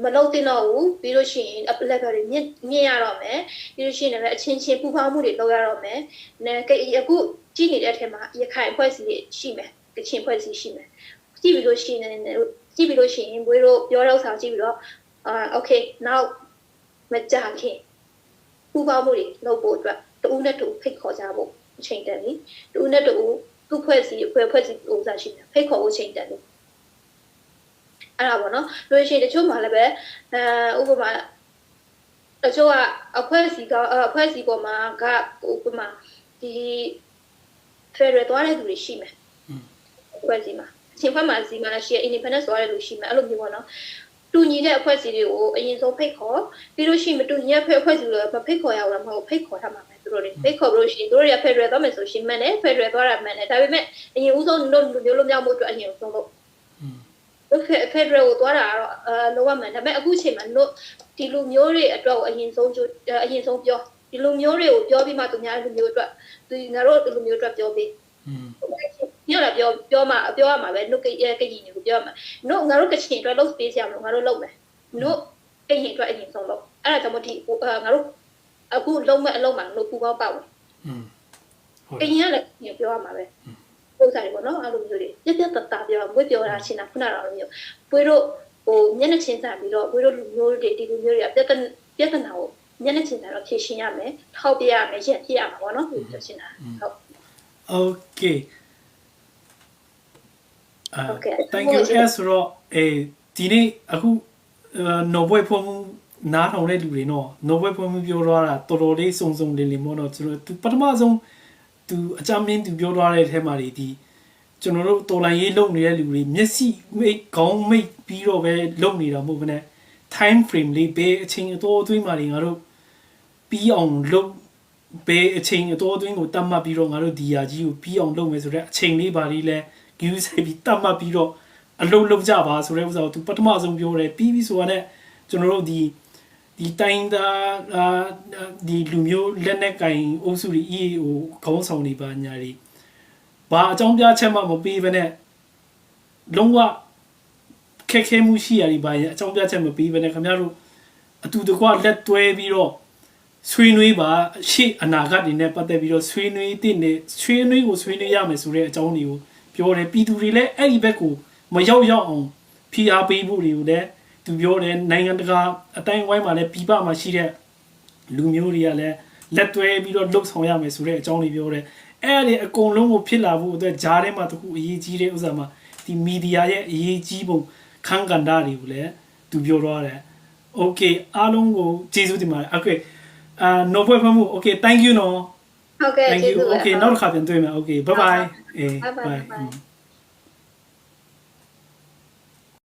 မလုပ်သင့်တော့ဘူးပြီးလို့ရှိရင် level တွေမြင့်ရတော့မယ်ပြီးလို့ရှိရင်လည်းအချင်းချင်းပူပေါင်းမှုတွေလုပ်ရတော့မယ်အခုကြည့်နေတဲ့အထက်မှာရခိုင်အဖွဲ့အစည်းရှိမယ်ကချင်အဖွဲ့အစည်းရှိမယ် ကြည့်ပြီးလို့ရှိရင်ဘွေတို့ပြောတော့ဆောင်ကြည့်ပြီးတော့okay now မကြခင်ပူပေါင်းမှုတွေလုပ်ဖို့အတွက်တူနဲ့တူဖိတ်ခေါ်ကြဖို့အချိန်တန်ပြီတူနဲ့တူသူ့ဖွဲ့စည်းဥစားရှိတယ်ဖိတ်ခေါ်ဖို့အချိန်တန်ပြီအဲ့ဒါပေါ့နော်လို့ရှိရင်တချို့မှလည်းပဲဥပမာတချို့ကအဖွဲ့အစည်းပေါ်မှာကဥပမာဒီ federal သွားတဲ့သူတွေရှိမယ်အဖွဲ့အစည်းမှာအချင်းဖွဲ့မှာစီမှာရှိရ independent သွားတဲ့လူရှိမယ်အဲ့လိုမျိုးပေါ့နော်တူညီတဲ့အဖွဲ့အစည်းတွေကိုအရင်ဆုံးဖိတ်ခေါ်ပြီးလို့ရှိရင်မတူညီတဲ့အဖွဲ့အစည်းတွေမဖိတ်ခေါ်ရအောင်မဟုတ်ဖိတ်ခေါ်ထားမှာပဲသူတို့တွေဖိတ်ခေါ်လို့ရှိရင်သူတို့တွေက federal သွားမယ်ဆိုရှင်မှန်တယ် federal သွားတာမှန်တယ်ဒါပေမဲ့အရင်ဦးဆုံးလို့မျိုးလုံးမြောက်မှုအတွက်အရင်ဆုံးလို့federal ကိုသွားတာကတော့လောကမှန်ဒါပေမဲ့အခုချိန်မှာတို့ဒီလူမျိုးတွေအတွက်ကိုအရင်ဆုံးပြောဒီလူမျိုးတွေကိုပြောပြီးမှသူများလူမျိုးအတွက်သူငါတို့လူမျိုးအတွက်ပြောပြီးညလာပြောမှာပြောရမှာပဲနှုတ်ကကြီးတွေကိုပြောမှာနှုတ်ငါတို့ကချင်အတွက်လုပ် space ရမလို့ငါတို့လုပ်မယ်နှုတ်ကကြီးအတွက်အရင်ဆုံးလုပ်အဲ့ဒါကြောင့်မို့ဒီငါတို့အခုလုံးမဲ့အလုံးမှာနှုတ်ပူပေါင်းပါဝင်ကကြီးကလည်းပြောရမှာပဲပုံစံတွေပေါ့နော်အဲ့လိုမျိုးတွေပြတပြောဝေးပြောတာချင်းတာခုနကတော့မျိုးပွေးတို့မျက်နှာချင်းစာပြီးတော့ပွေးတို့လူမျိုးတွေဒီလူမျိုးတွေကပြဿနာကိုမျက်နှာချင်းစာတော့ဖြေရှင်းရမယ်ထောက်ပြရမယ်ရက်ပြရမှာပေါ့နော်ပြောရှင်းတာဟုတ် Okay. Thank you ဆိုတော့ဒီနေ့အခုနော်ဘွဲဖွင့်မှုနားထောင်တဲ့လူတွေနော်နော်ဘွဲဖွင့်မှုပြောသွားတာတော်တော်လေးစုံလေးပေါ့နော်ကျွန်တော်သူပထမဆုံးသူအကြမ်းမင်းသူပြောသွားတဲ့အထက်မှာဒီကျွန်တော်တို့တော်လိုင်းရေးလုပ်နေတဲ့လူတွေမျက်စိမိတ်ခေါင်းမိတ်ပြီးတော့ပဲလုပ်နေတာမဟုတ်ဘဲနဲ့ time frame လေးပဲအချိန်အတော်အတွင်းမှာငါတို့ပြီးအောင်လုပ်ဘေးအချိန်အတော်အတွင်းကိုတတ်မှတ်ပြီးတော့ငါတို့ဒီယာကြီးကိုပြီးအောင်လုပ်မယ်ဆိုတော့အချိန်လေးပါလေးလဲ give ဆိုင်ပြီးတတ်မှတ်ပြီးတော့အလုပ်လုပ်ကြပါဆိုတဲ့ဥစ္စာကိုသူပထမဆုံးပြောတယ်ပြီးဆိုတော့ကျွန်တော်တို့ဒီတိုင်းသားဒီလူမျိုးလက်နက်ကင်အုပ်စုတွေ EAO ခေါင်းဆောင်တွေပါညာတွေဘာအကြောင်းပြချက်မှမပေးဘဲနဲ့လုံးဝခက်ခဲမှုရှိရည်ပါရင်အကြောင်းပြချက်မပေးဘဲနဲ့ခင်ဗျားတို့အတူတကွလက်တွဲပြီးတော့ဆွေးနွေးပါရှေ့အနာဂတ်တွေနဲ့ပတ်သက်ပြီးတော့ဆွေးနွေးတဲ့နဲ့ဆွေးနွေးရမယ်ဆိုတဲ့အကြောင်းတွေကိုပြောတယ်ပြည်သူတွေလည်းအဲ့ဒီဘက်ကိုမရောက်အောင်ဖိအားပေးဖို့တွေကိုလည်းသူပြောတယ်နိုင်ငံတကာအတိုင်းဝိုင်းမှာလည်းပြည်ပမှာရှိတဲ့လူမျိုးတွေကလည်းလက်တွဲပြီးတော့လှုပ်ဆောင်ရမယ်ဆိုတဲ့အကြောင်းတွေပြောတယ်အဲ့ဒီအကုန်လုံးကိုဖြစ်လာဖို့အတွက်ဂျားထဲမှာတခုအရေးကြီးတဲ့ဥစ္စာမှာဒီမီဒီယာရဲ့အရေးကြီးပုံခန်းကဏ္ဍတွေကိုလည်းသူပြောသွားတယ် Okay အားလုံးကိုကျေးဇူးတင်ပါတယ် Okay no problem. Okay, thank you no. Okay, thank you. Okay, နောက်တစ်ခါပြန်တွေ့မယ် Okay, bye bye. Bye bye.